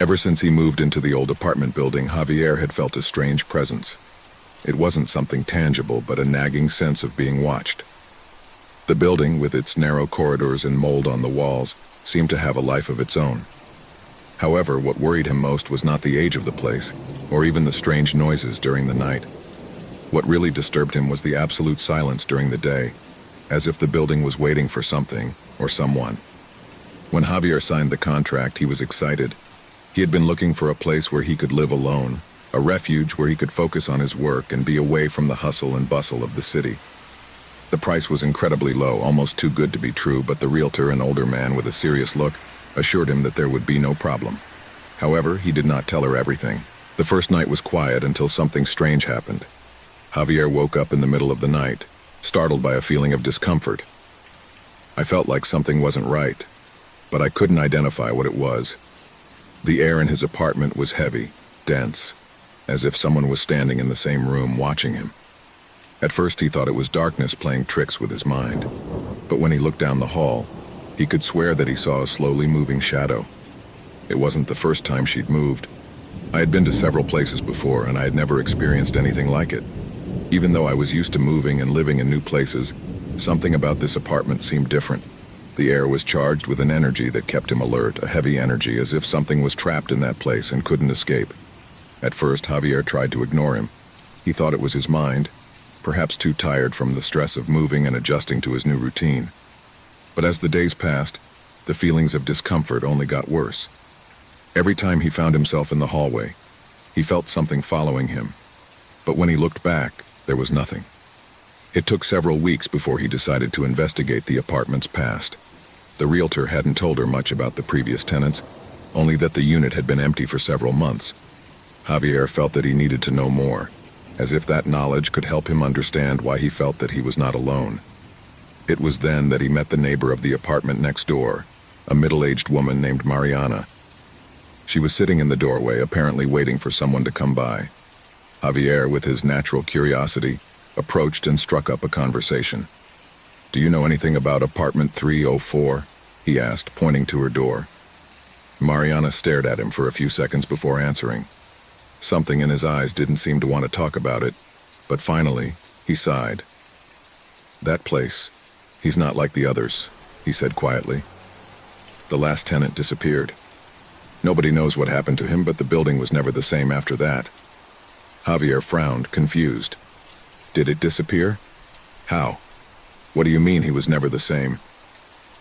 Ever since he moved into the old apartment building, Javier had felt a strange presence. It wasn't something tangible, but a nagging sense of being watched. The building, with its narrow corridors and mold on the walls, seemed to have a life of its own. However, what worried him most was not the age of the place, or even the strange noises during the night. What really disturbed him was the absolute silence during the day, as if the building was waiting for something or someone. When Javier signed the contract, he was excited. He had been looking for a place where he could live alone, a refuge where he could focus on his work and be away from the hustle and bustle of the city. The price was incredibly low, almost too good to be true, but the realtor, an older man with a serious look, assured him that there would be no problem. However, he did not tell her everything. The first night was quiet until something strange happened. Javier woke up in the middle of the night, startled by a feeling of discomfort. I felt like something wasn't right, but I couldn't identify what it was. The air in his apartment was heavy, dense, as if someone was standing in the same room watching him. At first he thought it was darkness playing tricks with his mind, but when he looked down the hall, he could swear that he saw a slowly moving shadow. It wasn't the first time she'd moved. I had been to several places before, and I had never experienced anything like it. Even though I was used to moving and living in new places, something about this apartment seemed different. The air was charged with an energy that kept him alert, a heavy energy, as if something was trapped in that place and couldn't escape. At first, Javier tried to ignore him. He thought it was his mind, perhaps too tired from the stress of moving and adjusting to his new routine. But as the days passed, the feelings of discomfort only got worse. Every time he found himself in the hallway, he felt something following him. But when he looked back, there was nothing. It took several weeks before he decided to investigate the apartment's past. The realtor hadn't told her much about the previous tenants, only that the unit had been empty for several months. Javier felt that he needed to know more, as if that knowledge could help him understand why he felt that he was not alone. It was then that he met the neighbor of the apartment next door, a middle-aged woman named Mariana. She was sitting in the doorway, apparently waiting for someone to come by. Javier, with his natural curiosity, approached and struck up a conversation. "Do you know anything about apartment 304? He asked, pointing to her door. Mariana stared at him for a few seconds before answering. Something in his eyes didn't seem to want to talk about it, but finally, he sighed. "That place, he's not like the others," he said quietly. "The last tenant disappeared. Nobody knows what happened to him, but the building was never the same after that." Javier frowned, confused. "Did it disappear? How? What do you mean he was never the same?"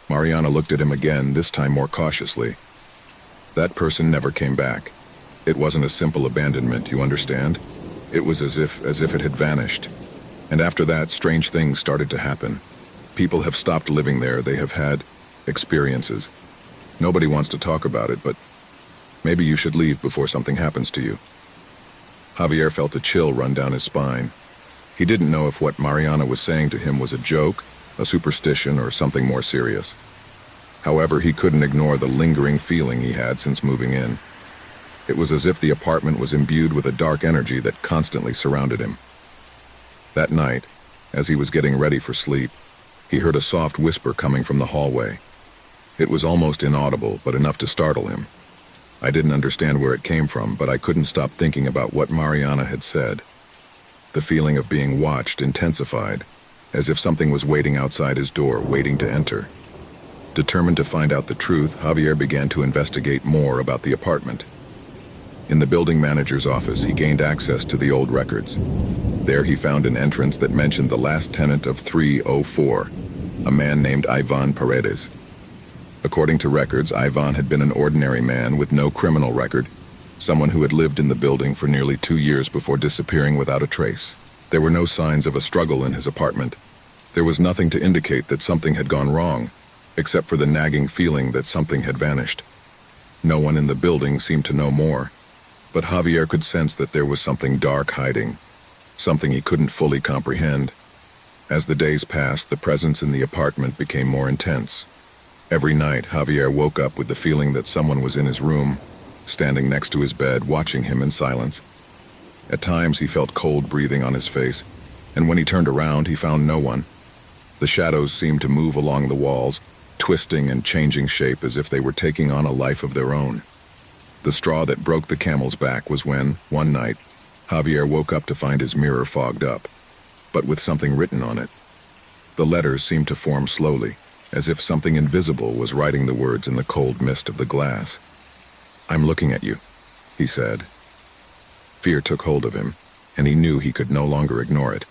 Mariana looked at him again, this time more cautiously. "That person never came back. It wasn't a simple abandonment, you understand? It was as if it had vanished. And after that, strange things started to happen. People have stopped living there. They have had experiences. Nobody wants to talk about it, but maybe you should leave before something happens to you." Javier felt a chill run down his spine. He didn't know if what Mariana was saying to him was a joke, a superstition, or something more serious. However, he couldn't ignore the lingering feeling he had since moving in. It was as if the apartment was imbued with a dark energy that constantly surrounded him. That night, as he was getting ready for sleep, he heard a soft whisper coming from the hallway. It was almost inaudible, but enough to startle him. I didn't understand where it came from, but I couldn't stop thinking about what Mariana had said. The feeling of being watched intensified, as if something was waiting outside his door, waiting to enter. Determined to find out the truth, Javier began to investigate more about the apartment. In the building manager's office, he gained access to the old records. There he found an entrance that mentioned the last tenant of 304, a man named Ivan Paredes. According to records, Ivan had been an ordinary man with no criminal record, someone who had lived in the building for nearly 2 years before disappearing without a trace. There were no signs of a struggle in his apartment. There was nothing to indicate that something had gone wrong, except for the nagging feeling that something had vanished. No one in the building seemed to know more, but Javier could sense that there was something dark hiding, something he couldn't fully comprehend. As the days passed, the presence in the apartment became more intense. Every night, Javier woke up with the feeling that someone was in his room, standing next to his bed, watching him in silence. At times, he felt cold breathing on his face, and when he turned around, he found no one. The shadows seemed to move along the walls, twisting and changing shape as if they were taking on a life of their own. The straw that broke the camel's back was when, one night, Javier woke up to find his mirror fogged up, but with something written on it. The letters seemed to form slowly, as if something invisible was writing the words in the cold mist of the glass. "I'm looking at you," he said. Fear took hold of him, and he knew he could no longer ignore it.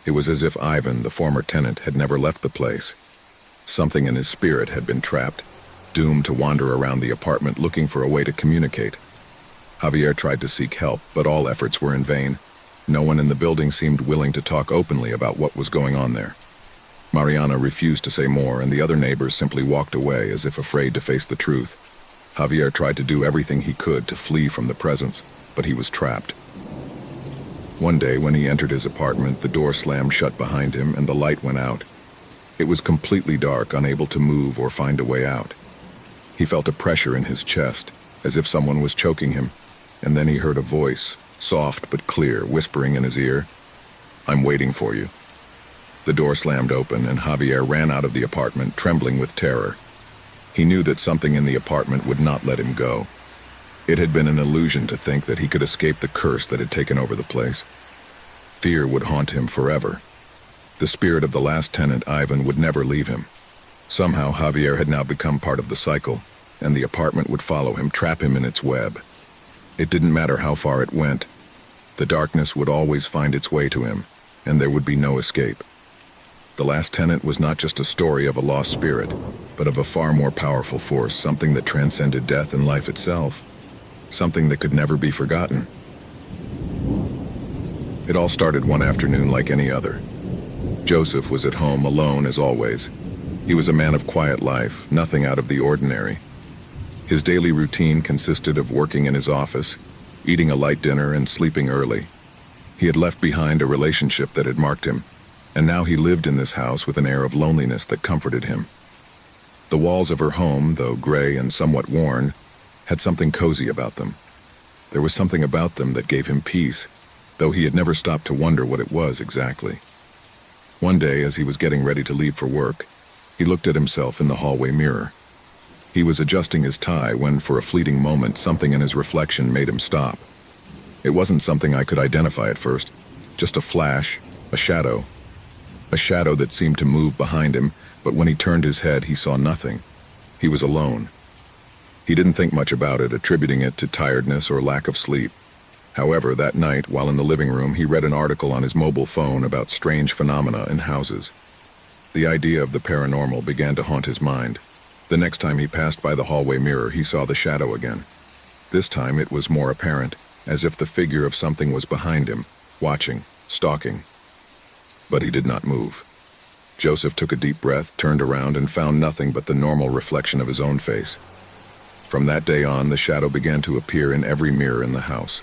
It was as if Ivan, the former tenant, had never left the place. Something in his spirit had been trapped, doomed to wander around the apartment looking for a way to communicate. Javier tried to seek help, but all efforts were in vain. No one in the building seemed willing to talk openly about what was going on there. Mariana refused to say more, and the other neighbors simply walked away as if afraid to face the truth. Javier tried to do everything he could to flee from the presence, but he was trapped. One day, when he entered his apartment, the door slammed shut behind him and the light went out. It was completely dark, unable to move or find a way out. He felt a pressure in his chest, as if someone was choking him, and then he heard a voice, soft but clear, whispering in his ear, "I'm waiting for you." The door slammed open, and Javier ran out of the apartment, trembling with terror. He knew that something in the apartment would not let him go. It had been an illusion to think that he could escape the curse that had taken over the place. Fear would haunt him forever. The spirit of the last tenant, Ivan, would never leave him. Somehow, Javier had now become part of the cycle, and the apartment would follow him, trap him in its web. It didn't matter how far it went. The darkness would always find its way to him, and there would be no escape. The last tenant was not just a story of a lost spirit, but of a far more powerful force, something that transcended death and life itself, something that could never be forgotten. It all started one afternoon like any other. Joseph was at home alone as always. He was a man of quiet life, nothing out of the ordinary. His daily routine consisted of working in his office, eating a light dinner, and sleeping early. He had left behind a relationship that had marked him, and now he lived in this house with an air of loneliness that comforted him. The walls of her home, though gray and somewhat worn, had something cozy about them. There was something about them that gave him peace, though he had never stopped to wonder what it was exactly. One day, as he was getting ready to leave for work, he looked at himself in the hallway mirror. He was adjusting his tie when, for a fleeting moment, something in his reflection made him stop. It wasn't something I could identify at first, just a flash, a shadow that seemed to move behind him, but when he turned his head, he saw nothing. He was alone. He didn't think much about it, attributing it to tiredness or lack of sleep. However, that night, while in the living room, he read an article on his mobile phone about strange phenomena in houses. The idea of the paranormal began to haunt his mind. The next time he passed by the hallway mirror, he saw the shadow again. This time it was more apparent, as if the figure of something was behind him, watching, stalking. But he did not move. Joseph took a deep breath, turned around, and found nothing but the normal reflection of his own face. From that day on, the shadow began to appear in every mirror in the house.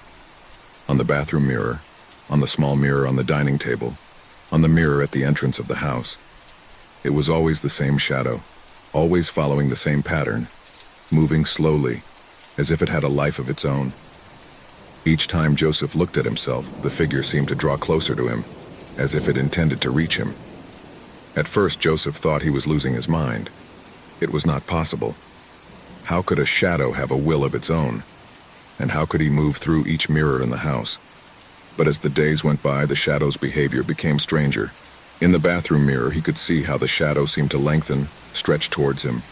On the bathroom mirror, on the small mirror on the dining table, on the mirror at the entrance of the house. It was always the same shadow, always following the same pattern, moving slowly, as if it had a life of its own. Each time Joseph looked at himself, the figure seemed to draw closer to him, as if it intended to reach him. At first, Joseph thought he was losing his mind. It was not possible. How could a shadow have a will of its own? And how could he move through each mirror in the house? But as the days went by, the shadow's behavior became stranger. In the bathroom mirror, he could see how the shadow seemed to lengthen, stretch towards him,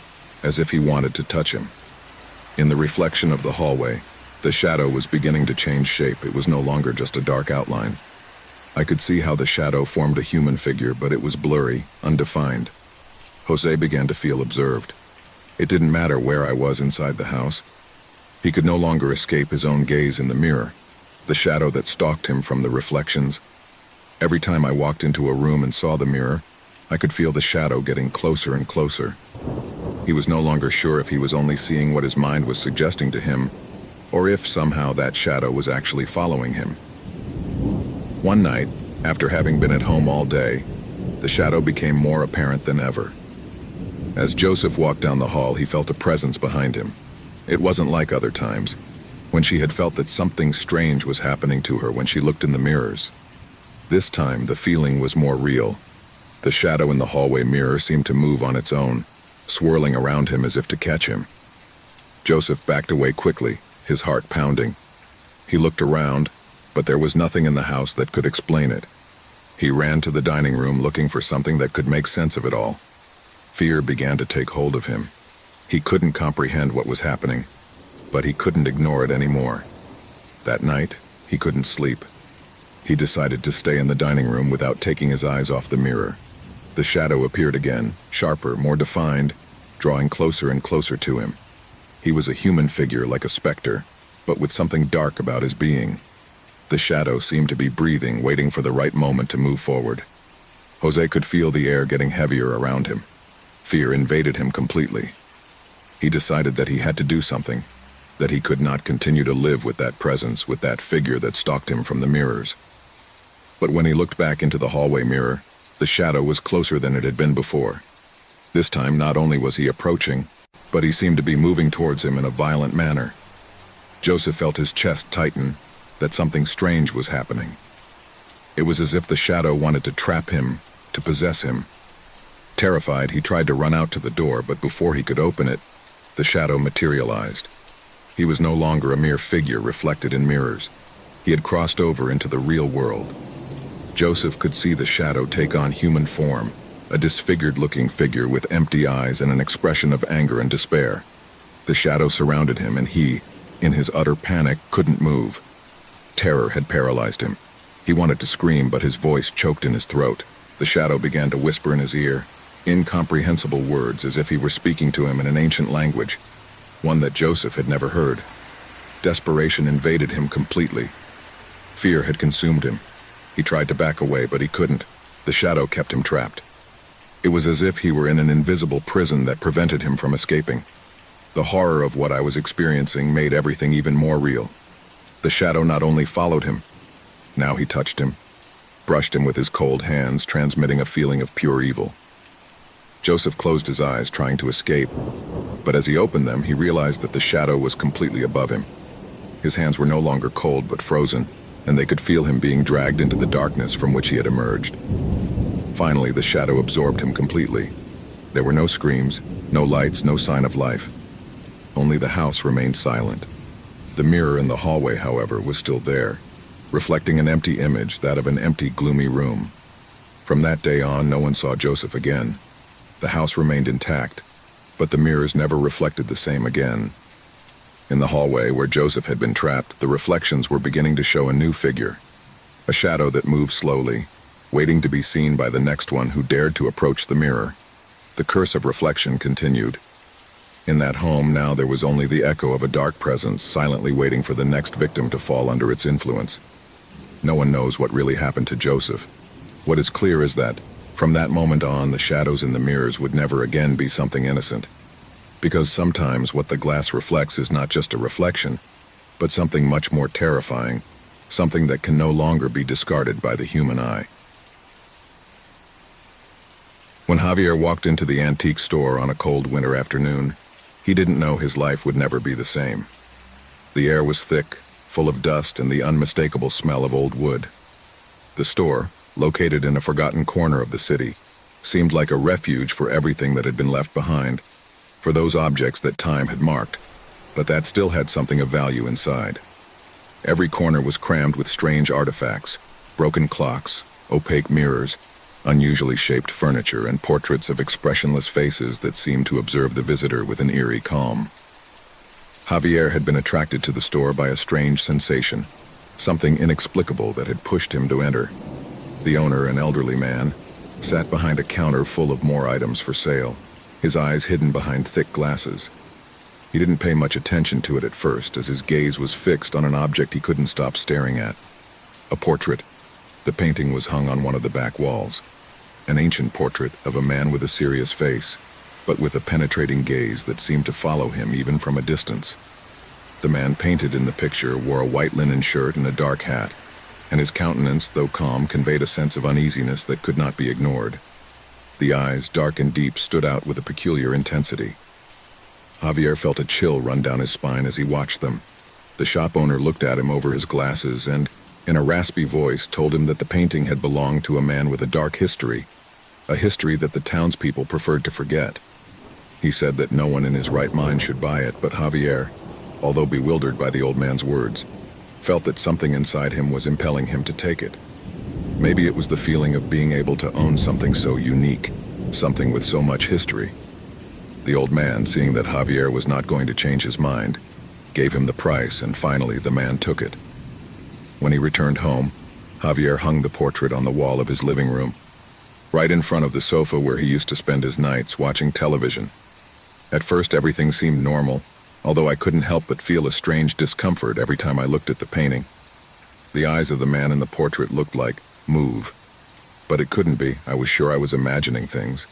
as if he wanted to touch him. In the reflection of the hallway, the shadow was beginning to change shape. It was no longer just a dark outline. I could see how the shadow formed a human figure, but it was blurry, undefined. Jose began to feel observed. It didn't matter where I was inside the house. He could no longer escape his own gaze in the mirror, the shadow that stalked him from the reflections. Every time I walked into a room and saw the mirror, I could feel the shadow getting closer and closer. He was no longer sure if he was only seeing what his mind was suggesting to him, or if somehow that shadow was actually following him. One night, after having been at home all day, the shadow became more apparent than ever. As Joseph walked down the hall, he felt a presence behind him. It wasn't like other times, when she had felt that something strange was happening to her when she looked in the mirrors. This time, the feeling was more real. The shadow in the hallway mirror seemed to move on its own, swirling around him as if to catch him. Joseph backed away quickly, his heart pounding. He looked around, but there was nothing in the house that could explain it. He ran to the dining room looking for something that could make sense of it all. Fear began to take hold of him. He couldn't comprehend what was happening, but he couldn't ignore it anymore. That night, he couldn't sleep. He decided to stay in the dining room without taking his eyes off the mirror. The shadow appeared again, sharper, more defined, drawing closer and closer to him. He was a human figure like a specter, but with something dark about his being. The shadow seemed to be breathing, waiting for the right moment to move forward. Jose could feel the air getting heavier around him. Fear invaded him completely. He decided that he had to do something, that he could not continue to live with that presence, with that figure that stalked him from the mirrors. But when he looked back into the hallway mirror, the shadow was closer than it had been before. This time, not only was he approaching, but he seemed to be moving towards him in a violent manner. Joseph felt his chest tighten, that something strange was happening. It was as if the shadow wanted to trap him, to possess him. Terrified, he tried to run out to the door, but before he could open it, the shadow materialized. He was no longer a mere figure reflected in mirrors. He had crossed over into the real world. Joseph could see the shadow take on human form, a disfigured-looking figure with empty eyes and an expression of anger and despair. The shadow surrounded him, and he, in his utter panic, couldn't move. Terror had paralyzed him. He wanted to scream, but his voice choked in his throat. The shadow began to whisper in his ear, incomprehensible words as if he were speaking to him in an ancient language, one that Joseph had never heard. Desperation invaded him completely. Fear had consumed him. He tried to back away, but he couldn't. The shadow kept him trapped. It was as if he were in an invisible prison that prevented him from escaping. The horror of what I was experiencing made everything even more real. The shadow not only followed him, now he touched him, brushed him with his cold hands, transmitting a feeling of pure evil. Joseph closed his eyes, trying to escape, but as he opened them, he realized that the shadow was completely above him. His hands were no longer cold but frozen, and they could feel him being dragged into the darkness from which he had emerged. Finally, the shadow absorbed him completely. There were no screams, no lights, no sign of life. Only the house remained silent. The mirror in the hallway, however, was still there, reflecting an empty image, that of an empty, gloomy room. From that day on, no one saw Joseph again. The house remained intact, but the mirrors never reflected the same again. In the hallway where Joseph had been trapped, the reflections were beginning to show a new figure, a shadow that moved slowly, waiting to be seen by the next one who dared to approach the mirror. The curse of reflection continued. In that home now there was only the echo of a dark presence silently waiting for the next victim to fall under its influence. No one knows what really happened to Joseph. What is clear is that, from that moment on, the shadows in the mirrors would never again be something innocent. Because sometimes what the glass reflects is not just a reflection, but something much more terrifying, something that can no longer be discarded by the human eye. When Javier walked into the antique store on a cold winter afternoon, he didn't know his life would never be the same. The air was thick, full of dust and the unmistakable smell of old wood. The store, located in a forgotten corner of the city, seemed like a refuge for everything that had been left behind, for those objects that time had marked, but that still had something of value inside. Every corner was crammed with strange artifacts, broken clocks, opaque mirrors, unusually shaped furniture, and portraits of expressionless faces that seemed to observe the visitor with an eerie calm. Javier had been attracted to the store by a strange sensation, something inexplicable that had pushed him to enter. The owner, an elderly man, sat behind a counter full of more items for sale, his eyes hidden behind thick glasses. He didn't pay much attention to it at first, as his gaze was fixed on an object he couldn't stop staring at. A portrait. The painting was hung on one of the back walls. An ancient portrait of a man with a serious face, but with a penetrating gaze that seemed to follow him even from a distance. The man painted in the picture wore a white linen shirt and a dark hat, and his countenance, though calm, conveyed a sense of uneasiness that could not be ignored. The eyes, dark and deep, stood out with a peculiar intensity. Javier felt a chill run down his spine as he watched them. The shop owner looked at him over his glasses and, in a raspy voice, told him that the painting had belonged to a man with a dark history, a history that the townspeople preferred to forget. He said that no one in his right mind should buy it, but Javier, although bewildered by the old man's words, felt that something inside him was impelling him to take it. Maybe it was the feeling of being able to own something so unique, something with so much history. The old man, seeing that Javier was not going to change his mind, gave him the price, and finally the man took it. When he returned home, Javier hung the portrait on the wall of his living room, right in front of the sofa where he used to spend his nights watching television. At first everything seemed normal, although I couldn't help but feel a strange discomfort every time I looked at the painting. The eyes of the man in the portrait looked like move, but it couldn't be. I was sure I was imagining things.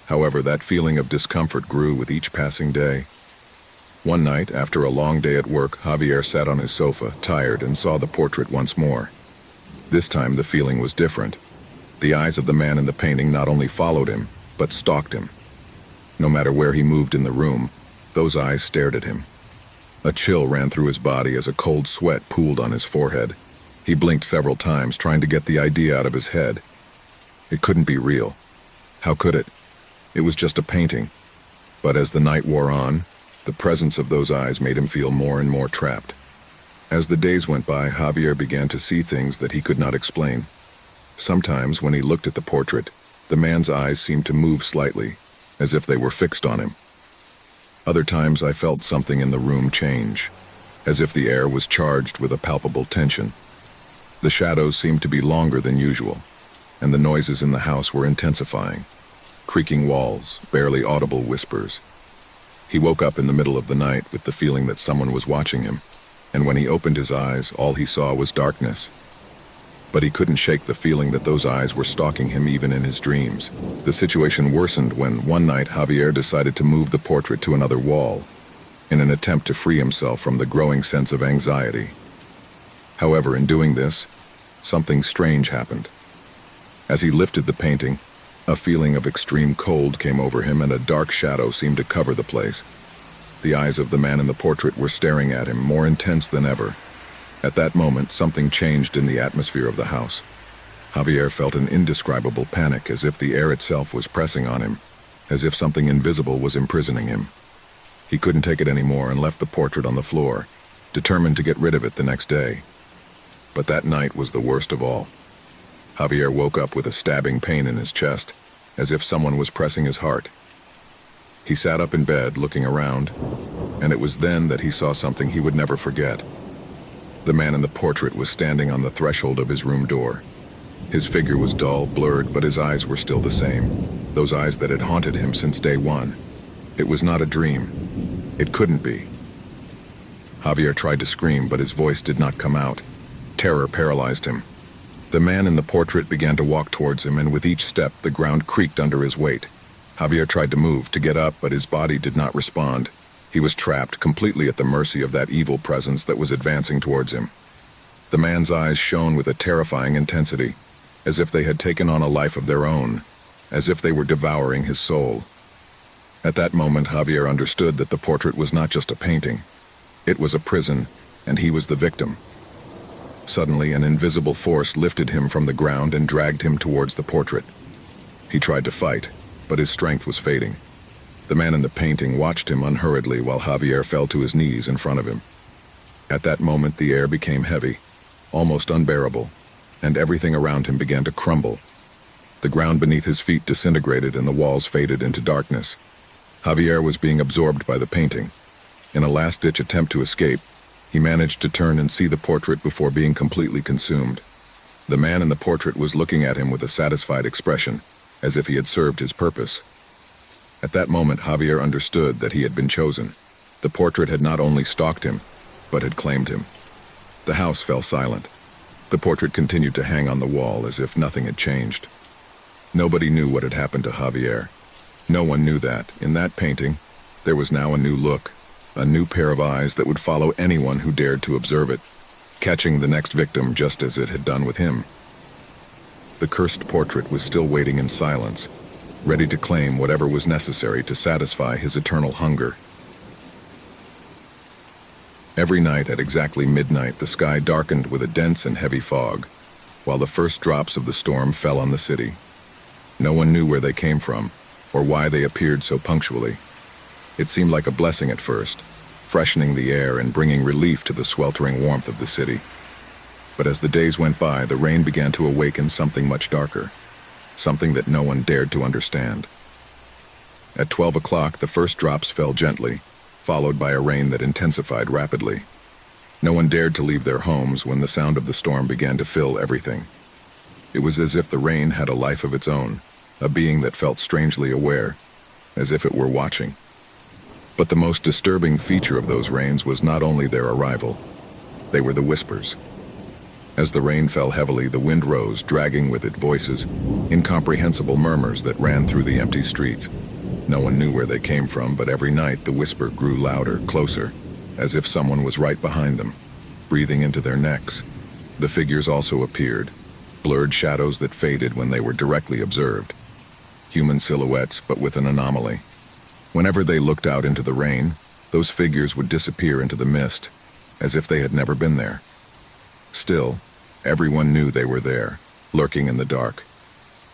However, that feeling of discomfort grew with each passing day. One night, after a long day at work, Javier sat on his sofa, tired, and saw the portrait once more. This time the feeling was different. The eyes of the man in the painting not only followed him, but stalked him. No matter where he moved in the room, those eyes stared at him. A chill ran through his body as a cold sweat pooled on his forehead. He blinked several times, trying to get the idea out of his head. It couldn't be real. How could it? It was just a painting. But as the night wore on, the presence of those eyes made him feel more and more trapped. As the days went by, Javier began to see things that he could not explain. Sometimes, when he looked at the portrait, the man's eyes seemed to move slightly, as if they were fixed on him. Other times I felt something in the room change, as if the air was charged with a palpable tension. The shadows seemed to be longer than usual, and the noises in the house were intensifying. Creaking walls, barely audible whispers. He woke up in the middle of the night with the feeling that someone was watching him, and when he opened his eyes, all he saw was darkness. But he couldn't shake the feeling that those eyes were stalking him even in his dreams. The situation worsened when, one night, Javier decided to move the portrait to another wall, in an attempt to free himself from the growing sense of anxiety. However, in doing this, something strange happened. As he lifted the painting, a feeling of extreme cold came over him, and a dark shadow seemed to cover the place. The eyes of the man in the portrait were staring at him, more intense than ever. At that moment, something changed in the atmosphere of the house. Javier felt an indescribable panic, as if the air itself was pressing on him, as if something invisible was imprisoning him. He couldn't take it anymore and left the portrait on the floor, determined to get rid of it the next day. But that night was the worst of all. Javier woke up with a stabbing pain in his chest, as if someone was pressing his heart. He sat up in bed, looking around, and it was then that he saw something he would never forget. The man in the portrait was standing on the threshold of his room door. His figure was dull, blurred, but his eyes were still the same, those eyes that had haunted him since day one. It was not a dream. It couldn't be. Javier tried to scream, but his voice did not come out. Terror paralyzed him. The man in the portrait began to walk towards him, and with each step, the ground creaked under his weight. Javier tried to move, to get up, but his body did not respond. He was trapped, completely at the mercy of that evil presence that was advancing towards him. The man's eyes shone with a terrifying intensity, as if they had taken on a life of their own, as if they were devouring his soul. At that moment, Javier understood that the portrait was not just a painting. It was a prison, and he was the victim. Suddenly, an invisible force lifted him from the ground and dragged him towards the portrait. He tried to fight, but his strength was fading. The man in the painting watched him unhurriedly while Javier fell to his knees in front of him. At that moment, the air became heavy, almost unbearable, and everything around him began to crumble. The ground beneath his feet disintegrated and the walls faded into darkness. Javier was being absorbed by the painting. In a last-ditch attempt to escape, he managed to turn and see the portrait before being completely consumed. The man in the portrait was looking at him with a satisfied expression, as if he had served his purpose. At that moment, Javier understood that he had been chosen. The portrait had not only stalked him, but had claimed him. The house fell silent. The portrait continued to hang on the wall as if nothing had changed. Nobody knew what had happened to Javier. No one knew that, in that painting, there was now a new look, a new pair of eyes that would follow anyone who dared to observe it, catching the next victim just as it had done with him. The cursed portrait was still waiting in silence, ready to claim whatever was necessary to satisfy his eternal hunger. Every night at exactly midnight, the sky darkened with a dense and heavy fog, while the first drops of the storm fell on the city. No one knew where they came from, or why they appeared so punctually. It seemed like a blessing at first, freshening the air and bringing relief to the sweltering warmth of the city. But as the days went by, the rain began to awaken something much darker, something that no one dared to understand. At 12 o'clock, the first drops fell gently, followed by a rain that intensified rapidly. No one dared to leave their homes when the sound of the storm began to fill everything. It was as if the rain had a life of its own, a being that felt strangely aware, as if it were watching. But the most disturbing feature of those rains was not only their arrival, they were the whispers. As the rain fell heavily, the wind rose, dragging with it voices, incomprehensible murmurs that ran through the empty streets. No one knew where they came from, but every night the whisper grew louder, closer, as if someone was right behind them, breathing into their necks. The figures also appeared, blurred shadows that faded when they were directly observed. Human silhouettes, but with an anomaly. Whenever they looked out into the rain, those figures would disappear into the mist, as if they had never been there. Still, everyone knew they were there, lurking in the dark.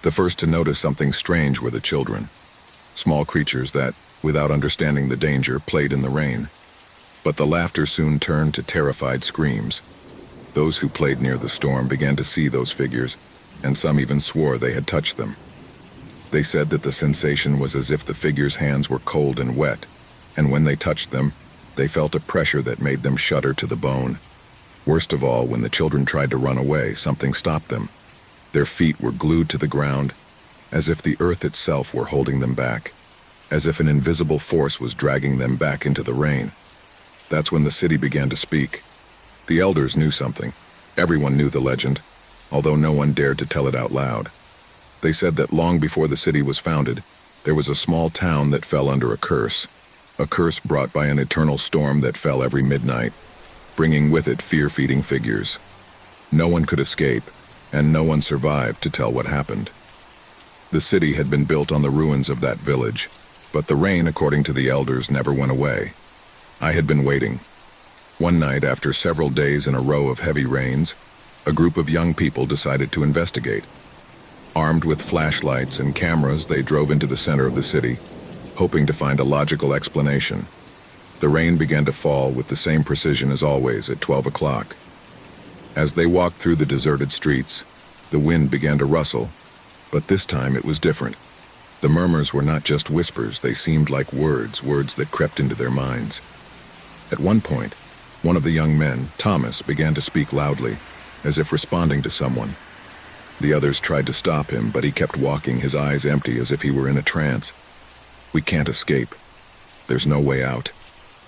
The first to notice something strange were the children, small creatures that, without understanding the danger, played in the rain. But the laughter soon turned to terrified screams. Those who played near the storm began to see those figures, and some even swore they had touched them. They said that the sensation was as if the figures' hands were cold and wet, and when they touched them, they felt a pressure that made them shudder to the bone. Worst of all, when the children tried to run away, something stopped them. Their feet were glued to the ground, as if the earth itself were holding them back, as if an invisible force was dragging them back into the rain. That's when the city began to speak. The elders knew something. Everyone knew the legend, although no one dared to tell it out loud. They said that long before the city was founded, there was a small town that fell under a curse brought by an eternal storm that fell every midnight, bringing with it fear-feeding figures. No one could escape, and no one survived to tell what happened. The city had been built on the ruins of that village, but the rain, according to the elders, never went away. I had been waiting. One night, after several days in a row of heavy rains, a group of young people decided to investigate. Armed with flashlights and cameras, they drove into the center of the city, hoping to find a logical explanation. The rain began to fall with the same precision as always at 12 o'clock. As they walked through the deserted streets, the wind began to rustle, but this time it was different. The murmurs were not just whispers, they seemed like words that crept into their minds. At one point, one of the young men, Thomas, began to speak loudly, as if responding to someone. The others tried to stop him, but he kept walking, his eyes empty as if he were in a trance. "We can't escape. There's no way out,"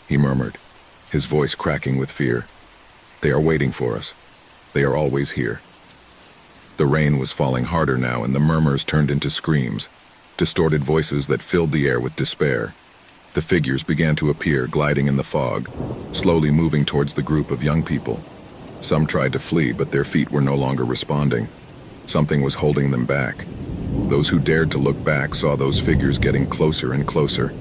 he murmured, his voice cracking with fear. "They are waiting for us. They are always here." The rain was falling harder now, and the murmurs turned into screams, distorted voices that filled the air with despair. The figures began to appear, gliding in the fog, slowly moving towards the group of young people. Some tried to flee, but their feet were no longer responding. Something was holding them back. Those who dared to look back saw those figures getting closer and closer,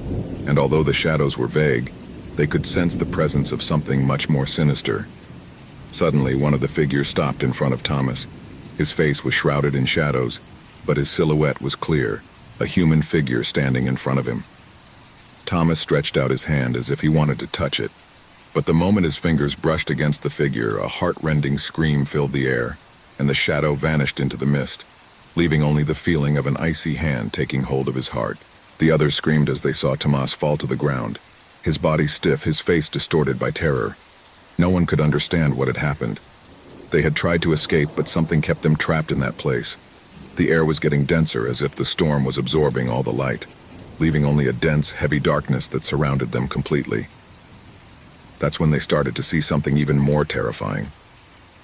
and although the shadows were vague, they could sense the presence of something much more sinister. Suddenly, one of the figures stopped in front of Thomas. His face was shrouded in shadows, but his silhouette was clear, a human figure standing in front of him. Thomas stretched out his hand as if he wanted to touch it, but the moment his fingers brushed against the figure, a heart-rending scream filled the air, and the shadow vanished into the mist, leaving only the feeling of an icy hand taking hold of his heart. The others screamed as they saw Tomas fall to the ground, his body stiff, his face distorted by terror. No one could understand what had happened. They had tried to escape, but something kept them trapped in that place. The air was getting denser, as if the storm was absorbing all the light, leaving only a dense, heavy darkness that surrounded them completely. That's when they started to see something even more terrifying.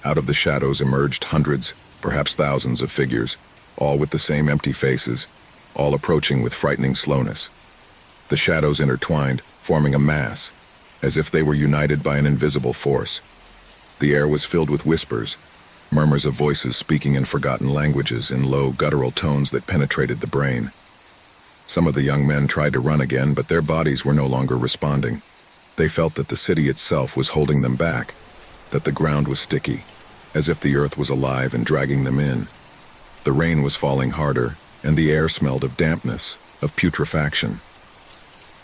Out of the shadows emerged hundreds, perhaps thousands of figures, all with the same empty faces, all approaching with frightening slowness. The shadows intertwined, forming a mass, as if they were united by an invisible force. The air was filled with whispers, murmurs of voices speaking in forgotten languages in low, guttural tones that penetrated the brain. Some of the young men tried to run again, but their bodies were no longer responding. They felt that the city itself was holding them back, that the ground was sticky, as if the earth was alive and dragging them in. The rain was falling harder, and the air smelled of dampness, of putrefaction.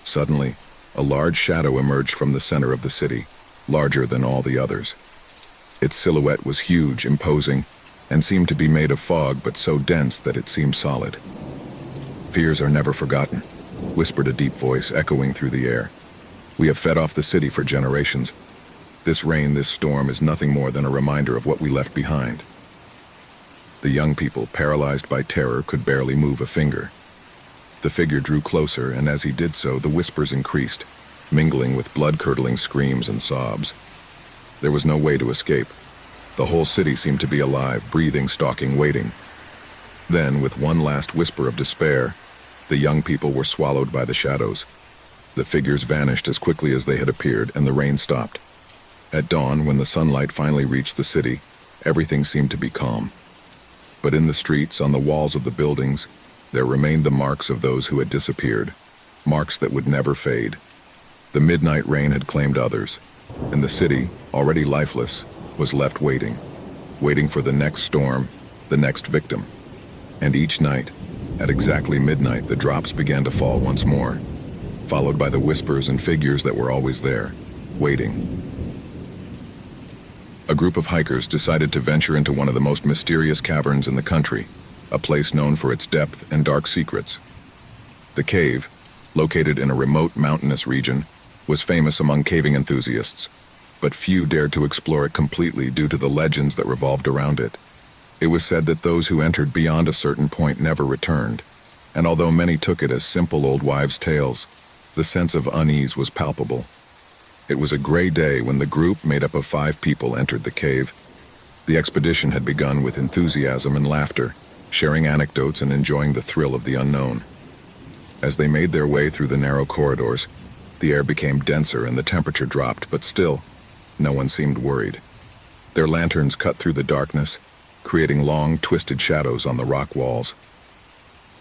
Suddenly, a large shadow emerged from the center of the city, larger than all the others. Its silhouette was huge, imposing, and seemed to be made of fog but so dense that it seemed solid. "Fears are never forgotten," whispered a deep voice echoing through the air. "We have fed off the city for generations. This rain, this storm is nothing more than a reminder of what we left behind." The young people, paralyzed by terror, could barely move a finger. The figure drew closer, and as he did so, the whispers increased, mingling with blood-curdling screams and sobs. There was no way to escape. The whole city seemed to be alive, breathing, stalking, waiting. Then, with one last whisper of despair, the young people were swallowed by the shadows. The figures vanished as quickly as they had appeared, and the rain stopped. At dawn, when the sunlight finally reached the city, everything seemed to be calm. But in the streets, on the walls of the buildings, there remained the marks of those who had disappeared, marks that would never fade. The midnight rain had claimed others, and the city, already lifeless, was left waiting for the next storm, the next victim. And each night, at exactly midnight, the drops began to fall once more, followed by the whispers and figures that were always there, waiting. A group of hikers decided to venture into one of the most mysterious caverns in the country, a place known for its depth and dark secrets. The cave, located in a remote mountainous region, was famous among caving enthusiasts, but few dared to explore it completely due to the legends that revolved around it. It was said that those who entered beyond a certain point never returned, and although many took it as simple old wives' tales, the sense of unease was palpable. It was a gray day when the group, made up of 5 people, entered the cave. The expedition had begun with enthusiasm and laughter, sharing anecdotes and enjoying the thrill of the unknown. As they made their way through the narrow corridors, the air became denser and the temperature dropped, but still, no one seemed worried. Their lanterns cut through the darkness, creating long, twisted shadows on the rock walls.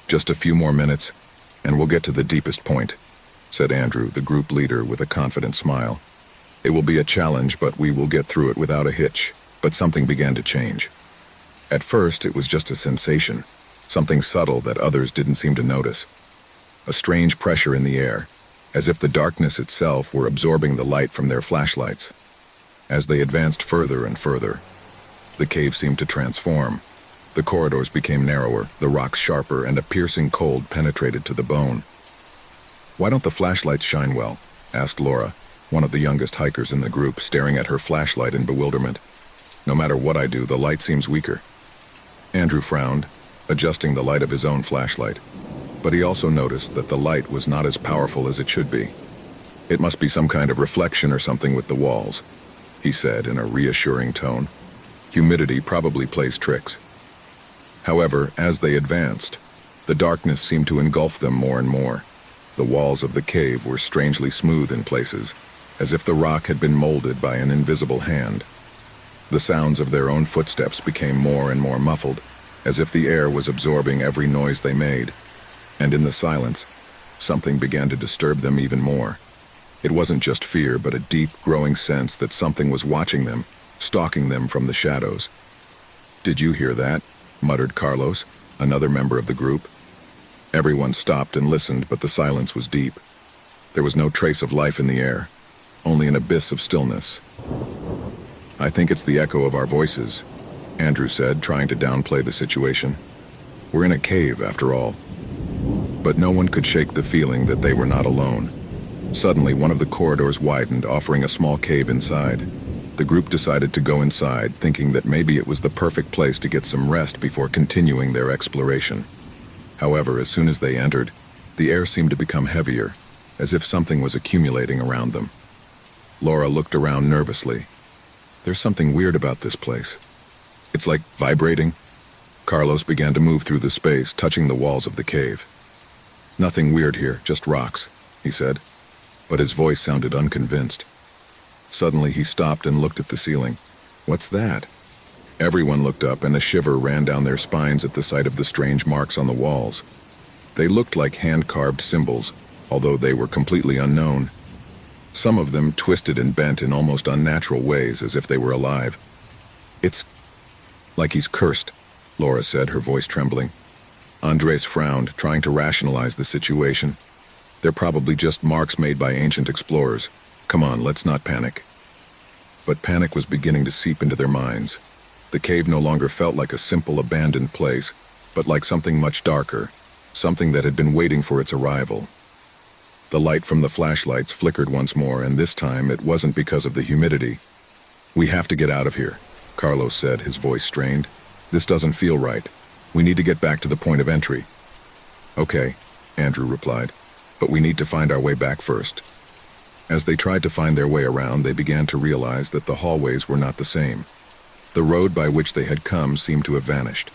"Just a few more minutes, and we'll get to the deepest point," said Andrew, the group leader, with a confident smile. "It will be a challenge, but we will get through it without a hitch." But something began to change. At first, it was just a sensation, something subtle that others didn't seem to notice. A strange pressure in the air, as if the darkness itself were absorbing the light from their flashlights. As they advanced further and further, the cave seemed to transform. The corridors became narrower, the rocks sharper, and a piercing cold penetrated to the bone. "Why don't the flashlights shine well?" asked Laura, one of the youngest hikers in the group, staring at her flashlight in bewilderment. "No matter what I do, the light seems weaker." Andrew frowned, adjusting the light of his own flashlight, but he also noticed that the light was not as powerful as it should be. "It must be some kind of reflection or something with the walls," he said in a reassuring tone. "Humidity probably plays tricks." However, as they advanced, the darkness seemed to engulf them more and more. The walls of the cave were strangely smooth in places, as if the rock had been molded by an invisible hand. The sounds of their own footsteps became more and more muffled, as if the air was absorbing every noise they made. And in the silence, something began to disturb them even more. It wasn't just fear, but a deep, growing sense that something was watching them, stalking them from the shadows. "Did you hear that?" muttered Carlos, another member of the group. Everyone stopped and listened, but the silence was deep. There was no trace of life in the air, only an abyss of stillness. "I think it's the echo of our voices," Andrew said, trying to downplay the situation. "We're in a cave, after all." But no one could shake the feeling that they were not alone. Suddenly, one of the corridors widened, offering a small cave inside. The group decided to go inside, thinking that maybe it was the perfect place to get some rest before continuing their exploration. However, as soon as they entered, the air seemed to become heavier, as if something was accumulating around them. Laura looked around nervously. "There's something weird about this place. It's like vibrating." Carlos began to move through the space, touching the walls of the cave. "Nothing weird here, just rocks," he said, but his voice sounded unconvinced. Suddenly he stopped and looked at the ceiling. "What's that?" Everyone looked up, and a shiver ran down their spines at the sight of the strange marks on the walls. They looked like hand-carved symbols, although they were completely unknown. Some of them twisted and bent in almost unnatural ways, as if they were alive. "It's like he's cursed," Laura said, her voice trembling. Andres frowned, trying to rationalize the situation. They're probably just marks made by ancient explorers. Come on, let's not panic. But panic was beginning to seep into their minds. The cave no longer felt like a simple abandoned place, but like something much darker, something that had been waiting for its arrival. The light from the flashlights flickered once more, and this time it wasn't because of the humidity. "We have to get out of here," Carlos said, his voice strained. "This doesn't feel right. We need to get back to the point of entry." "Okay," Andrew replied, "but we need to find our way back first." As they tried to find their way around, they began to realize that the hallways were not the same. The road by which they had come seemed to have vanished.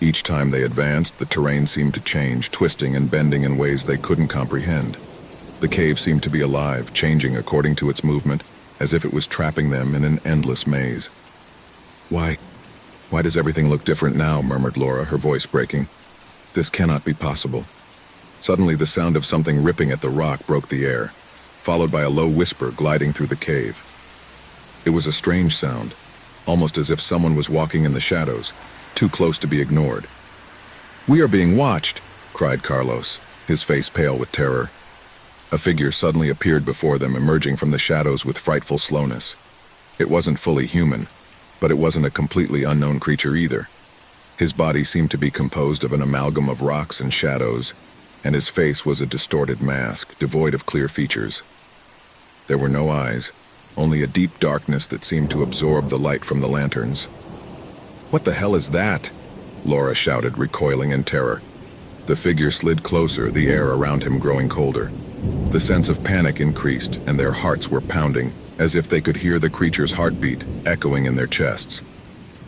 Each time they advanced, the terrain seemed to change, twisting and bending in ways they couldn't comprehend. The cave seemed to be alive, changing according to its movement, as if it was trapping them in an endless maze. Why does everything look different now?" murmured Laura, her voice breaking. "This cannot be possible." Suddenly the sound of something ripping at the rock broke the air, followed by a low whisper gliding through the cave. It was a strange sound, almost as if someone was walking in the shadows, too close to be ignored. "We are being watched," cried Carlos, his face pale with terror. A figure suddenly appeared before them, emerging from the shadows with frightful slowness. It wasn't fully human, but it wasn't a completely unknown creature either. His body seemed to be composed of an amalgam of rocks and shadows, and his face was a distorted mask, devoid of clear features. There were no eyes, only a deep darkness that seemed to absorb the light from the lanterns. "What the hell is that?" Laura shouted, recoiling in terror. The figure slid closer, the air around him growing colder. The sense of panic increased, and their hearts were pounding, as if they could hear the creature's heartbeat echoing in their chests.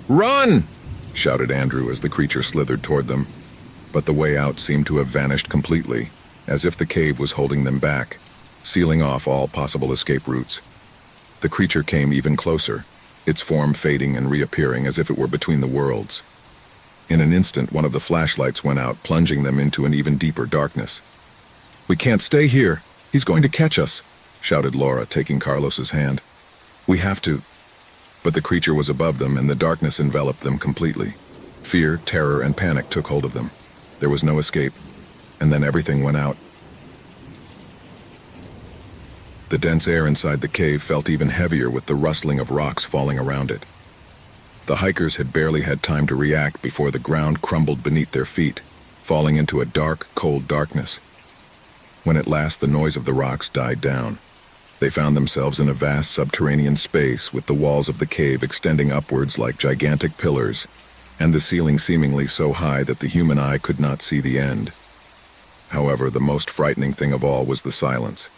"Run!" shouted Andrew as the creature slithered toward them. But the way out seemed to have vanished completely, as if the cave was holding them back, sealing off all possible escape routes. The creature came even closer, its form fading and reappearing as if it were between the worlds. In an instant, one of the flashlights went out, plunging them into an even deeper darkness. "We can't stay here. He's going to catch us," shouted Laura, taking Carlos's hand. "We have to." But the creature was above them, and the darkness enveloped them completely. Fear, terror, and panic took hold of them. There was no escape, and then everything went out. The dense air inside the cave felt even heavier with the rustling of rocks falling around it. The hikers had barely had time to react before the ground crumbled beneath their feet, falling into a dark, cold darkness. When at last the noise of the rocks died down, they found themselves in a vast subterranean space with the walls of the cave extending upwards like gigantic pillars, and the ceiling seemingly so high that the human eye could not see the end. However, the most frightening thing of all was the silence.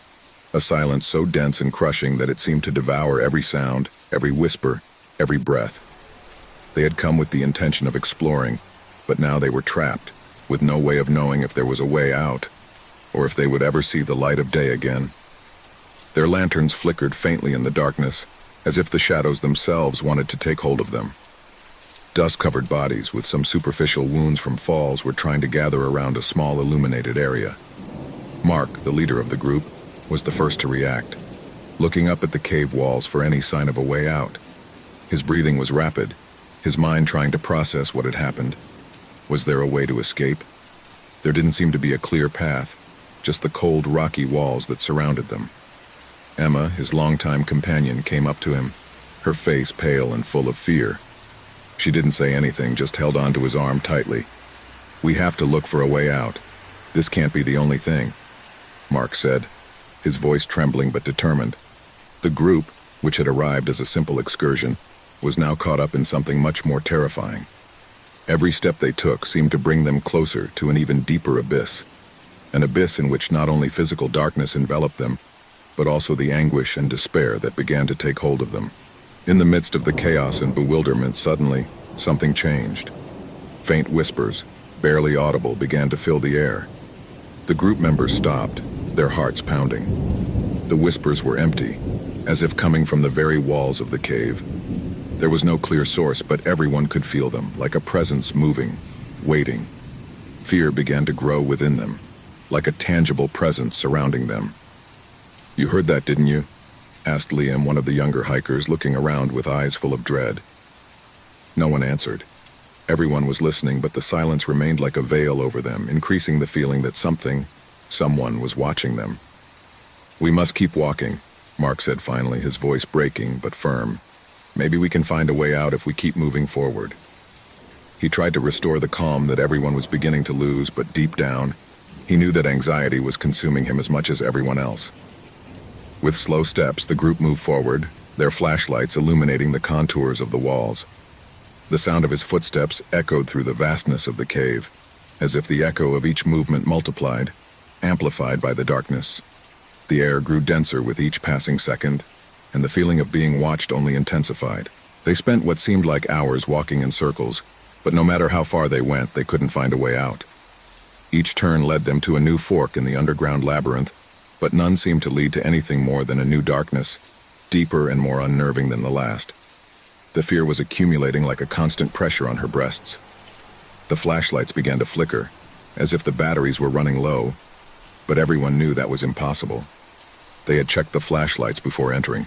A silence so dense and crushing that it seemed to devour every sound, every whisper, every breath. They had come with the intention of exploring, but now they were trapped, with no way of knowing if there was a way out, or if they would ever see the light of day again. Their lanterns flickered faintly in the darkness, as if the shadows themselves wanted to take hold of them. Dust-covered bodies with some superficial wounds from falls were trying to gather around a small illuminated area. Mark, the leader of the group, was the first to react, looking up at the cave walls for any sign of a way out. His breathing was rapid, his mind trying to process what had happened. Was there a way to escape? There didn't seem to be a clear path, just the cold, rocky walls that surrounded them. Emma, his longtime companion, came up to him, her face pale and full of fear. She didn't say anything, just held onto his arm tightly. "We have to look for a way out. This can't be the only thing," Mark said, his voice trembling but determined. The group, which had arrived as a simple excursion, was now caught up in something much more terrifying. Every step they took seemed to bring them closer to an even deeper abyss, an abyss in which not only physical darkness enveloped them, but also the anguish and despair that began to take hold of them. In the midst of the chaos and bewilderment, suddenly, something changed. Faint whispers, barely audible, began to fill the air. The group members stopped, their hearts pounding. The whispers were empty, as if coming from the very walls of the cave. There was no clear source, but everyone could feel them, like a presence moving, waiting. Fear began to grow within them, like a tangible presence surrounding them. "You heard that, didn't you?" asked Liam, one of the younger hikers, looking around with eyes full of dread. No one answered. Everyone was listening, but the silence remained like a veil over them, increasing the feeling that something, Someone was watching them. "We must keep walking," Mark said finally, his voice breaking but firm. "Maybe we can find a way out if we keep moving forward." He tried to restore the calm that everyone was beginning to lose, but deep down, he knew that anxiety was consuming him as much as everyone else. With slow steps, the group moved forward, their flashlights illuminating the contours of the walls. The sound of his footsteps echoed through the vastness of the cave, as if the echo of each movement multiplied, amplified by the darkness. The air grew denser with each passing second, and the feeling of being watched only intensified. They spent what seemed like hours walking in circles, but no matter how far they went, they couldn't find a way out. Each turn led them to a new fork in the underground labyrinth, but none seemed to lead to anything more than a new darkness, deeper and more unnerving than the last. The fear was accumulating like a constant pressure on her breasts. The flashlights began to flicker, as if the batteries were running low, but everyone knew that was impossible. They had checked the flashlights before entering.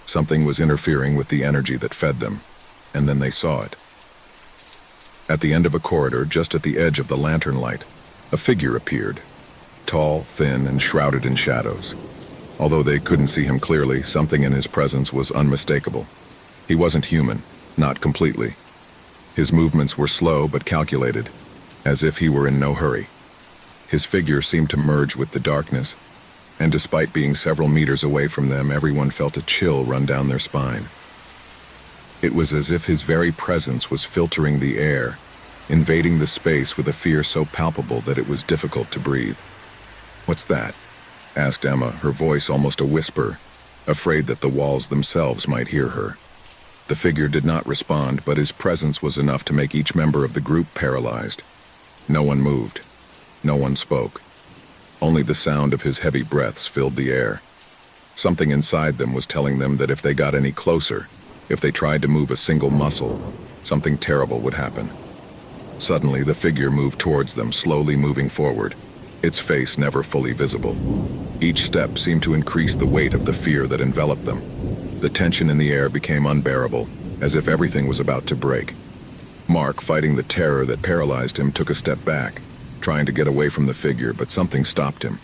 Something was interfering with the energy that fed them, and then they saw it. At the end of a corridor, just at the edge of the lantern light, a figure appeared, tall, thin, and shrouded in shadows. Although they couldn't see him clearly, something in his presence was unmistakable. He wasn't human, not completely. His movements were slow but calculated, as if he were in no hurry. His figure seemed to merge with the darkness, and despite being several meters away from them, everyone felt a chill run down their spine. It was as if his very presence was filtering the air, invading the space with a fear so palpable that it was difficult to breathe. "What's that?" asked Emma, her voice almost a whisper, afraid that the walls themselves might hear her. The figure did not respond, but his presence was enough to make each member of the group paralyzed. No one moved. No one spoke. Only the sound of his heavy breaths filled the air. Something inside them was telling them that if they got any closer, if they tried to move a single muscle, something terrible would happen. Suddenly, the figure moved towards them, slowly moving forward, its face never fully visible. Each step seemed to increase the weight of the fear that enveloped them. The tension in the air became unbearable, as if everything was about to break. Mark, fighting the terror that paralyzed him, took a step back, trying to get away from the figure, but something stopped him.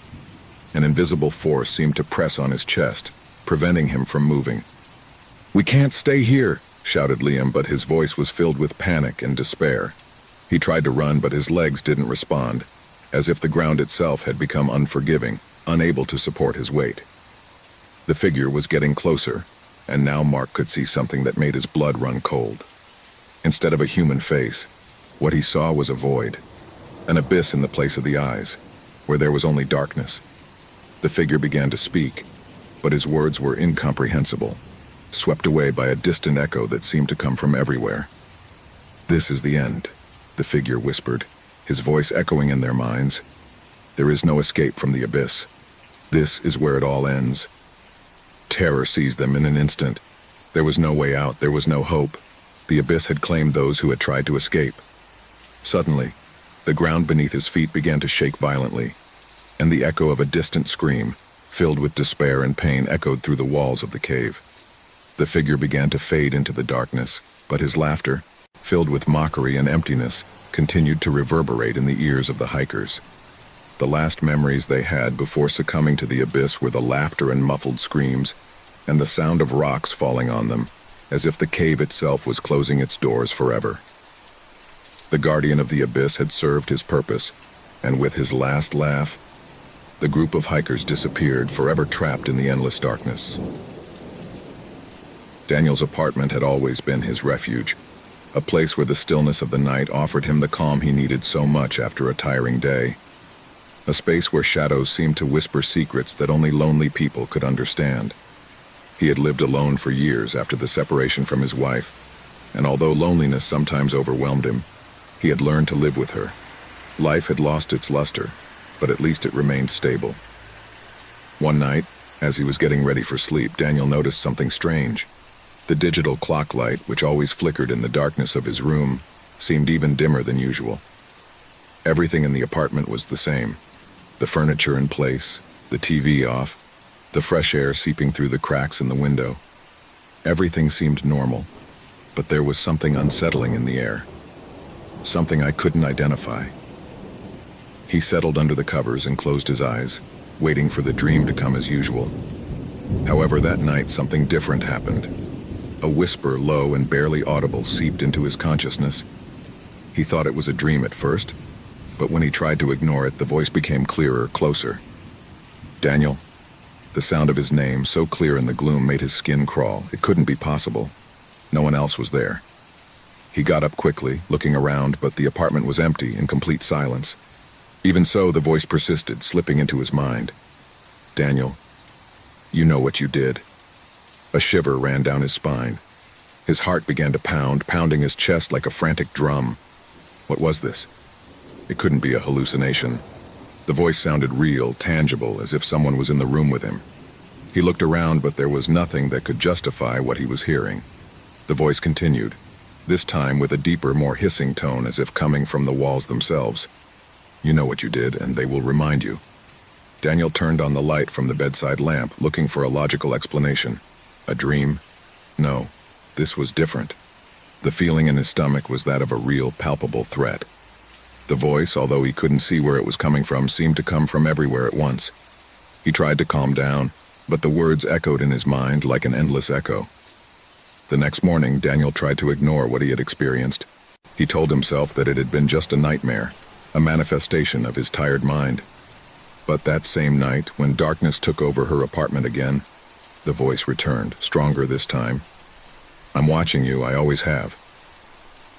An invisible force seemed to press on his chest, preventing him from moving. "We can't stay here," shouted Liam, but his voice was filled with panic and despair. He tried to run, but his legs didn't respond, as if the ground itself had become unforgiving, unable to support his weight. The figure was getting closer, and now Mark could see something that made his blood run cold. Instead of a human face, what he saw was a void, an abyss in the place of the eyes, where there was only darkness. The figure began to speak, but his words were incomprehensible, swept away by a distant echo that seemed to come from everywhere. "This is the end," the figure whispered, his voice echoing in their minds. "There is no escape from the abyss. This is where it all ends." Terror seized them in an instant. There was no way out, there was no hope. The abyss had claimed those who had tried to escape. Suddenly, the ground beneath his feet began to shake violently, and the echo of a distant scream, filled with despair and pain, echoed through the walls of the cave. The figure began to fade into the darkness, but his laughter, filled with mockery and emptiness, continued to reverberate in the ears of the hikers. The last memories they had before succumbing to the abyss were the laughter and muffled screams, and the sound of rocks falling on them, as if the cave itself was closing its doors forever. The guardian of the abyss had served his purpose, and with his last laugh, the group of hikers disappeared, forever trapped in the endless darkness. Daniel's apartment had always been his refuge, a place where the stillness of the night offered him the calm he needed so much after a tiring day. A space where shadows seemed to whisper secrets that only lonely people could understand. He had lived alone for years after the separation from his wife, and although loneliness sometimes overwhelmed him, he had learned to live with her. Life had lost its luster, but at least it remained stable. One night, as he was getting ready for sleep, Daniel noticed something strange. The digital clock light, which always flickered in the darkness of his room, seemed even dimmer than usual. Everything in the apartment was the same. The furniture in place, the TV off, the fresh air seeping through the cracks in the window. Everything seemed normal, but there was something unsettling in the air. Something I couldn't identify. He settled under the covers and closed his eyes, waiting for the dream to come as usual. However, that night something different happened. A whisper, low and barely audible, seeped into his consciousness. He thought it was a dream at first, but when he tried to ignore it, the voice became clearer, closer. "Daniel." The sound of his name, so clear in the gloom, made his skin crawl. It couldn't be possible. No one else was there. He got up quickly, looking around, but the apartment was empty, in complete silence. Even so, the voice persisted, slipping into his mind. "Daniel, you know what you did." A shiver ran down his spine. His heart began to pound, pounding his chest like a frantic drum. What was this? It couldn't be a hallucination. The voice sounded real, tangible, as if someone was in the room with him. He looked around, but there was nothing that could justify what he was hearing. The voice continued, this time with a deeper, more hissing tone, as if coming from the walls themselves. "You know what you did, and they will remind you." Daniel turned on the light from the bedside lamp, looking for a logical explanation. A dream? No, this was different. The feeling in his stomach was that of a real, palpable threat. The voice, although he couldn't see where it was coming from, seemed to come from everywhere at once. He tried to calm down, but the words echoed in his mind like an endless echo. The next morning, Daniel tried to ignore what he had experienced. He told himself that it had been just a nightmare, a manifestation of his tired mind. But that same night, when darkness took over her apartment again, the voice returned, stronger this time. "I'm watching you, I always have."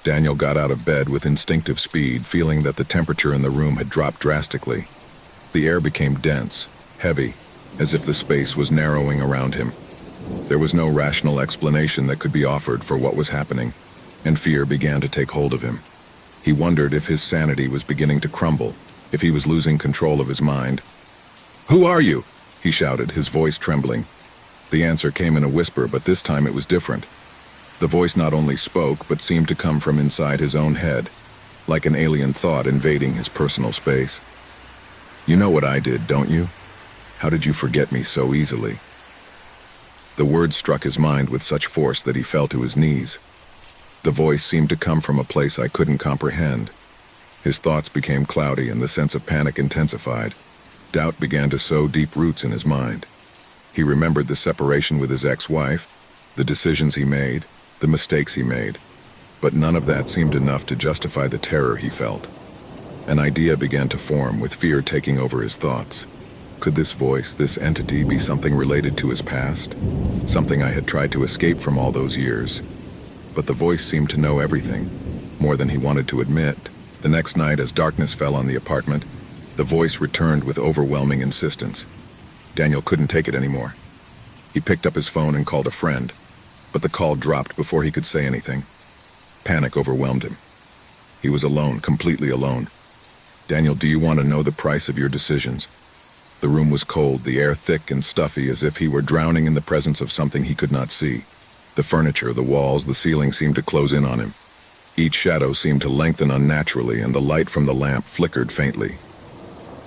Daniel got out of bed with instinctive speed, feeling that the temperature in the room had dropped drastically. The air became dense, heavy, as if the space was narrowing around him. There was no rational explanation that could be offered for what was happening, and fear began to take hold of him. He wondered if his sanity was beginning to crumble, if he was losing control of his mind. "Who are you?" he shouted, his voice trembling. The answer came in a whisper, but this time it was different. The voice not only spoke, but seemed to come from inside his own head, like an alien thought invading his personal space. "You know what I did, don't you? How did you forget me so easily?" The words struck his mind with such force that he fell to his knees. The voice seemed to come from a place I couldn't comprehend. His thoughts became cloudy and the sense of panic intensified. Doubt began to sow deep roots in his mind. He remembered the separation with his ex-wife, the decisions he made, the mistakes he made, but none of that seemed enough to justify the terror he felt. An idea began to form, with fear taking over his thoughts. Could this voice, this entity, be something related to his past? Something I had tried to escape from all those years? But the voice seemed to know everything, more than he wanted to admit. The next night, as darkness fell on the apartment, the voice returned with overwhelming insistence. Daniel couldn't take it anymore. He picked up his phone and called a friend, but the call dropped before he could say anything. Panic overwhelmed him. He was alone, completely alone. "Daniel, do you want to know the price of your decisions?" The room was cold, the air thick and stuffy, as if he were drowning in the presence of something he could not see. The furniture, the walls, the ceiling seemed to close in on him. Each shadow seemed to lengthen unnaturally, and the light from the lamp flickered faintly.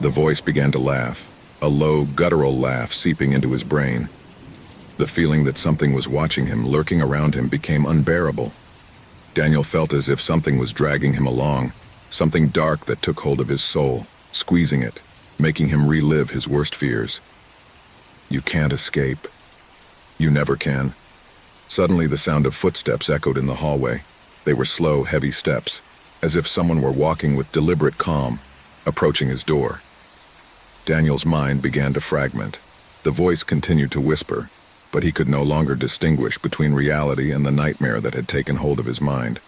The voice began to laugh, a low, guttural laugh seeping into his brain. The feeling that something was watching him, lurking around him, became unbearable. Daniel felt as if something was dragging him along, something dark that took hold of his soul, squeezing it, making him relive his worst fears. "You can't escape. You never can." Suddenly the sound of footsteps echoed in the hallway. They were slow, heavy steps, as if someone were walking with deliberate calm, approaching his door. Daniel's mind began to fragment. The voice continued to whisper, but he could no longer distinguish between reality and the nightmare that had taken hold of his mind.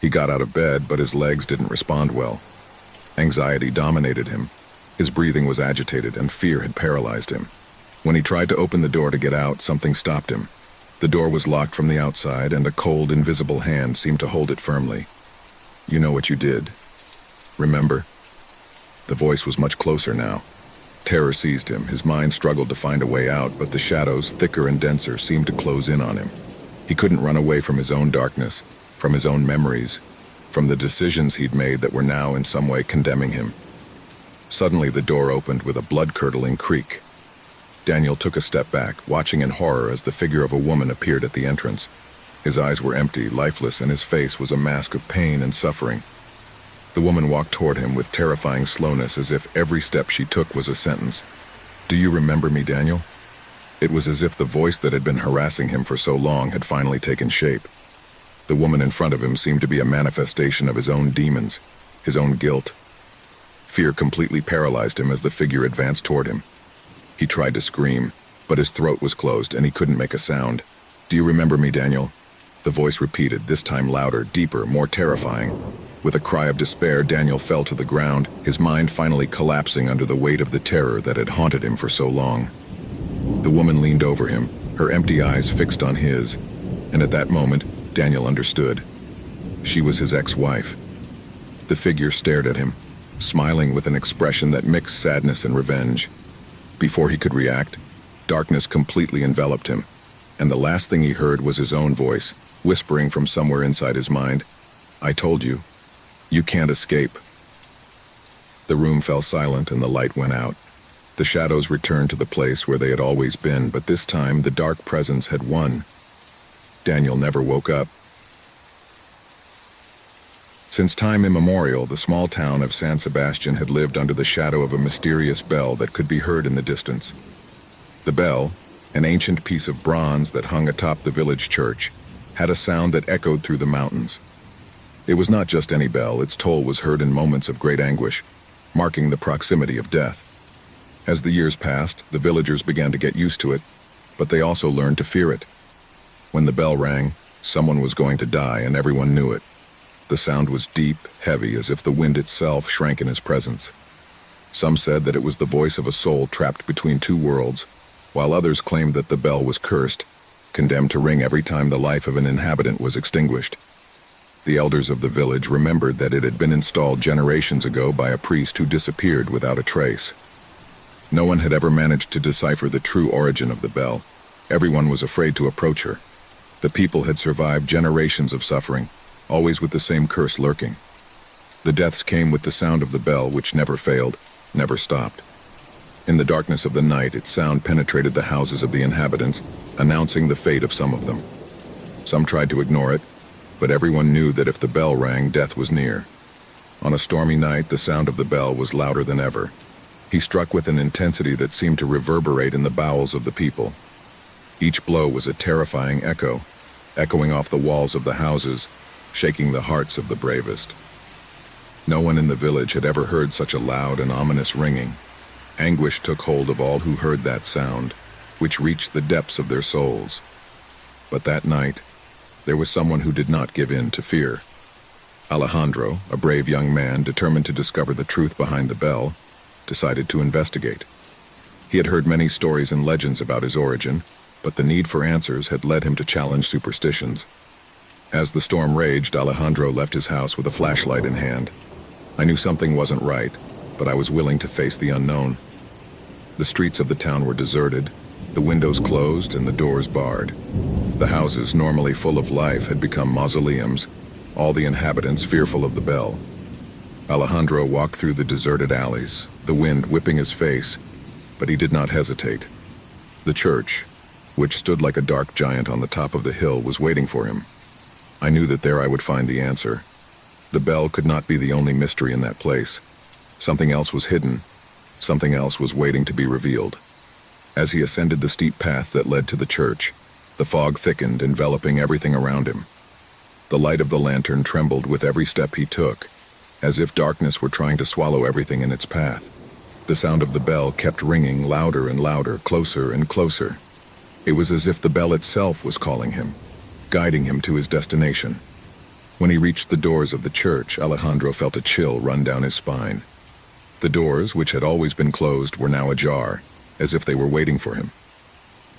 He got out of bed, but his legs didn't respond well. Anxiety dominated him. His breathing was agitated, and fear had paralyzed him. When he tried to open the door to get out, something stopped him. The door was locked from the outside, and a cold, invisible hand seemed to hold it firmly. "You know what you did. Remember?" The voice was much closer now. Terror seized him. His mind struggled to find a way out, but the shadows, thicker and denser, seemed to close in on him. He couldn't run away from his own darkness, from his own memories, from the decisions he'd made that were now in some way condemning him. Suddenly the door opened with a blood-curdling creak. Daniel took a step back, watching in horror as the figure of a woman appeared at the entrance. His eyes were empty, lifeless, and his face was a mask of pain and suffering. The woman walked toward him with terrifying slowness, as if every step she took was a sentence. "Do you remember me, Daniel?" It was as if the voice that had been harassing him for so long had finally taken shape. The woman in front of him seemed to be a manifestation of his own demons, his own guilt. Fear completely paralyzed him as the figure advanced toward him. He tried to scream, but his throat was closed and he couldn't make a sound. "Do you remember me, Daniel?" The voice repeated, this time louder, deeper, more terrifying. With a cry of despair, Daniel fell to the ground, his mind finally collapsing under the weight of the terror that had haunted him for so long. The woman leaned over him, her empty eyes fixed on his, and at that moment, Daniel understood. She was his ex-wife. The figure stared at him, smiling with an expression that mixed sadness and revenge. Before he could react, darkness completely enveloped him, and the last thing he heard was his own voice, whispering from somewhere inside his mind, "I told you, you can't escape." The room fell silent and the light went out. The shadows returned to the place where they had always been, but this time the dark presence had won. Daniel never woke up. Since time immemorial, the small town of San Sebastian had lived under the shadow of a mysterious bell that could be heard in the distance. The bell, an ancient piece of bronze that hung atop the village church, had a sound that echoed through the mountains. It was not just any bell, its toll was heard in moments of great anguish, marking the proximity of death. As the years passed, the villagers began to get used to it, but they also learned to fear it. When the bell rang, someone was going to die, and everyone knew it. The sound was deep, heavy, as if the wind itself shrank in his presence. Some said that it was the voice of a soul trapped between two worlds, while others claimed that the bell was cursed, condemned to ring every time the life of an inhabitant was extinguished. The elders of the village remembered that it had been installed generations ago by a priest who disappeared without a trace. No one had ever managed to decipher the true origin of the bell. Everyone was afraid to approach her. The people had survived generations of suffering, always with the same curse lurking. The deaths came with the sound of the bell, which never failed, never stopped. In the darkness of the night, its sound penetrated the houses of the inhabitants, announcing the fate of some of them. Some tried to ignore it, but everyone knew that if the bell rang, death was near. On a stormy night, the sound of the bell was louder than ever. He struck with an intensity that seemed to reverberate in the bowels of the people. Each blow was a terrifying echo, echoing off the walls of the houses, shaking the hearts of the bravest. No one in the village had ever heard such a loud and ominous ringing. Anguish took hold of all who heard that sound, which reached the depths of their souls. But that night, there was someone who did not give in to fear. Alejandro, a brave young man determined to discover the truth behind the bell, decided to investigate. He had heard many stories and legends about his origin, but the need for answers had led him to challenge superstitions. As the storm raged, Alejandro left his house with a flashlight in hand. I knew something wasn't right, but I was willing to face the unknown. The streets of the town were deserted, the windows closed and the doors barred. The houses, normally full of life, had become mausoleums, all the inhabitants fearful of the bell. Alejandro walked through the deserted alleys, the wind whipping his face, but he did not hesitate. The church, which stood like a dark giant on the top of the hill, was waiting for him. I knew that there I would find the answer. The bell could not be the only mystery in that place. Something else was hidden. Something else was waiting to be revealed. As he ascended the steep path that led to the church, the fog thickened, enveloping everything around him. The light of the lantern trembled with every step he took, as if darkness were trying to swallow everything in its path. The sound of the bell kept ringing louder and louder, closer and closer. It was as if the bell itself was calling him, guiding him to his destination. When he reached the doors of the church, Alejandro felt a chill run down his spine. The doors, which had always been closed, were now ajar, as if they were waiting for him.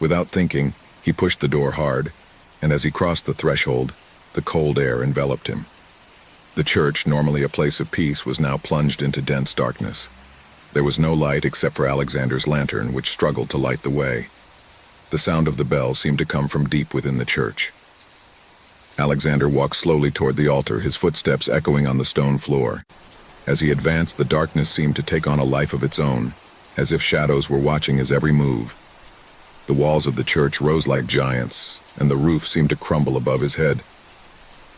Without thinking, he pushed the door hard, and as he crossed the threshold, the cold air enveloped him. The church, normally a place of peace, was now plunged into dense darkness. There was no light except for Alexander's lantern, which struggled to light the way. The sound of the bell seemed to come from deep within the church. Alexander walked slowly toward the altar, his footsteps echoing on the stone floor. As he advanced, the darkness seemed to take on a life of its own, as if shadows were watching his every move. The walls of the church rose like giants, and the roof seemed to crumble above his head.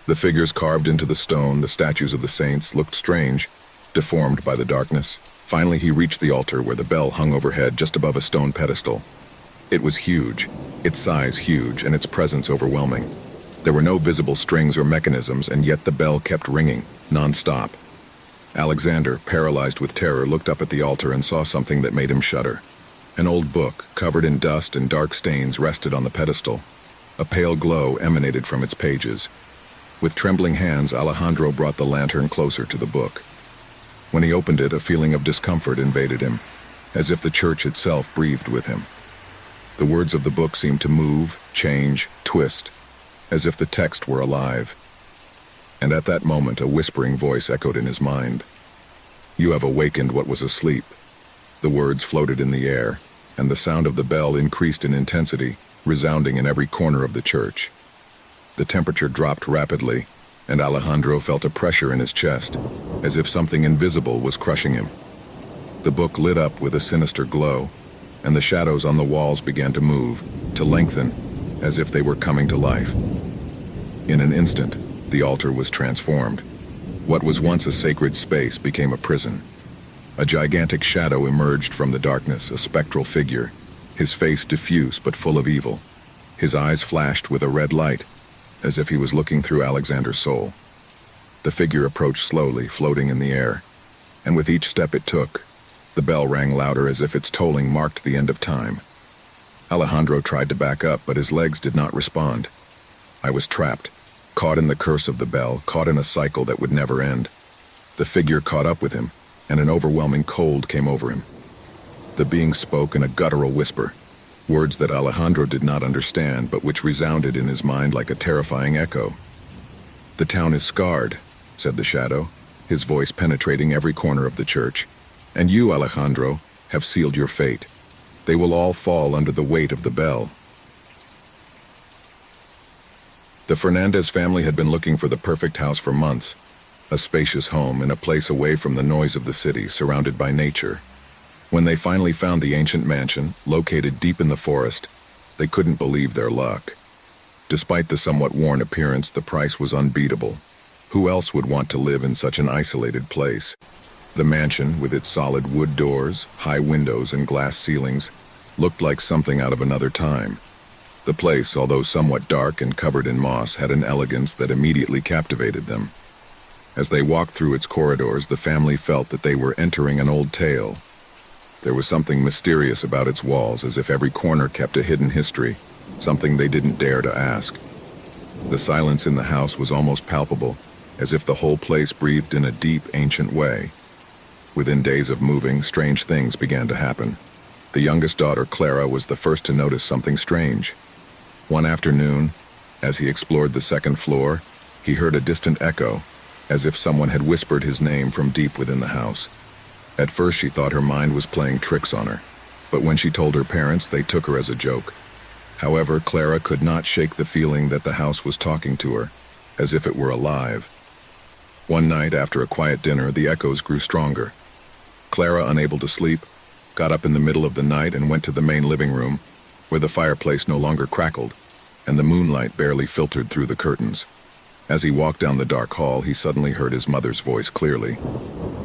The figures carved into the stone, the statues of the saints, looked strange, deformed by the darkness. Finally, he reached the altar where the bell hung overhead just above a stone pedestal. It was huge, its size huge, and its presence overwhelming. There were no visible strings or mechanisms, and yet the bell kept ringing, non-stop. Alexander, paralyzed with terror, looked up at the altar and saw something that made him shudder. An old book, covered in dust and dark stains, rested on the pedestal. A pale glow emanated from its pages. With trembling hands, Alejandro brought the lantern closer to the book. When he opened it, a feeling of discomfort invaded him, as if the church itself breathed with him. The words of the book seemed to move, change, twist, as if the text were alive. And at that moment, a whispering voice echoed in his mind. "You have awakened what was asleep." The words floated in the air, and the sound of the bell increased in intensity, resounding in every corner of the church. The temperature dropped rapidly, and Alejandro felt a pressure in his chest, as if something invisible was crushing him. The book lit up with a sinister glow, and the shadows on the walls began to move, to lengthen, as if they were coming to life. In an instant, the altar was transformed. What was once a sacred space became a prison. A gigantic shadow emerged from the darkness, a spectral figure, his face diffuse but full of evil. His eyes flashed with a red light, as if he was looking through Alexander's soul. The figure approached slowly, floating in the air, and with each step it took, the bell rang louder as if its tolling marked the end of time. Alejandro tried to back up, but his legs did not respond. I was trapped, caught in the curse of the bell, caught in a cycle that would never end. The figure caught up with him, and an overwhelming cold came over him. The being spoke in a guttural whisper, words that Alejandro did not understand, but which resounded in his mind like a terrifying echo. "The town is scarred," said the shadow, his voice penetrating every corner of the church. "And you, Alejandro, have sealed your fate. They will all fall under the weight of the bell." The Fernandez family had been looking for the perfect house for months, a spacious home in a place away from the noise of the city, surrounded by nature. When they finally found the ancient mansion, located deep in the forest, they couldn't believe their luck. Despite the somewhat worn appearance, the price was unbeatable. Who else would want to live in such an isolated place? The mansion, with its solid wood doors, high windows, and glass ceilings, looked like something out of another time. The place, although somewhat dark and covered in moss, had an elegance that immediately captivated them. As they walked through its corridors, the family felt that they were entering an old tale. There was something mysterious about its walls, as if every corner kept a hidden history, something they didn't dare to ask. The silence in the house was almost palpable, as if the whole place breathed in a deep, ancient way. Within days of moving, strange things began to happen. The youngest daughter, Clara, was the first to notice something strange. One afternoon, as he explored the second floor, he heard a distant echo, as if someone had whispered his name from deep within the house. At first she thought her mind was playing tricks on her, but when she told her parents, they took her as a joke. However, Clara could not shake the feeling that the house was talking to her, as if it were alive. One night, after a quiet dinner, the echoes grew stronger. Clara, unable to sleep, got up in the middle of the night and went to the main living room, where the fireplace no longer crackled, and the moonlight barely filtered through the curtains. As he walked down the dark hall, he suddenly heard his mother's voice clearly.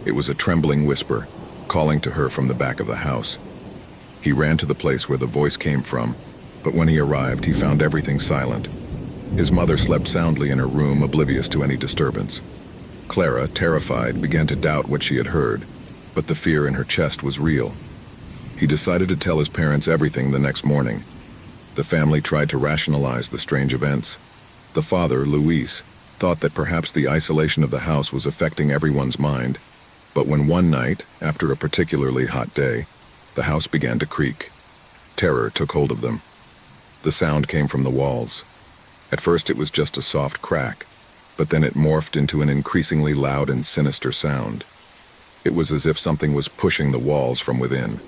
It was a trembling whisper, calling to her from the back of the house. He ran to the place where the voice came from, but when he arrived, he found everything silent. His mother slept soundly in her room, oblivious to any disturbance. Clara, terrified, began to doubt what she had heard, but the fear in her chest was real. He decided to tell his parents everything the next morning. The family tried to rationalize the strange events. The father, Luis, thought that perhaps the isolation of the house was affecting everyone's mind, but when one night, after a particularly hot day, the house began to creak, terror took hold of them. The sound came from the walls. At first it was just a soft crack, but then it morphed into an increasingly loud and sinister sound. It was as if something was pushing the walls from within.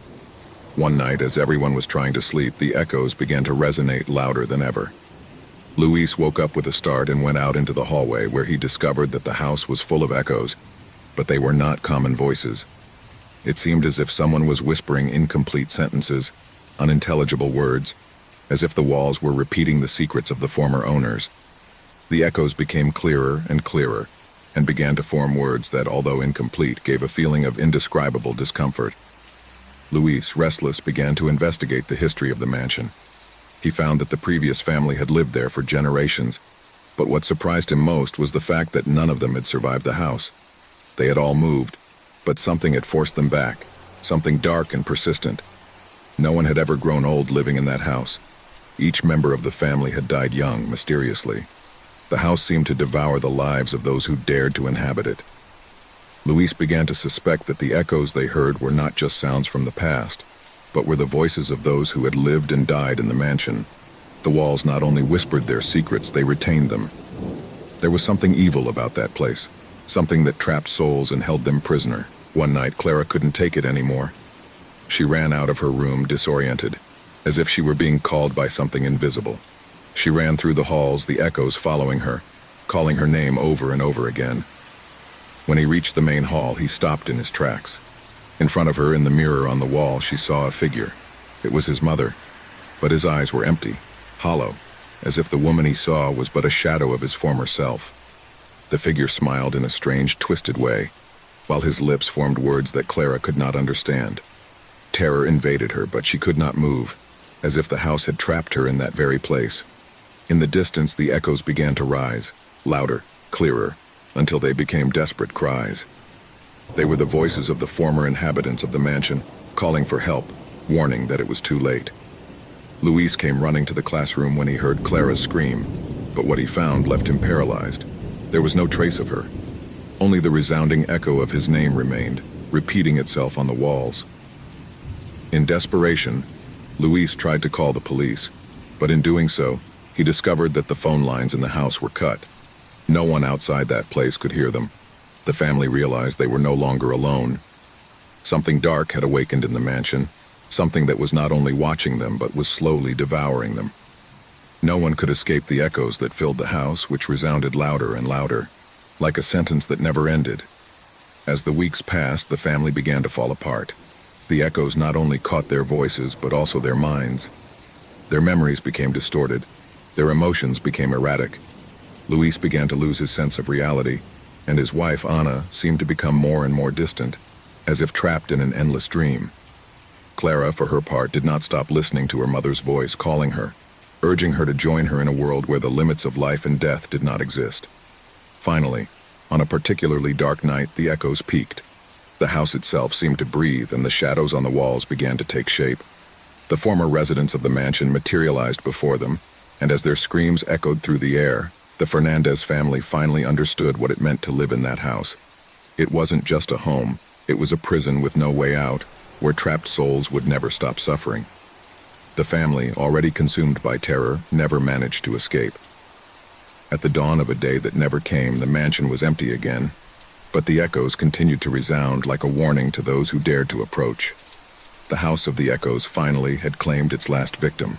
One night, as everyone was trying to sleep, the echoes began to resonate louder than ever. Luis woke up with a start and went out into the hallway, where he discovered that the house was full of echoes, but they were not common voices. It seemed as if someone was whispering incomplete sentences, unintelligible words, as if the walls were repeating the secrets of the former owners. The echoes became clearer and clearer, and began to form words that, although incomplete, gave a feeling of indescribable discomfort. Luis, restless, began to investigate the history of the mansion. He found that the previous family had lived there for generations, but what surprised him most was the fact that none of them had survived the house. They had all moved, but something had forced them back, something dark and persistent. No one had ever grown old living in that house. Each member of the family had died young, mysteriously. The house seemed to devour the lives of those who dared to inhabit it. Luis began to suspect that the echoes they heard were not just sounds from the past, but were the voices of those who had lived and died in the mansion. The walls not only whispered their secrets, they retained them. There was something evil about that place, something that trapped souls and held them prisoner. One night, Clara couldn't take it anymore. She ran out of her room, disoriented, as if she were being called by something invisible. She ran through the halls, the echoes following her, calling her name over and over again. When he reached the main hall, he stopped in his tracks. In front of her, in the mirror on the wall, she saw a figure. It was his mother, but his eyes were empty, hollow, as if the woman he saw was but a shadow of his former self. The figure smiled in a strange, twisted way, while his lips formed words that Clara could not understand. Terror invaded her, but she could not move, as if the house had trapped her in that very place. In the distance, the echoes began to rise, louder, clearer, until they became desperate cries. They were the voices of the former inhabitants of the mansion, calling for help, warning that it was too late. Luis came running to the classroom when he heard Clara's scream, but what he found left him paralyzed. There was no trace of her. Only the resounding echo of his name remained, repeating itself on the walls. In desperation, Luis tried to call the police, but in doing so, he discovered that the phone lines in the house were cut. No one outside that place could hear them. The family realized they were no longer alone. Something dark had awakened in the mansion, something that was not only watching them but was slowly devouring them. No one could escape the echoes that filled the house, which resounded louder and louder, like a sentence that never ended. As the weeks passed, the family began to fall apart. The echoes not only caught their voices but also their minds. Their memories became distorted. Their emotions became erratic. Luis began to lose his sense of reality, and his wife, Anna, seemed to become more and more distant, as if trapped in an endless dream. Clara, for her part, did not stop listening to her mother's voice calling her, urging her to join her in a world where the limits of life and death did not exist. Finally, on a particularly dark night, the echoes peaked. The house itself seemed to breathe, and the shadows on the walls began to take shape. The former residents of the mansion materialized before them, and as their screams echoed through the air, the Fernandez family finally understood what it meant to live in that house. It wasn't just a home, it was a prison with no way out, where trapped souls would never stop suffering. The family, already consumed by terror, never managed to escape. At the dawn of a day that never came, the mansion was empty again, but the echoes continued to resound like a warning to those who dared to approach. The house of the echoes finally had claimed its last victim.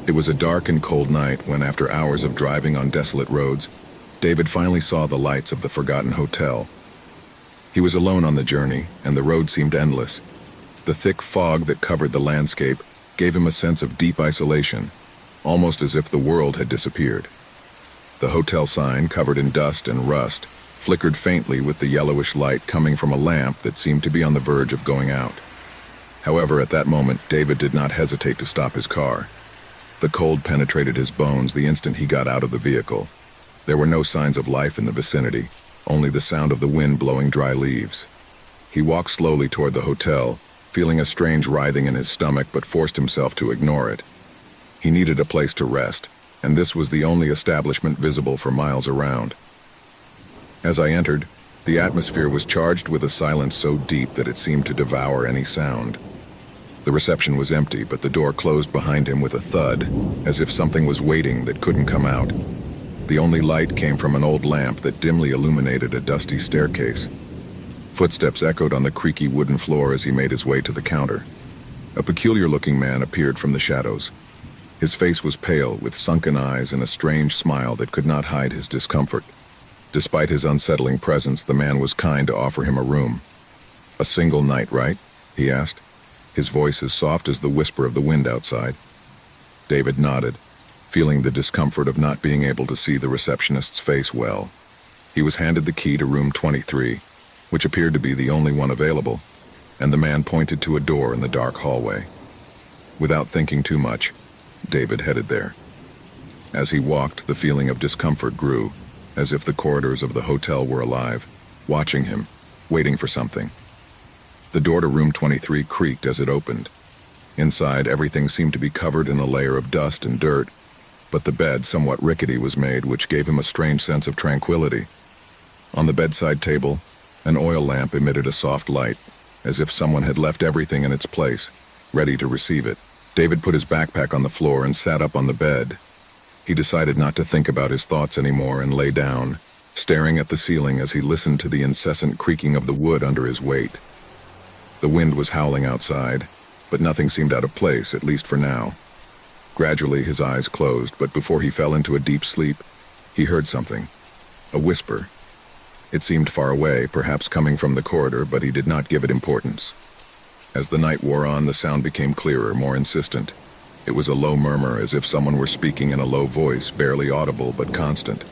It was a dark and cold night when, after hours of driving on desolate roads, David finally saw the lights of the forgotten hotel. He was alone on the journey, and the road seemed endless. The thick fog that covered the landscape gave him a sense of deep isolation, almost as if the world had disappeared. The hotel sign, covered in dust and rust, flickered faintly with the yellowish light coming from a lamp that seemed to be on the verge of going out. However, at that moment, David did not hesitate to stop his car. The cold penetrated his bones the instant he got out of the vehicle. There were no signs of life in the vicinity, only the sound of the wind blowing dry leaves. He walked slowly toward the hotel, feeling a strange writhing in his stomach, but forced himself to ignore it. He needed a place to rest, and this was the only establishment visible for miles around. As I entered, the atmosphere was charged with a silence so deep that it seemed to devour any sound. The reception was empty, but the door closed behind him with a thud, as if something was waiting that couldn't come out. The only light came from an old lamp that dimly illuminated a dusty staircase. Footsteps echoed on the creaky wooden floor as he made his way to the counter. A peculiar-looking man appeared from the shadows. His face was pale, with sunken eyes and a strange smile that could not hide his discomfort. Despite his unsettling presence, the man was kind to offer him a room. "A single night, right?" he asked, his voice as soft as the whisper of the wind outside. David nodded. feeling the discomfort of not being able to see the receptionist's face well. He was handed the key to room 23, which appeared to be the only one available, and the man pointed to a door in the dark hallway. Without thinking too much, David headed there. As he walked, the feeling of discomfort grew, as if the corridors of the hotel were alive, watching him, waiting for something. The door to room 23 creaked as it opened. Inside, everything seemed to be covered in a layer of dust and dirt, but the bed, somewhat rickety, was made, which gave him a strange sense of tranquility. On the bedside table, an oil lamp emitted a soft light, as if someone had left everything in its place, ready to receive it. David put his backpack on the floor and sat up on the bed. He decided not to think about his thoughts anymore and lay down, staring at the ceiling as he listened to the incessant creaking of the wood under his weight. The wind was howling outside, but nothing seemed out of place, at least for now. Gradually, his eyes closed, but before he fell into a deep sleep, he heard something. A whisper. It seemed far away, perhaps coming from the corridor, but he did not give it importance. As the night wore on, the sound became clearer, more insistent. It was a low murmur, as if someone were speaking in a low voice, barely audible but constant.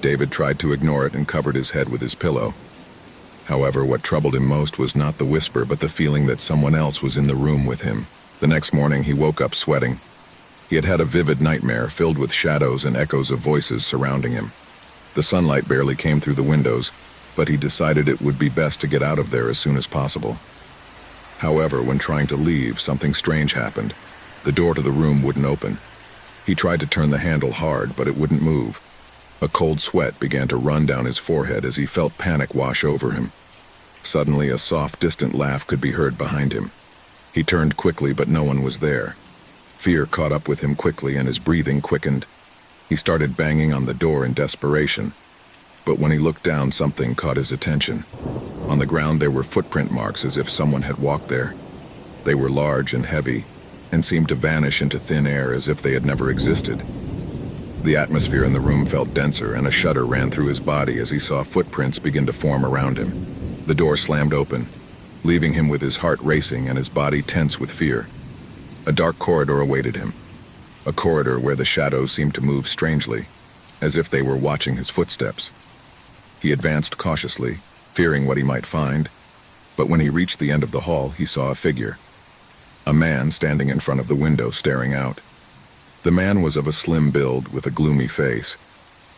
David tried to ignore it and covered his head with his pillow. However, what troubled him most was not the whisper, but the feeling that someone else was in the room with him. The next morning, he woke up sweating. He had had a vivid nightmare filled with shadows and echoes of voices surrounding him. The sunlight barely came through the windows, but he decided it would be best to get out of there as soon as possible. However, when trying to leave, something strange happened. The door to the room wouldn't open. He tried to turn the handle hard, but it wouldn't move. A cold sweat began to run down his forehead as he felt panic wash over him. Suddenly, a soft, distant laugh could be heard behind him. He turned quickly, but no one was there. Fear caught up with him quickly and his breathing quickened. He started banging on the door in desperation. But when he looked down, something caught his attention. On the ground there were footprint marks as if someone had walked there. They were large and heavy, and seemed to vanish into thin air as if they had never existed. The atmosphere in the room felt denser, and a shudder ran through his body as he saw footprints begin to form around him. The door slammed open, leaving him with his heart racing and his body tense with fear. A dark corridor awaited him, a corridor where the shadows seemed to move strangely, as if they were watching his footsteps. He advanced cautiously, fearing what he might find, but when he reached the end of the hall, he saw a figure. A man standing in front of the window, staring out. The man was of a slim build with a gloomy face,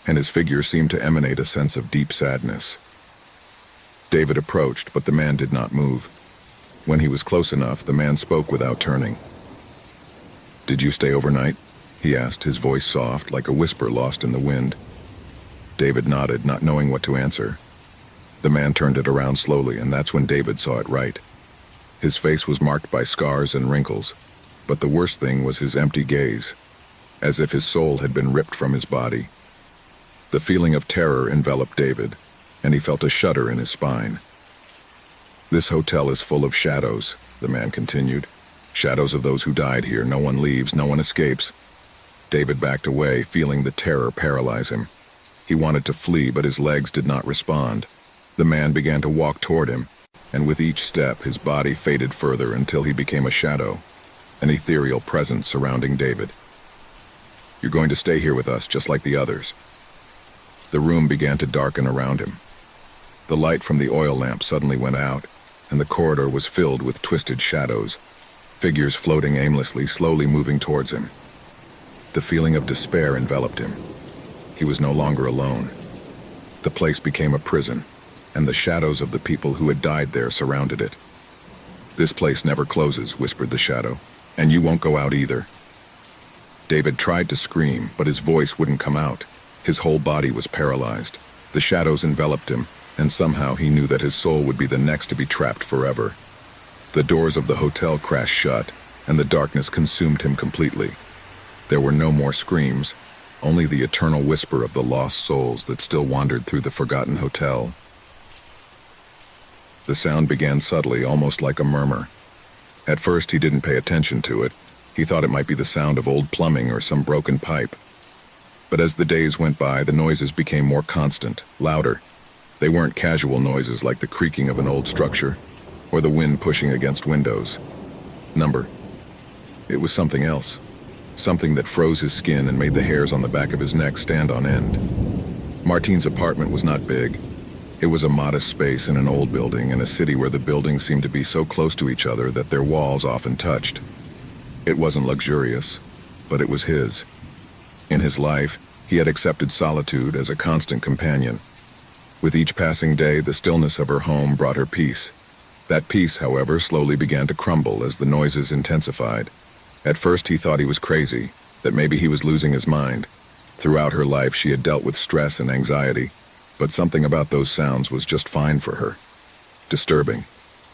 and his figure seemed to emanate a sense of deep sadness. David approached, but the man did not move. When he was close enough, the man spoke without turning. "Did you stay overnight?" he asked, his voice soft, like a whisper lost in the wind. David nodded, not knowing what to answer. The man turned it around slowly, and that's when David saw it right. His face was marked by scars and wrinkles, but the worst thing was his empty gaze, as if his soul had been ripped from his body. The feeling of terror enveloped David, and he felt a shudder in his spine. "This hotel is full of shadows," the man continued. "Shadows of those who died here. No one leaves, no one escapes." David backed away, feeling the terror paralyze him. He wanted to flee, but his legs did not respond. The man began to walk toward him, and with each step his body faded further until he became a shadow, an ethereal presence surrounding David. "You're going to stay here with us, just like the others." The room began to darken around him. The light from the oil lamp suddenly went out, and the corridor was filled with twisted shadows, figures floating aimlessly, slowly moving towards him. The feeling of despair enveloped him. He was no longer alone. The place became a prison, and the shadows of the people who had died there surrounded it. "This place never closes," whispered the shadow, "and you won't go out either." David tried to scream, but his voice wouldn't come out. His whole body was paralyzed. The shadows enveloped him, and somehow he knew that his soul would be the next to be trapped forever. The doors of the hotel crashed shut, and the darkness consumed him completely. There were no more screams, only the eternal whisper of the lost souls that still wandered through the forgotten hotel. The sound began subtly, almost like a murmur. At first he didn't pay attention to it. He thought it might be the sound of old plumbing or some broken pipe. But as the days went by, the noises became more constant, louder. They weren't casual noises like the creaking of an old structure, or the wind pushing against windows. It was something else. something that froze his skin and made the hairs on the back of his neck stand on end. Martine's apartment was not big. It was a modest space in an old building in a city where the buildings seemed to be so close to each other that their walls often touched. It wasn't luxurious, but it was his. In his life, he had accepted solitude as a constant companion. With each passing day, the stillness of her home brought her peace. That peace, however, slowly began to crumble as the noises intensified. At first he thought he was crazy, that maybe he was losing his mind. Throughout her life she had dealt with stress and anxiety, but something about those sounds was just fine for her. Disturbing.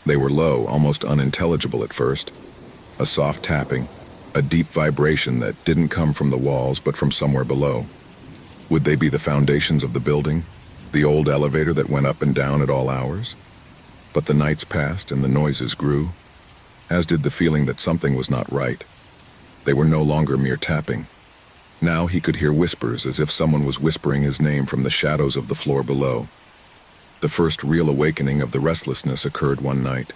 They were low, almost unintelligible at first. A soft tapping, a deep vibration that didn't come from the walls but from somewhere below. Would they be the foundations of the building? The old elevator that went up and down at all hours? But the nights passed and the noises grew, as did the feeling that something was not right. They were no longer mere tapping. Now he could hear whispers, as if someone was whispering his name from the shadows of the floor below. The first real awakening of the restlessness occurred one night.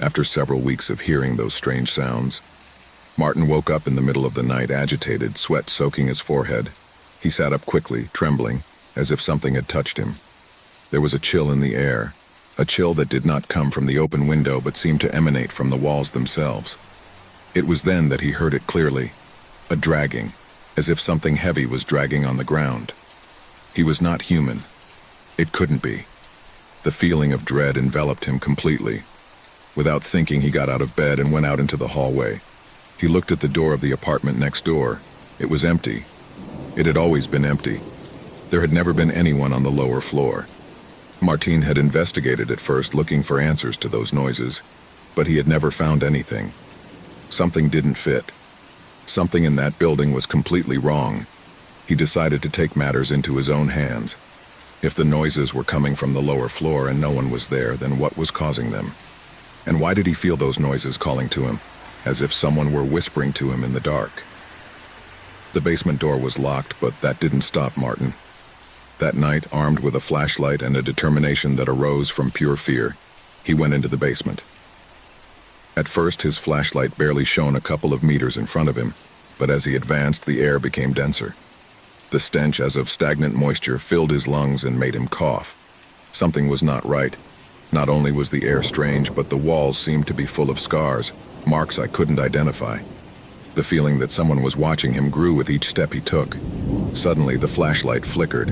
After several weeks of hearing those strange sounds, Martin woke up in the middle of the night, agitated, sweat soaking his forehead. He sat up quickly, trembling, as if something had touched him. There was a chill in the air, a chill that did not come from the open window but seemed to emanate from the walls themselves. It was then that he heard it clearly, a dragging, as if something heavy was dragging on the ground. He was not human. It couldn't be. The feeling of dread enveloped him completely. Without thinking, he got out of bed and went out into the hallway. He looked at the door of the apartment next door. It was empty. It had always been empty. There had never been anyone on the lower floor. Martin had investigated at first, looking for answers to those noises, but he had never found anything. Something didn't fit. Something in that building was completely wrong. He decided to take matters into his own hands. If the noises were coming from the lower floor and no one was there, then what was causing them? And why did he feel those noises calling to him, as if someone were whispering to him in the dark? The basement door was locked, but that didn't stop Martin. That night, armed with a flashlight and a determination that arose from pure fear, he went into the basement. At first, his flashlight barely shone a couple of meters in front of him, but as he advanced, the air became denser. The stench as of stagnant moisture filled his lungs and made him cough. Something was not right. Not only was the air strange, but the walls seemed to be full of scars, marks I couldn't identify. The feeling that someone was watching him grew with each step he took. Suddenly, the flashlight flickered.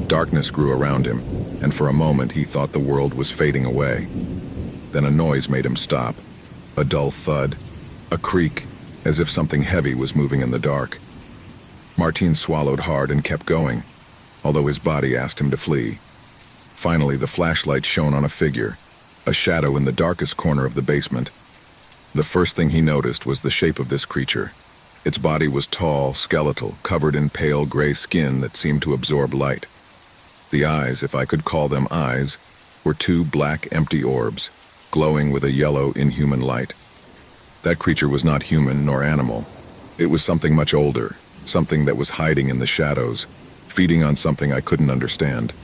Darkness grew around him, and for a moment he thought the world was fading away. Then a noise made him stop. A dull thud, a creak, as if something heavy was moving in the dark. Martin swallowed hard and kept going, although his body asked him to flee. Finally, the flashlight shone on a figure, a shadow in the darkest corner of the basement. The first thing he noticed was the shape of this creature. Its body was tall, skeletal, covered in pale gray skin that seemed to absorb light. The eyes, if I could call them eyes, were two black, empty orbs, glowing with a yellow, inhuman light. That creature was not human nor animal. It was something much older, something that was hiding in the shadows, feeding on something I couldn't understand.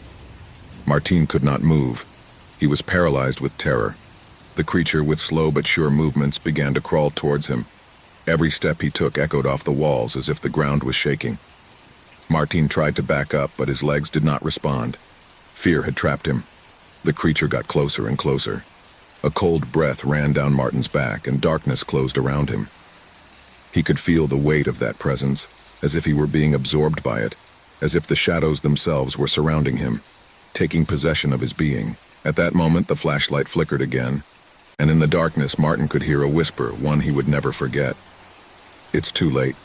Martin could not move. He was paralyzed with terror. The creature, with slow but sure movements, began to crawl towards him. Every step he took echoed off the walls as if the ground was shaking. Martin tried to back up, but his legs did not respond. Fear had trapped him. The creature got closer and closer. A cold breath ran down Martin's back, and darkness closed around him. He could feel the weight of that presence, as if he were being absorbed by it, as if the shadows themselves were surrounding him, taking possession of his being. At that moment, the flashlight flickered again, and in the darkness, Martin could hear a whisper, one he would never forget. "It's too late."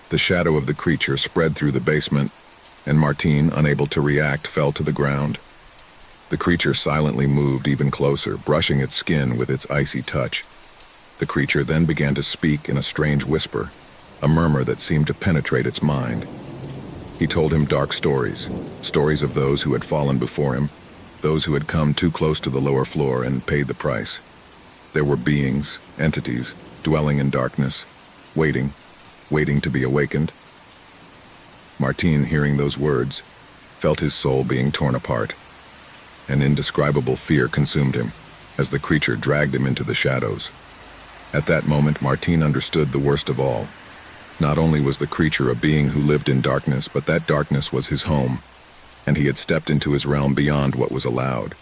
The shadow of the creature spread through the basement, and Martin, unable to react, fell to the ground. The creature silently moved even closer, brushing its skin with its icy touch. The creature then began to speak in a strange whisper, a murmur that seemed to penetrate its mind. He told him dark stories, stories of those who had fallen before him, those who had come too close to the lower floor and paid the price. There were beings, entities, dwelling in darkness, waiting to be awakened. Martin, hearing those words, felt his soul being torn apart. An indescribable fear consumed him, as the creature dragged him into the shadows. At that moment, Martine understood the worst of all. Not only was the creature a being who lived in darkness, but that darkness was his home, and he had stepped into his realm beyond what was allowed.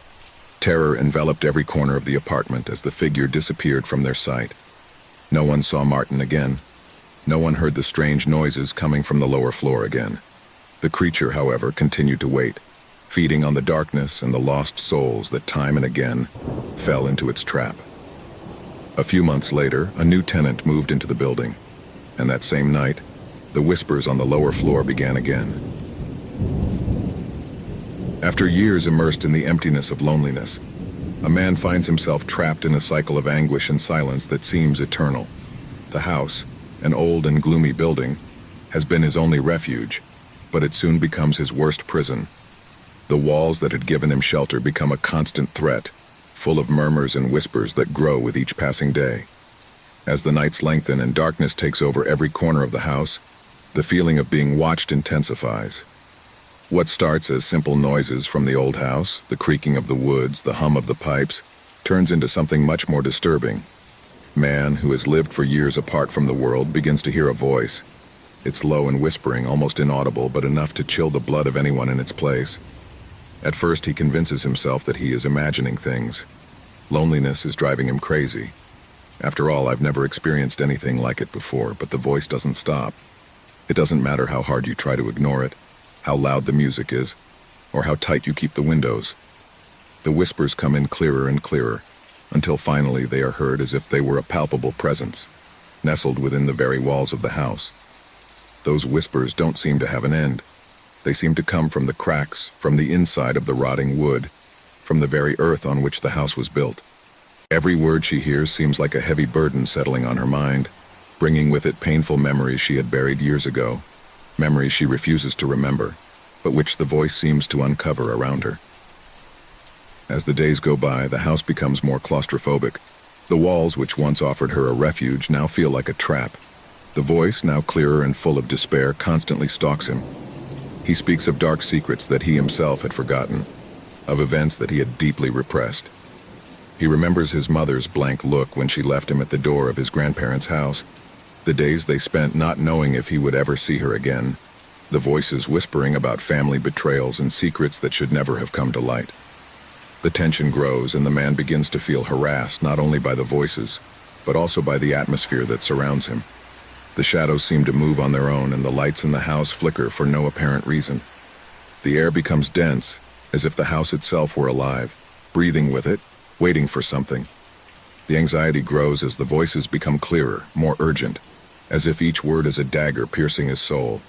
Terror enveloped every corner of the apartment as the figure disappeared from their sight. No one saw Martin again. No one heard the strange noises coming from the lower floor again. The creature, however, continued to wait, feeding on the darkness and the lost souls that time and again fell into its trap. A few months later, a new tenant moved into the building, and that same night, the whispers on the lower floor began again. After years immersed in the emptiness of loneliness, a man finds himself trapped in a cycle of anguish and silence that seems eternal. The house, an old and gloomy building, has been his only refuge, but it soon becomes his worst prison. The walls that had given him shelter become a constant threat, full of murmurs and whispers that grow with each passing day. As the nights lengthen and darkness takes over every corner of the house, the feeling of being watched intensifies. What starts as simple noises from the old house, the creaking of the woods, the hum of the pipes, turns into something much more disturbing. Man, who has lived for years apart from the world, begins to hear a voice. It's low and whispering, almost inaudible, but enough to chill the blood of anyone in its place. At first, he convinces himself that he is imagining things. Loneliness is driving him crazy. After all, I've never experienced anything like it before, but the voice doesn't stop. It doesn't matter how hard you try to ignore it, how loud the music is, or how tight you keep the windows. The whispers come in clearer and clearer, until finally they are heard as if they were a palpable presence, nestled within the very walls of the house. Those whispers don't seem to have an end. They seem to come from the cracks, from the inside of the rotting wood, from the very earth on which the house was built. Every word she hears seems like a heavy burden settling on her mind, bringing with it painful memories she had buried years ago, memories she refuses to remember, but which the voice seems to uncover around her. As the days go by, the house becomes more claustrophobic. The walls, which once offered her a refuge, now feel like a trap. The voice, now clearer and full of despair, constantly stalks him. He speaks of dark secrets that he himself had forgotten, of events that he had deeply repressed. He remembers his mother's blank look when she left him at the door of his grandparents' house, the days they spent not knowing if he would ever see her again, the voices whispering about family betrayals and secrets that should never have come to light. The tension grows, and the man begins to feel harassed not only by the voices, but also by the atmosphere that surrounds him. The shadows seem to move on their own, and the lights in the house flicker for no apparent reason. The air becomes dense, as if the house itself were alive, breathing with it, waiting for something. The anxiety grows as the voices become clearer, more urgent, as if each word is a dagger piercing his soul.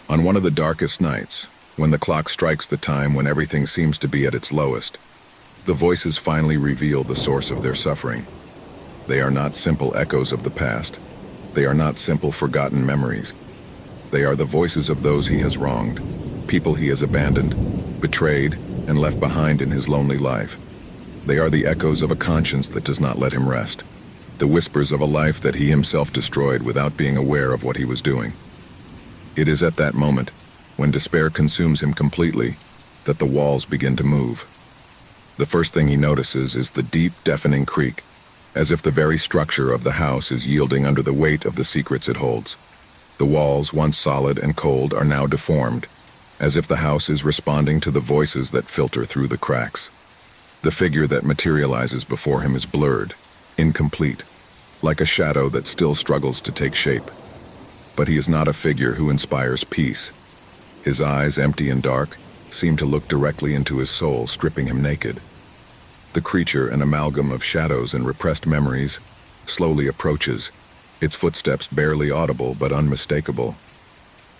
On one of the darkest nights, when the clock strikes the time when everything seems to be at its lowest, the voices finally reveal the source of their suffering. They are not simple echoes of the past. They are not simple forgotten memories. They are the voices of those he has wronged, people he has abandoned, betrayed, and left behind in his lonely life. They are the echoes of a conscience that does not let him rest, the whispers of a life that he himself destroyed without being aware of what he was doing. It is at that moment, when despair consumes him completely, that the walls begin to move. The first thing he notices is the deep, deafening creak, as if the very structure of the house is yielding under the weight of the secrets it holds. The walls, once solid and cold, are now deformed, as if the house is responding to the voices that filter through the cracks. The figure that materializes before him is blurred, incomplete, like a shadow that still struggles to take shape. But he is not a figure who inspires peace. His eyes, empty and dark, seem to look directly into his soul, stripping him naked. The creature, an amalgam of shadows and repressed memories, slowly approaches, its footsteps barely audible but unmistakable.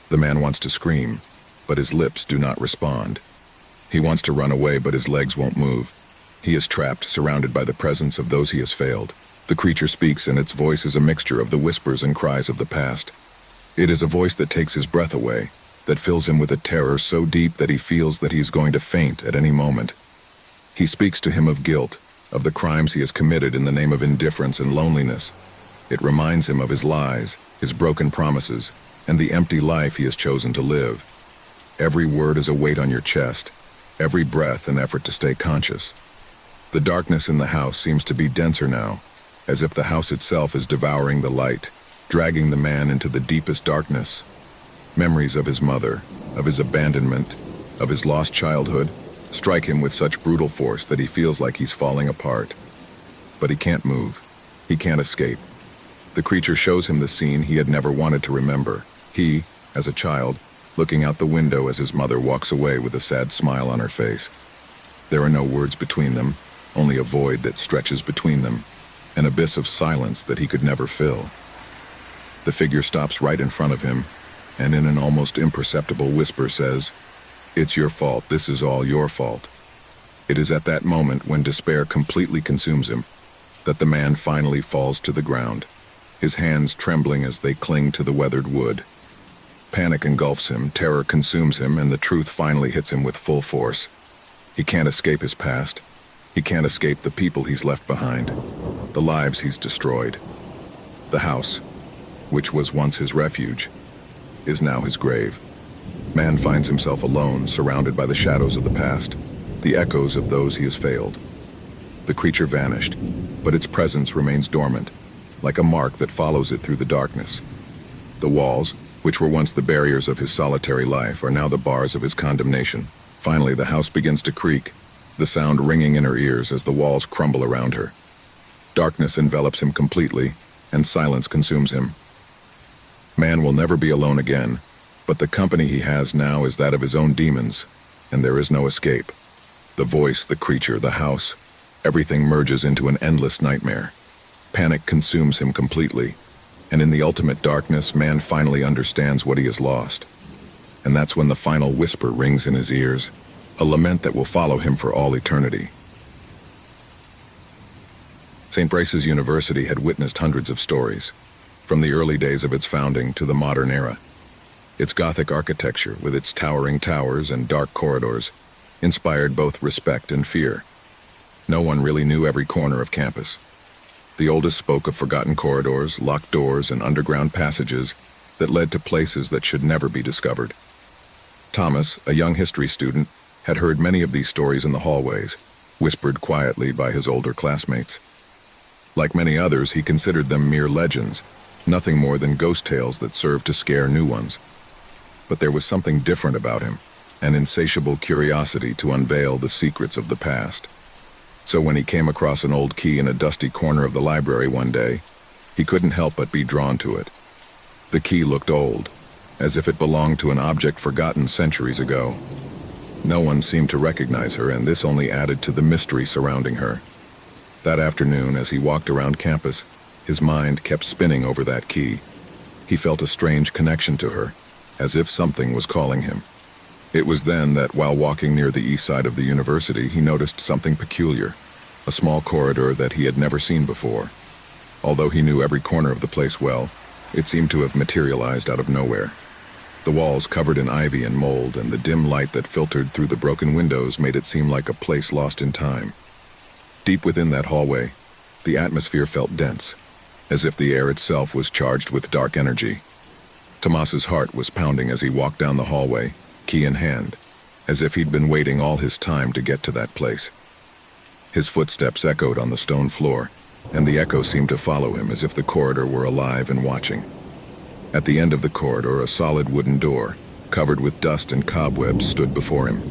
The man wants to scream, but his lips do not respond. He wants to run away, but his legs won't move. He is trapped, surrounded by the presence of those he has failed. The creature speaks, and its voice is a mixture of the whispers and cries of the past. It is a voice that takes his breath away, that fills him with a terror so deep that he feels that he is going to faint at any moment. He speaks to him of guilt, of the crimes he has committed in the name of indifference and loneliness. It reminds him of his lies, his broken promises, and the empty life he has chosen to live. Every word is a weight on your chest, every breath an effort to stay conscious. The darkness in the house seems to be denser now, as if the house itself is devouring the light, dragging the man into the deepest darkness. Memories of his mother, of his abandonment, of his lost childhood, strike him with such brutal force that he feels like he's falling apart. But he can't move. He can't escape. The creature shows him the scene he had never wanted to remember. He, as a child, looking out the window as his mother walks away with a sad smile on her face. There are no words between them, only a void that stretches between them, an abyss of silence that he could never fill. The figure stops right in front of him, and in an almost imperceptible whisper says, "It's your fault, this is all your fault." It is at that moment, when despair completely consumes him, that the man finally falls to the ground, his hands trembling as they cling to the weathered wood. Panic engulfs him, terror consumes him, and the truth finally hits him with full force. He can't escape his past. He can't escape the people he's left behind, the lives he's destroyed. The house, which was once his refuge, is now his grave. Man finds himself alone, surrounded by the shadows of the past, the echoes of those he has failed. The creature vanished, but its presence remains dormant, like a mark that follows it through the darkness. The walls, which were once the barriers of his solitary life, are now the bars of his condemnation. Finally, the house begins to creak, the sound ringing in her ears as the walls crumble around her. Darkness envelops him completely, and silence consumes him. Man will never be alone again, but the company he has now is that of his own demons, and there is no escape. The voice, the creature, the house, everything merges into an endless nightmare. Panic consumes him completely, and in the ultimate darkness, man finally understands what he has lost. And that's when the final whisper rings in his ears, a lament that will follow him for all eternity. St. Brace's University had witnessed hundreds of stories, from the early days of its founding to the modern era. Its Gothic architecture, with its towering towers and dark corridors, inspired both respect and fear. No one really knew every corner of campus. The oldest spoke of forgotten corridors, locked doors, and underground passages that led to places that should never be discovered. Thomas, a young history student, had heard many of these stories in the hallways, whispered quietly by his older classmates. Like many others, he considered them mere legends, nothing more than ghost tales that served to scare new ones. But there was something different about him, an insatiable curiosity to unveil the secrets of the past. So when he came across an old key in a dusty corner of the library one day, he couldn't help but be drawn to it. The key looked old, as if it belonged to an object forgotten centuries ago. No one seemed to recognize her, and this only added to the mystery surrounding her. That afternoon, as he walked around campus, his mind kept spinning over that key. He felt a strange connection to her, as if something was calling him. It was then that, while walking near the east side of the university, he noticed something peculiar, a small corridor that he had never seen before. Although he knew every corner of the place well, it seemed to have materialized out of nowhere. The walls covered in ivy and mold, and the dim light that filtered through the broken windows made it seem like a place lost in time. Deep within that hallway, the atmosphere felt dense, as if the air itself was charged with dark energy. Tomas's heart was pounding as he walked down the hallway, key in hand, as if he'd been waiting all his time to get to that place. His footsteps echoed on the stone floor, and the echo seemed to follow him as if the corridor were alive and watching. At the end of the corridor, a solid wooden door, covered with dust and cobwebs, stood before him.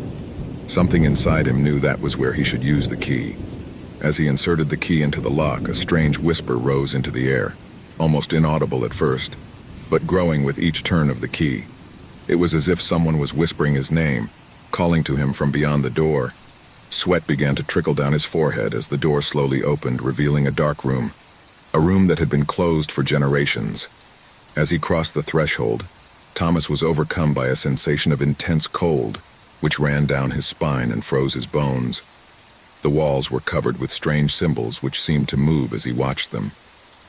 Something inside him knew that was where he should use the key. As he inserted the key into the lock, a strange whisper rose into the air, almost inaudible at first, but growing with each turn of the key. It was as if someone was whispering his name, calling to him from beyond the door. Sweat began to trickle down his forehead as the door slowly opened, revealing a dark room, a room that had been closed for generations. As he crossed the threshold, Thomas was overcome by a sensation of intense cold, which ran down his spine and froze his bones. The walls were covered with strange symbols which seemed to move as he watched them.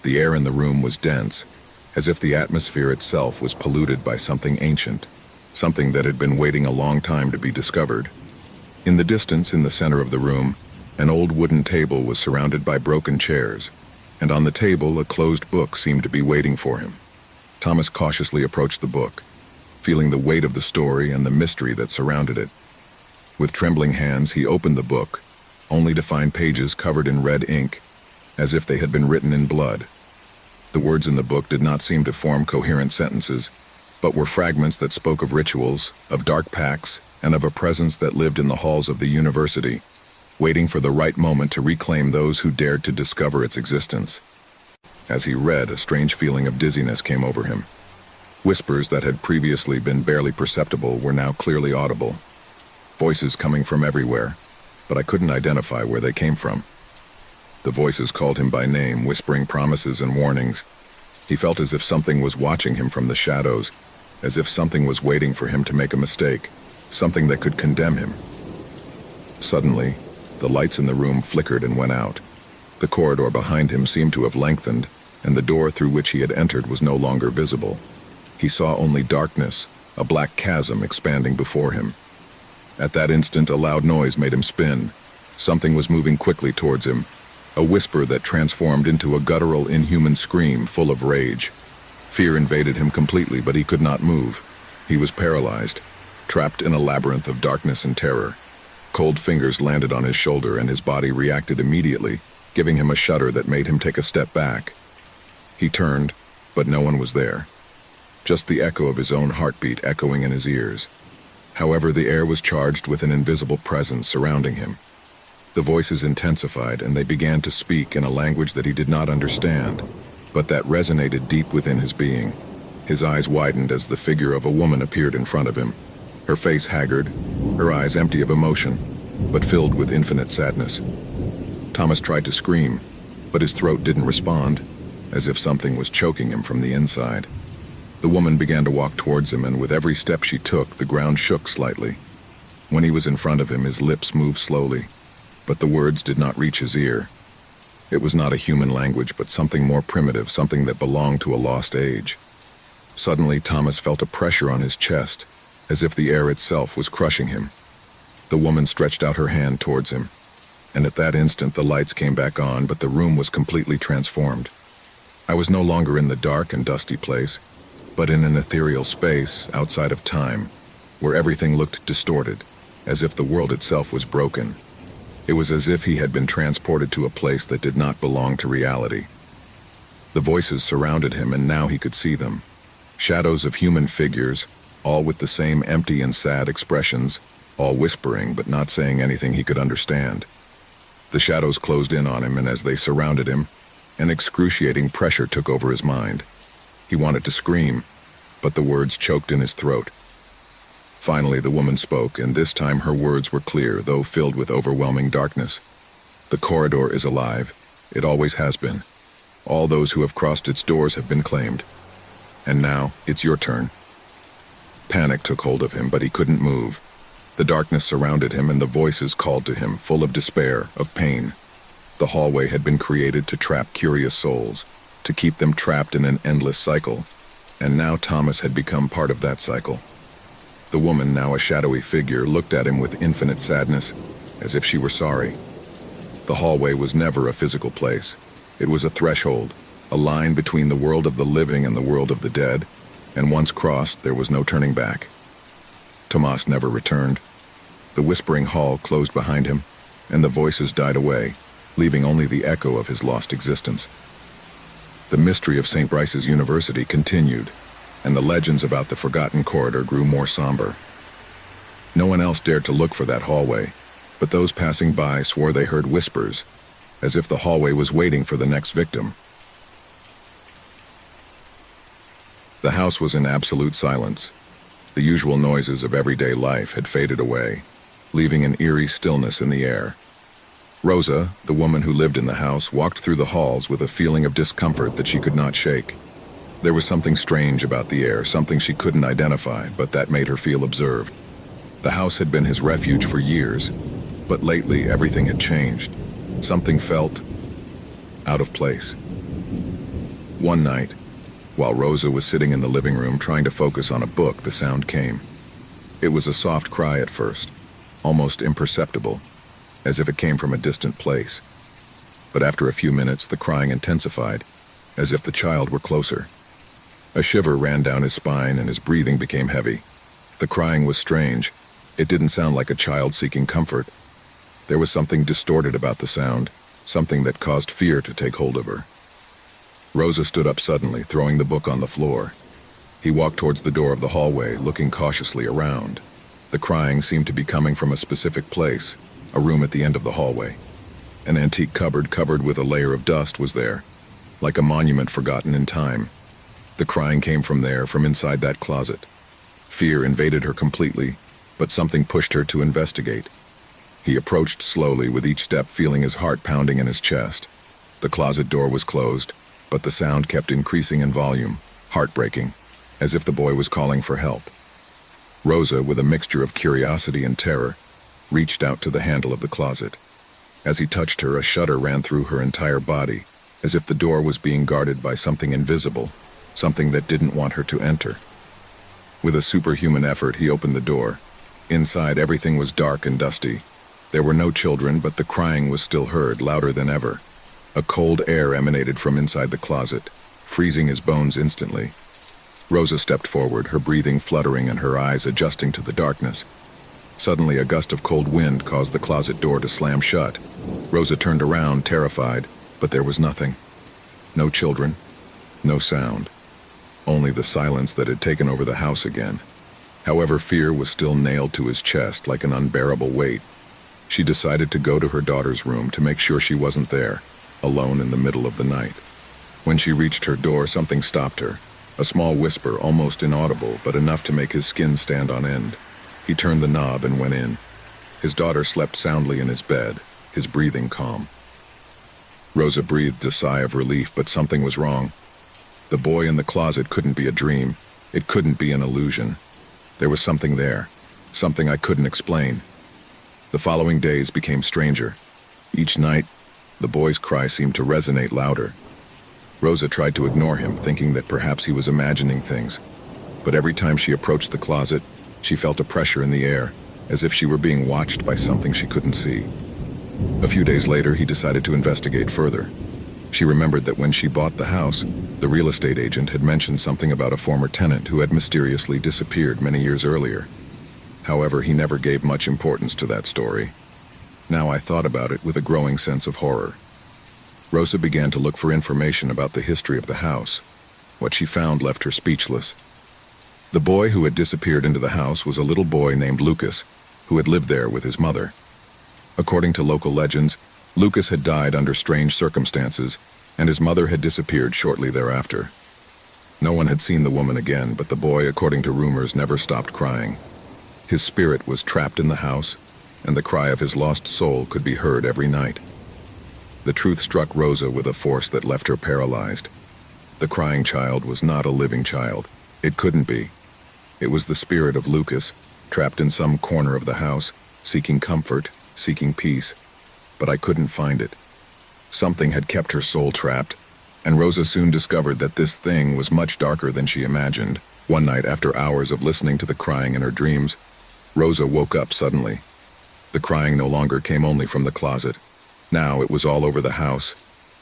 The air in the room was dense, as if the atmosphere itself was polluted by something ancient, something that had been waiting a long time to be discovered. In the distance, in the center of the room, an old wooden table was surrounded by broken chairs, and on the table a closed book seemed to be waiting for him. Thomas cautiously approached the book, feeling the weight of the story and the mystery that surrounded it. With trembling hands, he opened the book, only to find pages covered in red ink, as if they had been written in blood. The words in the book did not seem to form coherent sentences, but were fragments that spoke of rituals, of dark pacts, and of a presence that lived in the halls of the university, waiting for the right moment to reclaim those who dared to discover its existence. As he read, a strange feeling of dizziness came over him. Whispers that had previously been barely perceptible were now clearly audible. Voices coming from everywhere, but I couldn't identify where they came from. The voices called him by name, whispering promises and warnings. He felt as if something was watching him from the shadows, as if something was waiting for him to make a mistake, something that could condemn him. Suddenly, the lights in the room flickered and went out. The corridor behind him seemed to have lengthened, and the door through which he had entered was no longer visible. He saw only darkness, a black chasm expanding before him. At that instant, a loud noise made him spin. Something was moving quickly towards him, a whisper that transformed into a guttural, inhuman scream full of rage. Fear invaded him completely, but he could not move. He was paralyzed, trapped in a labyrinth of darkness and terror. Cold fingers landed on his shoulder, and his body reacted immediately, giving him a shudder that made him take a step back. He turned, but no one was there. Just the echo of his own heartbeat echoing in his ears. However, the air was charged with an invisible presence surrounding him. The voices intensified, and they began to speak in a language that he did not understand, but that resonated deep within his being. His eyes widened as the figure of a woman appeared in front of him, her face haggard, her eyes empty of emotion, but filled with infinite sadness. Thomas tried to scream, but his throat didn't respond, as if something was choking him from the inside. The woman began to walk towards him, and with every step she took, the ground shook slightly. When he was in front of him, his lips moved slowly, but the words did not reach his ear. It was not a human language, but something more primitive, something that belonged to a lost age. Suddenly, Thomas felt a pressure on his chest, as if the air itself was crushing him. The woman stretched out her hand towards him, and at that instant the lights came back on, but the room was completely transformed. I was no longer in the dark and dusty place, but in an ethereal space outside of time, where everything looked distorted, as if the world itself was broken. It was as if he had been transported to a place that did not belong to reality. The voices surrounded him, and now he could see them. Shadows of human figures, all with the same empty and sad expressions, all whispering but not saying anything he could understand. The shadows closed in on him, and as they surrounded him, an excruciating pressure took over his mind. He wanted to scream, but the words choked in his throat. Finally, the woman spoke, and this time her words were clear, though filled with overwhelming darkness. The corridor is alive. It always has been. All those who have crossed its doors have been claimed. And now, it's your turn. Panic took hold of him, but he couldn't move. The darkness surrounded him, and the voices called to him, full of despair, of pain. The hallway had been created to trap curious souls, to keep them trapped in an endless cycle, and now Thomas had become part of that cycle. The woman, now a shadowy figure, looked at him with infinite sadness, as if she were sorry. The hallway was never a physical place. It was a threshold, a line between the world of the living and the world of the dead, and once crossed, there was no turning back. Tomas never returned. The whispering hall closed behind him, and the voices died away, leaving only the echo of his lost existence. The mystery of St. Bryce's University continued, and the legends about the forgotten corridor grew more somber. No one else dared to look for that hallway, but those passing by swore they heard whispers, as if the hallway was waiting for the next victim. The house was in absolute silence. The usual noises of everyday life had faded away, leaving an eerie stillness in the air. Rosa, the woman who lived in the house, walked through the halls with a feeling of discomfort that she could not shake. There was something strange about the air, something she couldn't identify, but that made her feel observed. The house had been his refuge for years, but lately everything had changed. Something felt out of place. One night, while Rosa was sitting in the living room trying to focus on a book, the sound came. It was a soft cry at first, almost imperceptible, as if it came from a distant place. But after a few minutes, the crying intensified, as if the child were closer. A shiver ran down his spine, and his breathing became heavy. The crying was strange. It didn't sound like a child seeking comfort. There was something distorted about the sound, something that caused fear to take hold of her. Rosa stood up suddenly, throwing the book on the floor. He walked towards the door of the hallway, looking cautiously around. The crying seemed to be coming from a specific place, a room at the end of the hallway. An antique cupboard covered with a layer of dust was there, like a monument forgotten in time. The crying came from there, from inside that closet. Fear invaded her completely, but something pushed her to investigate. He approached slowly, with each step feeling his heart pounding in his chest. The closet door was closed, but the sound kept increasing in volume, heartbreaking, as if the boy was calling for help. Rosa, with a mixture of curiosity and terror, reached out to the handle of the closet. As he touched her, a shudder ran through her entire body, as if the door was being guarded by something invisible, something that didn't want her to enter. With a superhuman effort, he opened the door. Inside, everything was dark and dusty. There were no children, but the crying was still heard, louder than ever. A cold air emanated from inside the closet, freezing his bones instantly. Rosa stepped forward, her breathing fluttering and her eyes adjusting to the darkness. Suddenly, a gust of cold wind caused the closet door to slam shut. Rosa turned around, terrified, but there was nothing. No children, no sound. Only the silence that had taken over the house again. However, fear was still nailed to his chest like an unbearable weight. She decided to go to her daughter's room to make sure she wasn't there, alone in the middle of the night. When she reached her door, something stopped her. A small whisper, almost inaudible, but enough to make his skin stand on end. He turned the knob and went in. His daughter slept soundly in his bed, his breathing calm. Rosa breathed a sigh of relief, but something was wrong. The boy in the closet couldn't be a dream. It couldn't be an illusion. There was something there, something I couldn't explain. The following days became stranger. Each night, the boy's cry seemed to resonate louder. Rosa tried to ignore him, thinking that perhaps he was imagining things. But every time she approached the closet, she felt a pressure in the air, as if she were being watched by something she couldn't see. A few days later, he decided to investigate further. She remembered that when she bought the house, the real estate agent had mentioned something about a former tenant who had mysteriously disappeared many years earlier. However, he never gave much importance to that story. Now I thought about it with a growing sense of horror. Rosa began to look for information about the history of the house. What she found left her speechless. The boy who had disappeared into the house was a little boy named Lucas, who had lived there with his mother. According to local legends, Lucas had died under strange circumstances, and his mother had disappeared shortly thereafter. No one had seen the woman again, but the boy, according to rumors, never stopped crying. His spirit was trapped in the house, and the cry of his lost soul could be heard every night. The truth struck Rosa with a force that left her paralyzed. The crying child was not a living child. It couldn't be. It was the spirit of Lucas, trapped in some corner of the house, seeking comfort, seeking peace. But I couldn't find it. Something had kept her soul trapped, and Rosa soon discovered that this thing was much darker than she imagined. One night, after hours of listening to the crying in her dreams, Rosa woke up suddenly. The crying no longer came only from the closet. Now it was all over the house,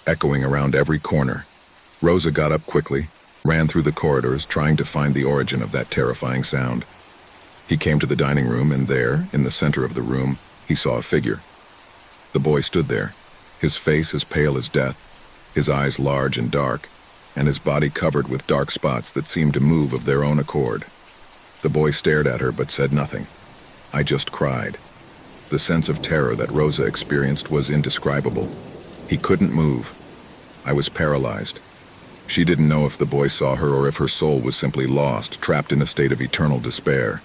echoing around every corner. Rosa got up quickly, ran through the corridors, trying to find the origin of that terrifying sound. He came to the dining room, and there, in the center of the room, he saw a figure. The boy stood there, his face as pale as death, his eyes large and dark, and his body covered with dark spots that seemed to move of their own accord. The boy stared at her but said nothing. I just cried. The sense of terror that Rosa experienced was indescribable. He couldn't move. I was paralyzed. She didn't know if the boy saw her or if her soul was simply lost, trapped in a state of eternal despair.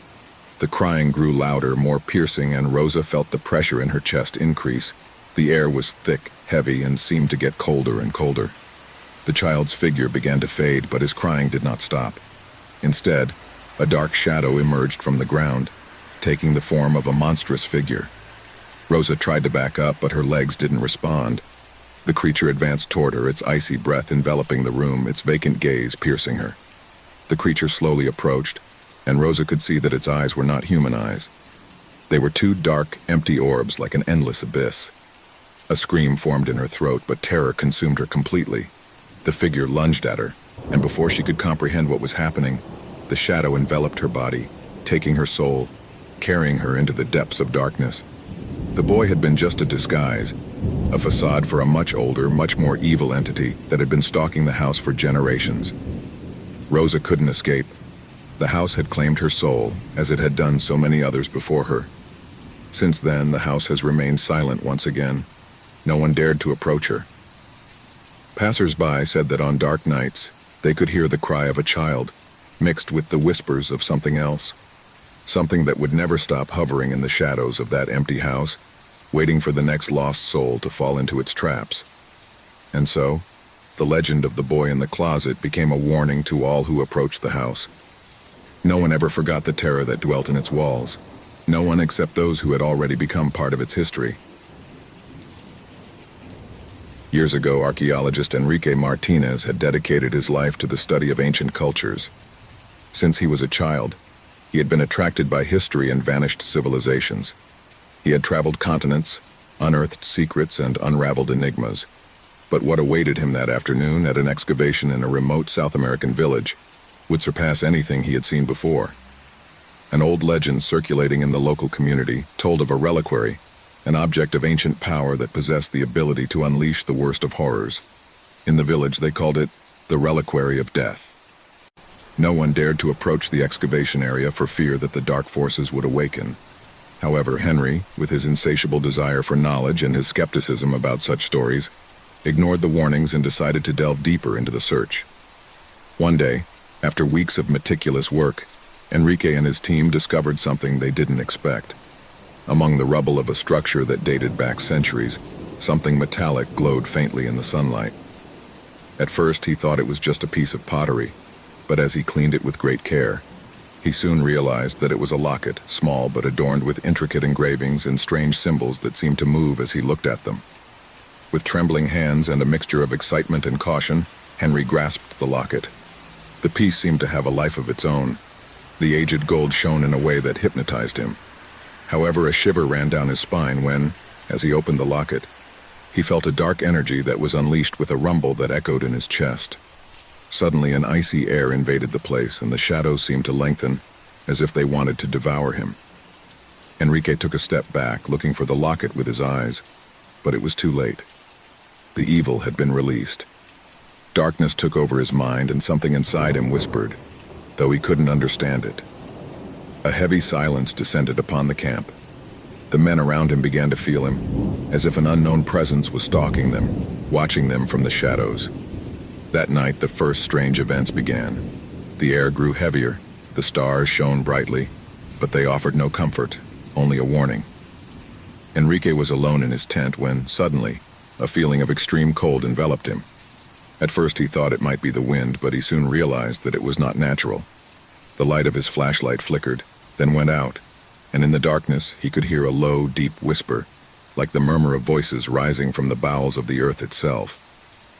The crying grew louder, more piercing, and Rosa felt the pressure in her chest increase. The air was thick, heavy, and seemed to get colder and colder. The child's figure began to fade, but his crying did not stop. Instead, a dark shadow emerged from the ground, taking the form of a monstrous figure. Rosa tried to back up, but her legs didn't respond. The creature advanced toward her, its icy breath enveloping the room, its vacant gaze piercing her. The creature slowly approached, and Rosa could see that its eyes were not human eyes. They were two dark, empty orbs like an endless abyss. A scream formed in her throat, but terror consumed her completely. The figure lunged at her, and before she could comprehend what was happening, the shadow enveloped her body, taking her soul, carrying her into the depths of darkness. The boy had been just a disguise, a facade for a much older, much more evil entity that had been stalking the house for generations. Rosa couldn't escape. The house had claimed her soul, as it had done so many others before her. Since then, the house has remained silent once again. No one dared to approach her. Passers-by said that on dark nights, they could hear the cry of a child, mixed with the whispers of something else. Something that would never stop hovering in the shadows of that empty house, waiting for the next lost soul to fall into its traps. And so, the legend of the boy in the closet became a warning to all who approached the house. No one ever forgot the terror that dwelt in its walls. No one except those who had already become part of its history. Years ago, archaeologist Enrique Martinez had dedicated his life to the study of ancient cultures. Since he was a child, he had been attracted by history and vanished civilizations. He had traveled continents, unearthed secrets, and unraveled enigmas. But what awaited him that afternoon at an excavation in a remote South American village would surpass anything he had seen before. An old legend circulating in the local community told of a reliquary, an object of ancient power that possessed the ability to unleash the worst of horrors. In the village, they called it the Reliquary of Death. No one dared to approach the excavation area for fear that the dark forces would awaken. However, Henry, with his insatiable desire for knowledge and his skepticism about such stories, ignored the warnings and decided to delve deeper into the search. One day, after weeks of meticulous work, Enrique and his team discovered something they didn't expect. Among the rubble of a structure that dated back centuries, something metallic glowed faintly in the sunlight. At first, he thought it was just a piece of pottery, but as he cleaned it with great care, he soon realized that it was a locket, small but adorned with intricate engravings and strange symbols that seemed to move as he looked at them. With trembling hands and a mixture of excitement and caution, Henry grasped the locket. The piece seemed to have a life of its own. The aged gold shone in a way that hypnotized him. However, a shiver ran down his spine when, as he opened the locket, he felt a dark energy that was unleashed with a rumble that echoed in his chest. Suddenly, an icy air invaded the place, and the shadows seemed to lengthen, as if they wanted to devour him. Enrique took a step back, looking for the locket with his eyes, but it was too late. The evil had been released. Darkness took over his mind, and something inside him whispered, though he couldn't understand it. A heavy silence descended upon the camp. The men around him began to feel him, as if an unknown presence was stalking them, watching them from the shadows. That night, the first strange events began. The air grew heavier, the stars shone brightly, but they offered no comfort, only a warning. Enrique was alone in his tent when, suddenly, a feeling of extreme cold enveloped him. At first he thought it might be the wind, but he soon realized that it was not natural. The light of his flashlight flickered, then went out, and in the darkness he could hear a low, deep whisper, like the murmur of voices rising from the bowels of the earth itself.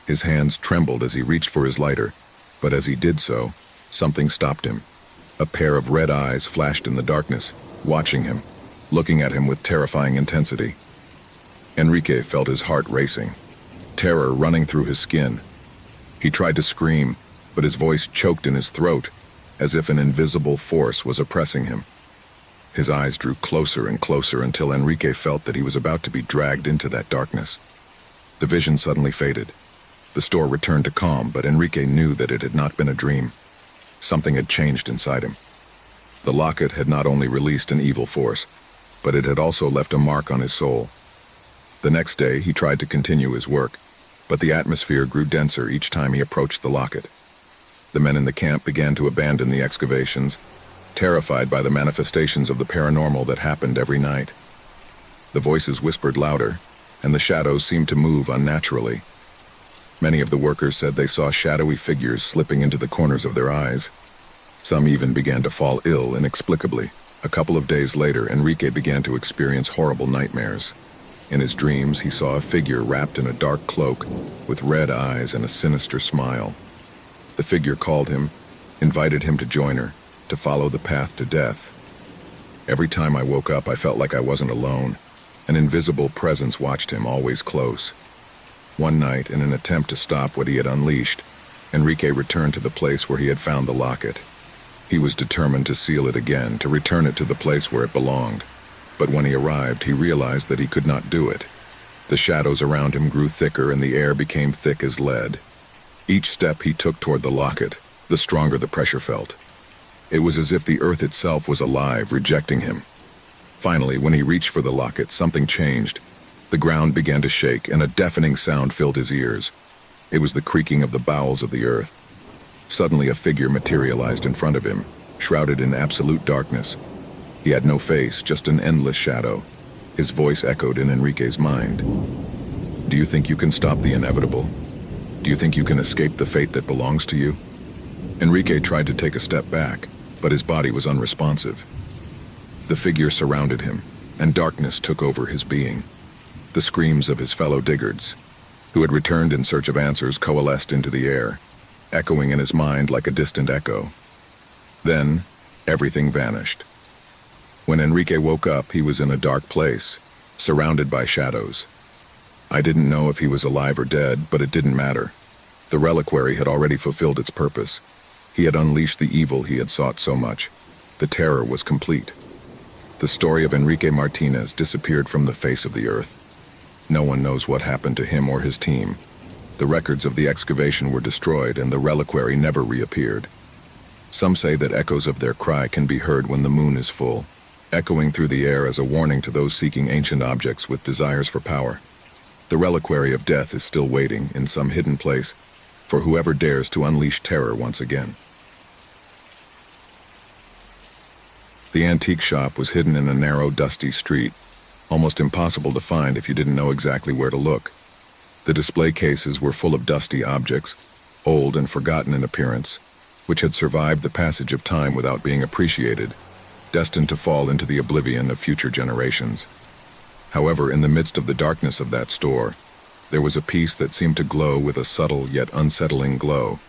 His hands trembled as he reached for his lighter, but as he did so, something stopped him. A pair of red eyes flashed in the darkness, watching him, looking at him with terrifying intensity. Enrique felt his heart racing, terror running through his skin. He tried to scream, but his voice choked in his throat, as if an invisible force was oppressing him. His eyes drew closer and closer until Enrique felt that he was about to be dragged into that darkness. The vision suddenly faded. The store returned to calm, but Enrique knew that it had not been a dream. Something had changed inside him. The locket had not only released an evil force, but it had also left a mark on his soul. The next day, he tried to continue his work, but the atmosphere grew denser each time he approached the locket. The men in the camp began to abandon the excavations, terrified by the manifestations of the paranormal that happened every night. The voices whispered louder, and the shadows seemed to move unnaturally. Many of the workers said they saw shadowy figures slipping into the corners of their eyes. Some even began to fall ill inexplicably. A couple of days later, Enrique began to experience horrible nightmares. In his dreams, he saw a figure wrapped in a dark cloak, with red eyes and a sinister smile. The figure called him, invited him to join her, to follow the path to death. Every time I woke up, I felt like I wasn't alone. An invisible presence watched him, always close. One night, in an attempt to stop what he had unleashed, Enrique returned to the place where he had found the locket. He was determined to seal it again, to return it to the place where it belonged. But when he arrived, he realized that he could not do it. The shadows around him grew thicker and the air became thick as lead. Each step he took toward the locket, the stronger the pressure felt. It was as if the earth itself was alive, rejecting him. Finally, when he reached for the locket, something changed. The ground began to shake and a deafening sound filled his ears. It was the creaking of the bowels of the earth. Suddenly a figure materialized in front of him, shrouded in absolute darkness. He had no face, just an endless shadow. His voice echoed in Enrique's mind. "Do you think you can stop the inevitable? Do you think you can escape the fate that belongs to you?" Enrique tried to take a step back, but his body was unresponsive. The figure surrounded him, and darkness took over his being. The screams of his fellow diggers, who had returned in search of answers, coalesced into the air, echoing in his mind like a distant echo. Then, everything vanished. When Enrique woke up, he was in a dark place, surrounded by shadows. I didn't know if he was alive or dead, but it didn't matter. The reliquary had already fulfilled its purpose. He had unleashed the evil he had sought so much. The terror was complete. The story of Enrique Martinez disappeared from the face of the earth. No one knows what happened to him or his team. The records of the excavation were destroyed and the reliquary never reappeared. Some say that echoes of their cry can be heard when the moon is full, echoing through the air as a warning to those seeking ancient objects with desires for power. The reliquary of death is still waiting in some hidden place for whoever dares to unleash terror once again. The antique shop was hidden in a narrow, dusty street, almost impossible to find if you didn't know exactly where to look. The display cases were full of dusty objects, old and forgotten in appearance, which had survived the passage of time without being appreciated, destined to fall into the oblivion of future generations. However, in the midst of the darkness of that store, there was a piece that seemed to glow with a subtle yet unsettling glow.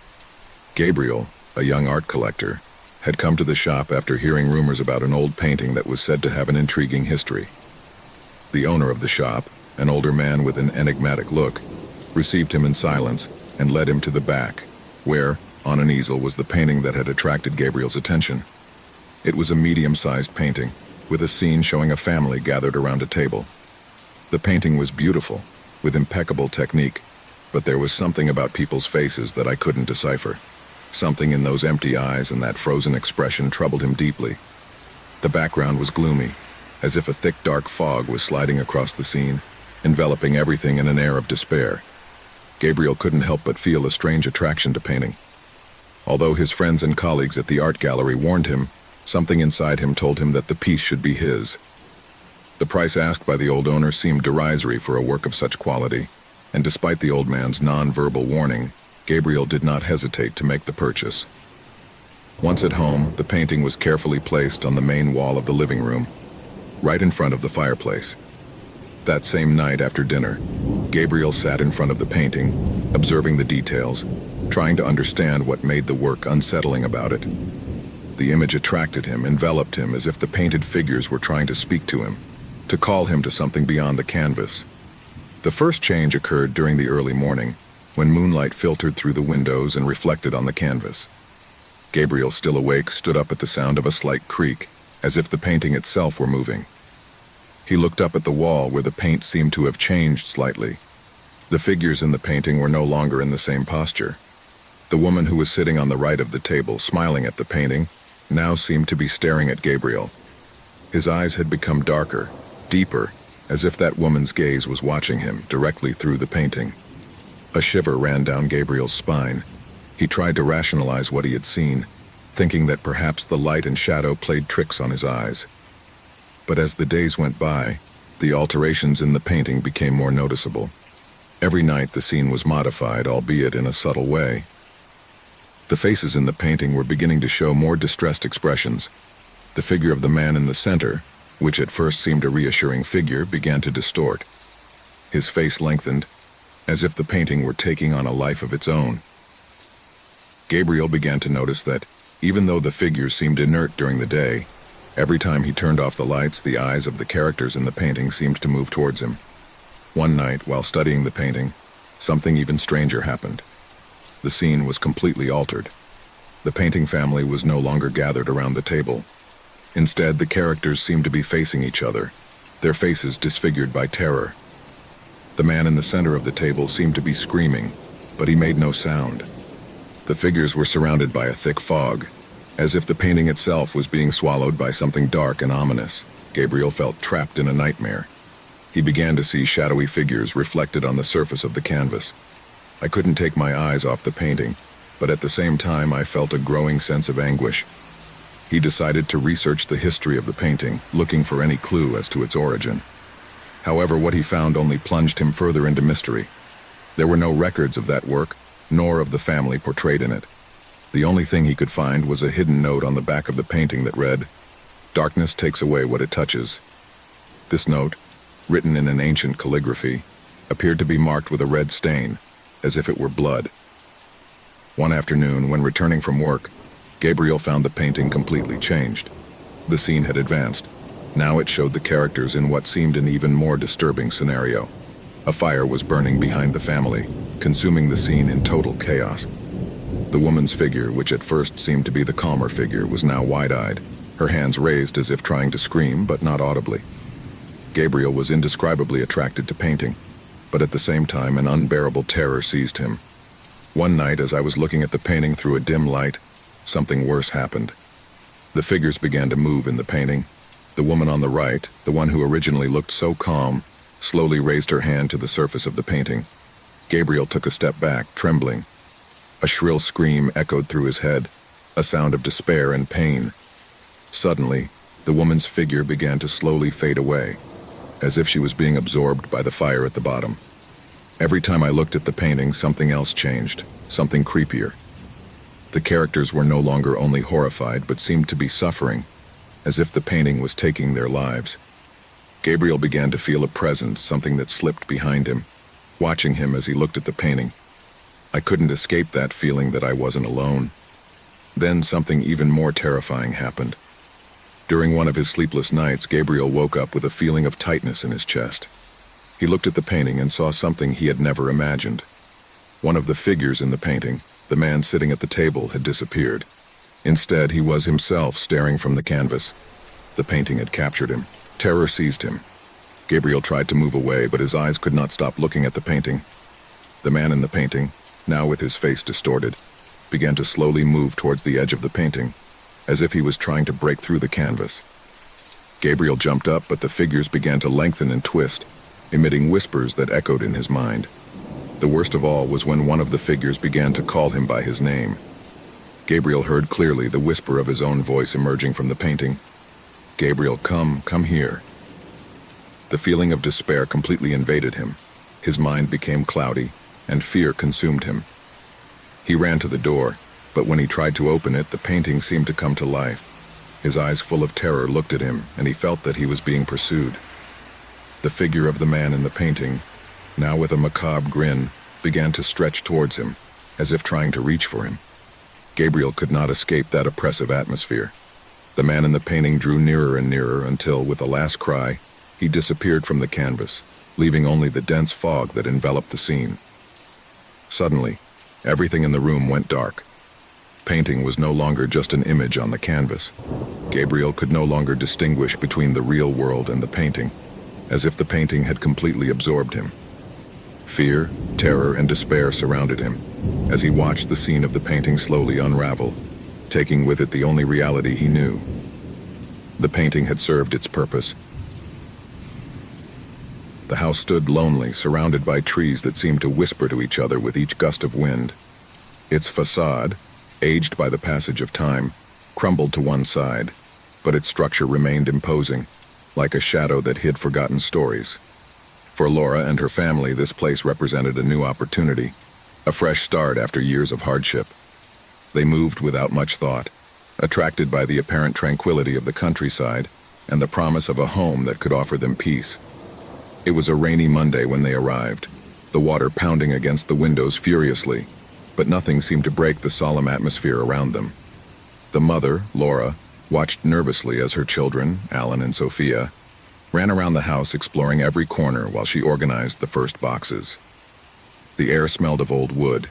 Gabriel, a young art collector, had come to the shop after hearing rumors about an old painting that was said to have an intriguing history. The owner of the shop, an older man with an enigmatic look, received him in silence and led him to the back, where, on an easel, was the painting that had attracted Gabriel's attention. It was a medium-sized painting, with a scene showing a family gathered around a table. The painting was beautiful, with impeccable technique, but there was something about people's faces that I couldn't decipher. Something in those empty eyes and that frozen expression troubled him deeply. The background was gloomy, as if a thick dark fog was sliding across the scene, enveloping everything in an air of despair. Gabriel couldn't help but feel a strange attraction to painting. Although his friends and colleagues at the art gallery warned him, something inside him told him that the piece should be his. The price asked by the old owner seemed derisory for a work of such quality, and despite the old man's non-verbal warning, Gabriel did not hesitate to make the purchase. Once at home, the painting was carefully placed on the main wall of the living room, right in front of the fireplace. That same night after dinner, Gabriel sat in front of the painting, observing the details, trying to understand what made the work unsettling about it. The image attracted him, enveloped him, as if the painted figures were trying to speak to him, to call him to something beyond the canvas. The first change occurred during the early morning, when moonlight filtered through the windows and reflected on the canvas. Gabriel, still awake, stood up at the sound of a slight creak, as if the painting itself were moving. He looked up at the wall where the paint seemed to have changed slightly. The figures in the painting were no longer in the same posture. The woman who was sitting on the right of the table, smiling at the painting, now seemed to be staring at Gabriel. His eyes had become darker, deeper, as if that woman's gaze was watching him directly through the painting. A shiver ran down Gabriel's spine. He tried to rationalize what he had seen, thinking that perhaps the light and shadow played tricks on his eyes. But as the days went by, the alterations in the painting became more noticeable. Every night the scene was modified, albeit in a subtle way. The faces in the painting were beginning to show more distressed expressions. The figure of the man in the center, which at first seemed a reassuring figure, began to distort. His face lengthened, as if the painting were taking on a life of its own. Gabriel began to notice that, even though the figures seemed inert during the day, every time he turned off the lights, the eyes of the characters in the painting seemed to move towards him. One night, while studying the painting, something even stranger happened. The scene was completely altered. The painting family was no longer gathered around the table. Instead, the characters seemed to be facing each other, their faces disfigured by terror. The man in the center of the table seemed to be screaming, but he made no sound. The figures were surrounded by a thick fog, as if the painting itself was being swallowed by something dark and ominous. Gabriel felt trapped in a nightmare. He began to see shadowy figures reflected on the surface of the canvas. I couldn't take my eyes off the painting, but at the same time I felt a growing sense of anguish. He decided to research the history of the painting, looking for any clue as to its origin. However, what he found only plunged him further into mystery. There were no records of that work, nor of the family portrayed in it. The only thing he could find was a hidden note on the back of the painting that read, "Darkness takes away what it touches." This note, written in an ancient calligraphy, appeared to be marked with a red stain, as if it were blood. One afternoon, when returning from work, Gabriel found the painting completely changed. The scene had advanced. Now it showed the characters in what seemed an even more disturbing scenario. A fire was burning behind the family, consuming the scene in total chaos. The woman's figure, which at first seemed to be the calmer figure, was now wide-eyed, her hands raised as if trying to scream, but not audibly. Gabriel was indescribably attracted to painting, but at the same time an unbearable terror seized him. One night, as I was looking at the painting through a dim light, something worse happened. The figures began to move in the painting. The woman on the right, the one who originally looked so calm, slowly raised her hand to the surface of the painting. Gabriel took a step back, trembling. A shrill scream echoed through his head, a sound of despair and pain. Suddenly, the woman's figure began to slowly fade away, as if she was being absorbed by the fire at the bottom. Every time I looked at the painting, something else changed, something creepier. The characters were no longer only horrified, but seemed to be suffering, as if the painting was taking their lives. Gabriel began to feel a presence, something that slipped behind him, watching him as he looked at the painting. I couldn't escape that feeling that I wasn't alone. Then something even more terrifying happened. During one of his sleepless nights, Gabriel woke up with a feeling of tightness in his chest. He looked at the painting and saw something he had never imagined. One of the figures in the painting, the man sitting at the table, had disappeared. Instead, he was himself staring from the canvas. The painting had captured him. Terror seized him. Gabriel tried to move away, but his eyes could not stop looking at the painting. The man in the painting, now with his face distorted, began to slowly move towards the edge of the painting, as if he was trying to break through the canvas. Gabriel jumped up, but the figures began to lengthen and twist, emitting whispers that echoed in his mind. The worst of all was when one of the figures began to call him by his name. Gabriel heard clearly the whisper of his own voice emerging from the painting. "Gabriel, come here." The feeling of despair completely invaded him. His mind became cloudy, and fear consumed him. He ran to the door, but when he tried to open it, the painting seemed to come to life. His eyes full of terror looked at him, and he felt that he was being pursued. The figure of the man in the painting, now with a macabre grin, began to stretch towards him, as if trying to reach for him. Gabriel could not escape that oppressive atmosphere. The man in the painting drew nearer and nearer until, with a last cry, he disappeared from the canvas, leaving only the dense fog that enveloped the scene. Suddenly, everything in the room went dark. Painting was no longer just an image on the canvas. Gabriel could no longer distinguish between the real world and the painting, as if the painting had completely absorbed him. Fear, terror, and despair surrounded him, as he watched the scene of the painting slowly unravel, taking with it the only reality he knew. The painting had served its purpose. The house stood lonely, surrounded by trees that seemed to whisper to each other with each gust of wind. Its facade, aged by the passage of time, crumbled to one side, but its structure remained imposing, like a shadow that hid forgotten stories. For Laura and her family, this place represented a new opportunity, a fresh start after years of hardship. They moved without much thought, attracted by the apparent tranquility of the countryside and the promise of a home that could offer them peace. It was a rainy Monday when they arrived, the water pounding against the windows furiously, but nothing seemed to break the solemn atmosphere around them. The mother, Laura, watched nervously as her children, Alan and Sophia, ran around the house exploring every corner while she organized the first boxes. The air smelled of old wood,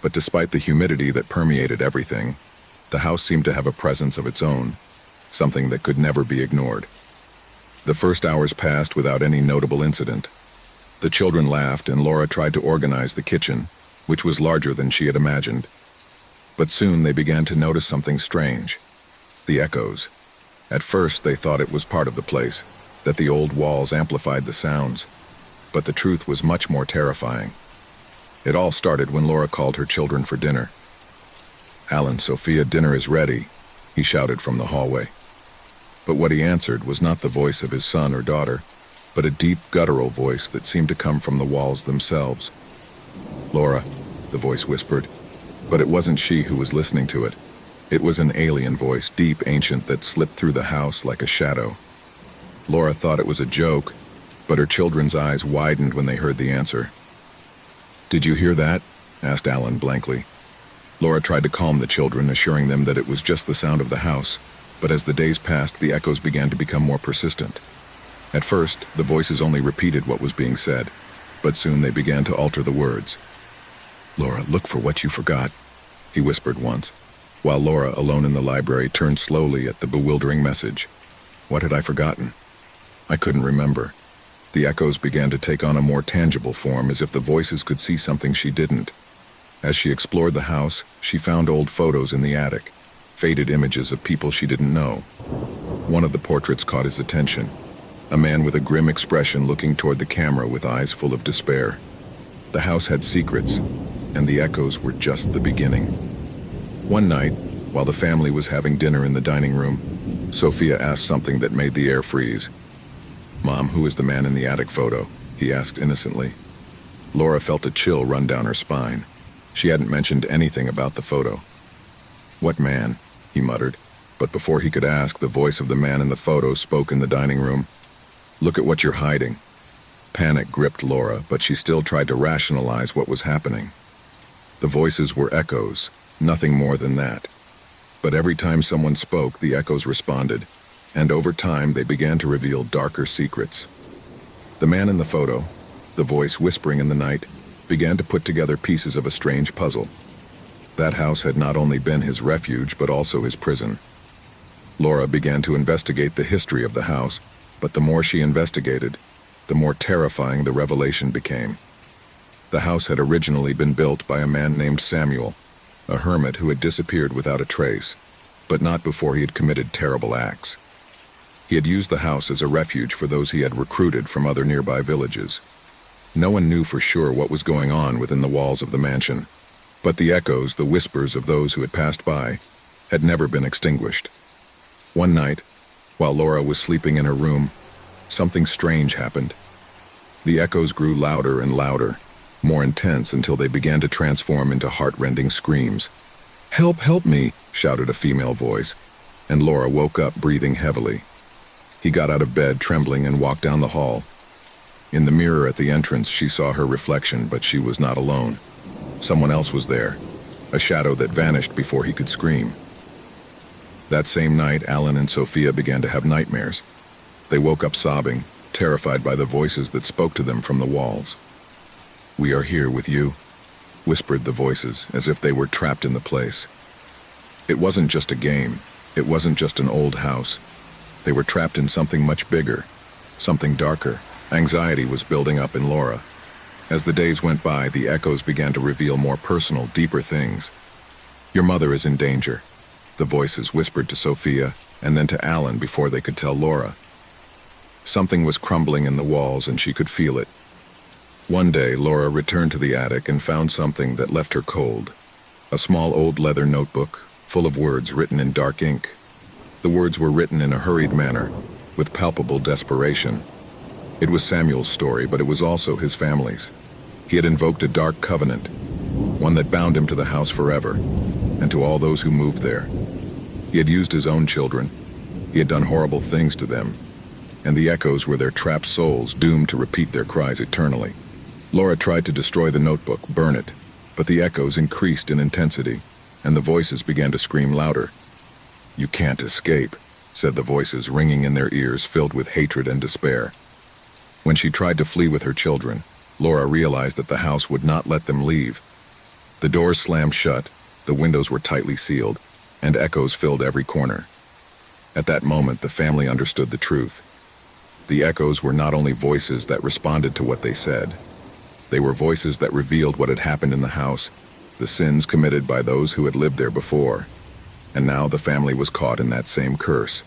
but despite the humidity that permeated everything, the house seemed to have a presence of its own, something that could never be ignored. The first hours passed without any notable incident. The children laughed, and Laura tried to organize the kitchen, which was larger than she had imagined. But soon they began to notice something strange. The echoes. At first they thought it was part of the place, that the old walls amplified the sounds. But the truth was much more terrifying. It all started when Laura called her children for dinner. "Alan, Sophia, dinner is ready," he shouted from the hallway. But what he answered was not the voice of his son or daughter, but a deep, guttural voice that seemed to come from the walls themselves. "Laura," the voice whispered, but it wasn't she who was listening to it. It was an alien voice, deep, ancient, that slipped through the house like a shadow. Laura thought it was a joke, but her children's eyes widened when they heard the answer. "Did you hear that?" asked Alan blankly. Laura tried to calm the children, assuring them that it was just the sound of the house, but as the days passed, the echoes began to become more persistent. At first, the voices only repeated what was being said, but soon they began to alter the words. "Laura, look for what you forgot," he whispered once, while Laura, alone in the library, turned slowly at the bewildering message. What had I forgotten? I couldn't remember. The echoes began to take on a more tangible form, as if the voices could see something she didn't. As she explored the house, she found old photos in the attic, faded images of people she didn't know. One of the portraits caught his attention, a man with a grim expression looking toward the camera with eyes full of despair. The house had secrets, and the echoes were just the beginning. One night, while the family was having dinner in the dining room, Sophia asked something that made the air freeze. "Mom, who is the man in the attic photo?" he asked innocently. Laura felt a chill run down her spine. She hadn't mentioned anything about the photo. "What man?" he muttered, but before he could ask, the voice of the man in the photo spoke in the dining room. "Look at what you're hiding." Panic gripped Laura, but she still tried to rationalize what was happening. The voices were echoes, nothing more than that. But every time someone spoke, the echoes responded, and over time they began to reveal darker secrets. The man in the photo, the voice whispering in the night, began to put together pieces of a strange puzzle. That house had not only been his refuge, but also his prison. Laura began to investigate the history of the house, but the more she investigated, the more terrifying the revelation became. The house had originally been built by a man named Samuel, a hermit who had disappeared without a trace, but not before he had committed terrible acts. He had used the house as a refuge for those he had recruited from other nearby villages. No one knew for sure what was going on within the walls of the mansion, but the echoes, the whispers of those who had passed by, had never been extinguished. One night, while Laura was sleeping in her room, something strange happened. The echoes grew louder and louder, more intense until they began to transform into heart-rending screams. "Help, help me!" shouted a female voice, and Laura woke up breathing heavily. He got out of bed trembling and walked down the hall. In the mirror at the entrance, she saw her reflection, but she was not alone. Someone else was there, a shadow that vanished before he could scream. That same night, Alan and Sophia began to have nightmares. They woke up sobbing, terrified by the voices that spoke to them from the walls. "We are here with you," whispered the voices, as if they were trapped in the place. It wasn't just a game. It wasn't just an old house. They were trapped in something much bigger, something darker. Anxiety was building up in Laura. As the days went by, the echoes began to reveal more personal, deeper things. "Your mother is in danger," the voices whispered to Sophia, and then to Alan before they could tell Laura. Something was crumbling in the walls, and she could feel it. One day, Laura returned to the attic and found something that left her cold. A small old leather notebook, full of words written in dark ink. The words were written in a hurried manner, with palpable desperation. It was Samuel's story, but it was also his family's. He had invoked a dark covenant, one that bound him to the house forever, and to all those who moved there. He had used his own children. He had done horrible things to them, and the echoes were their trapped souls, doomed to repeat their cries eternally. Laura tried to destroy the notebook, burn it, but the echoes increased in intensity, and the voices began to scream louder. "You can't escape," said the voices, ringing in their ears, filled with hatred and despair. When she tried to flee with her children, Laura realized that the house would not let them leave. The doors slammed shut, the windows were tightly sealed, and echoes filled every corner. At that moment, the family understood the truth. The echoes were not only voices that responded to what they said, they were voices that revealed what had happened in the house, the sins committed by those who had lived there before. And now the family was caught in that same curse.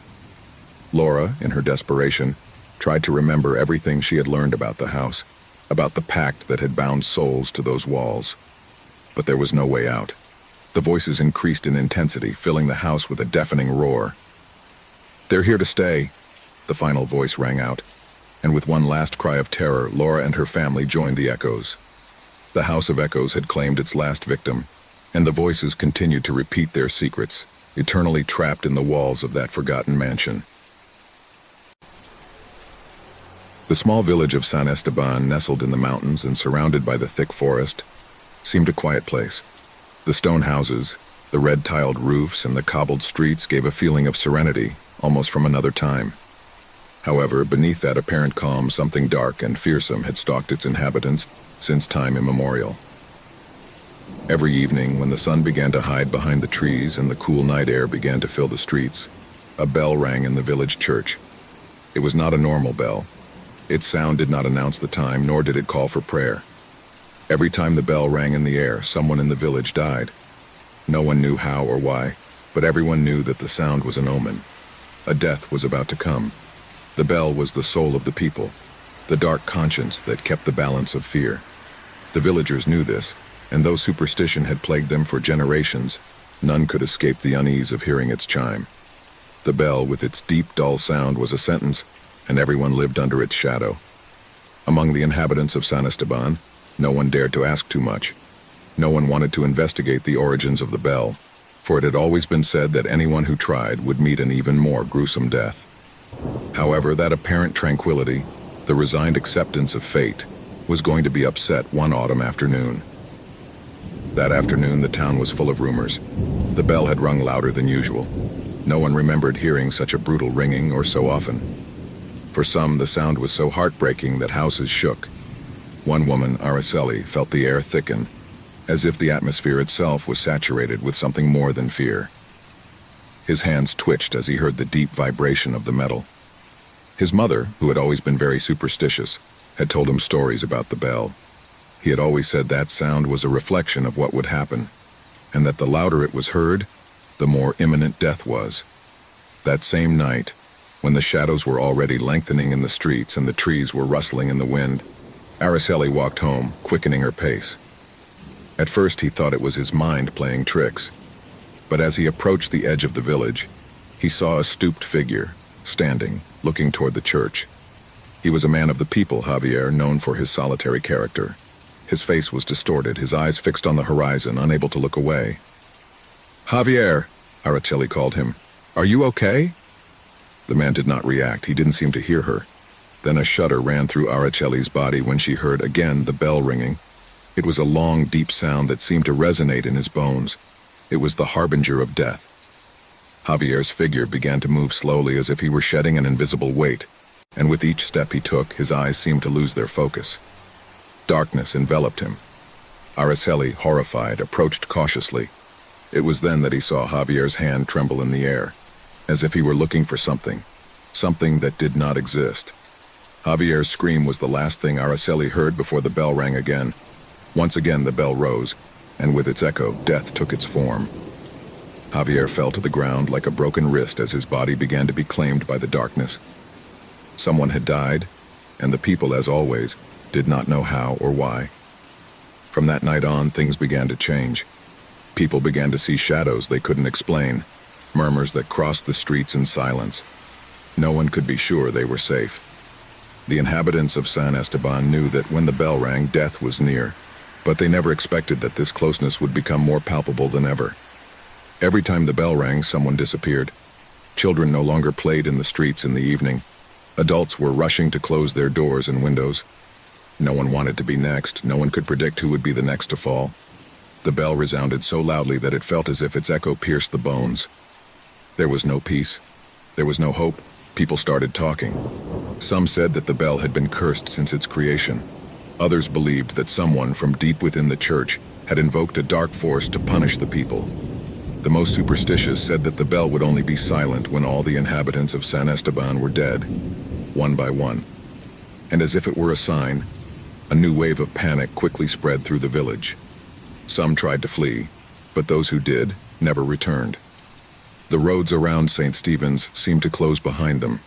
Laura, in her desperation, tried to remember everything she had learned about the house, about the pact that had bound souls to those walls. But there was no way out. The voices increased in intensity, filling the house with a deafening roar. "They're here to stay," the final voice rang out, and with one last cry of terror, Laura and her family joined the echoes. The House of Echoes had claimed its last victim, and the voices continued to repeat their secrets, eternally trapped in the walls of that forgotten mansion. The small village of San Esteban, nestled in the mountains and surrounded by the thick forest, seemed a quiet place. The stone houses, the red-tiled roofs, and the cobbled streets gave a feeling of serenity, almost from another time. However, beneath that apparent calm, something dark and fearsome had stalked its inhabitants since time immemorial. Every evening, when the sun began to hide behind the trees and the cool night air began to fill the streets, a bell rang in the village church. It was not a normal bell. Its sound did not announce the time, nor did it call for prayer. Every time the bell rang in the air, someone in the village died. No one knew how or why, but everyone knew that the sound was an omen. A death was about to come. The bell was the soul of the people, the dark conscience that kept the balance of fear. The villagers knew this, and though superstition had plagued them for generations, none could escape the unease of hearing its chime. The bell, with its deep, dull sound, was a sentence, and everyone lived under its shadow. Among the inhabitants of San Esteban, no one dared to ask too much. No one wanted to investigate the origins of the bell, for it had always been said that anyone who tried would meet an even more gruesome death. However, that apparent tranquility, the resigned acceptance of fate, was going to be upset one autumn afternoon. That afternoon, the town was full of rumors. The bell had rung louder than usual. No one remembered hearing such a brutal ringing or so often. For some, the sound was so heartbreaking that houses shook. One woman, Araceli, felt the air thicken, as if the atmosphere itself was saturated with something more than fear. His hands twitched as he heard the deep vibration of the metal. His mother, who had always been very superstitious, had told him stories about the bell. He had always said that sound was a reflection of what would happen, and that the louder it was heard, the more imminent death was. That same night, when the shadows were already lengthening in the streets and the trees were rustling in the wind, Araceli walked home, quickening her pace. At first he thought it was his mind playing tricks, but as he approached the edge of the village, he saw a stooped figure, standing, looking toward the church. He was a man of the people, Javier, known for his solitary character. His face was distorted, his eyes fixed on the horizon, unable to look away. "Javier," Araceli called him. "Are you okay?" The man did not react. He didn't seem to hear her. Then a shudder ran through Araceli's body when she heard again the bell ringing. It was a long, deep sound that seemed to resonate in his bones. It was the harbinger of death. Javier's figure began to move slowly as if he were shedding an invisible weight, and with each step he took, his eyes seemed to lose their focus. Darkness enveloped him. Araceli, horrified, approached cautiously. It was then that he saw Javier's hand tremble in the air, as if he were looking for something that did not exist. Javier's scream was the last thing Araceli heard before the bell rang again. Once again the bell rose, and with its echo, death took its form. Javier fell to the ground like a broken wrist as his body began to be claimed by the darkness. Someone had died, and the people, as always, did not know how or why. From that night on, things began to change. People began to see shadows they couldn't explain, murmurs that crossed the streets in silence. No one could be sure they were safe. The inhabitants of San Esteban knew that when the bell rang, death was near, but they never expected that this closeness would become more palpable than ever. Every time the bell rang, someone disappeared. Children no longer played in the streets in the evening. Adults were rushing to close their doors and windows. No one wanted to be next. No one could predict who would be the next to fall. The bell resounded so loudly that it felt as if its echo pierced the bones. There was no peace. There was no hope. People started talking. Some said that the bell had been cursed since its creation. Others believed that someone from deep within the church had invoked a dark force to punish the people. The most superstitious said that the bell would only be silent when all the inhabitants of San Esteban were dead. one by one. And as if it were a sign, a new wave of panic quickly spread through the village. Some tried to flee, but those who did never returned. The roads around St. Stephen's seemed to close behind them,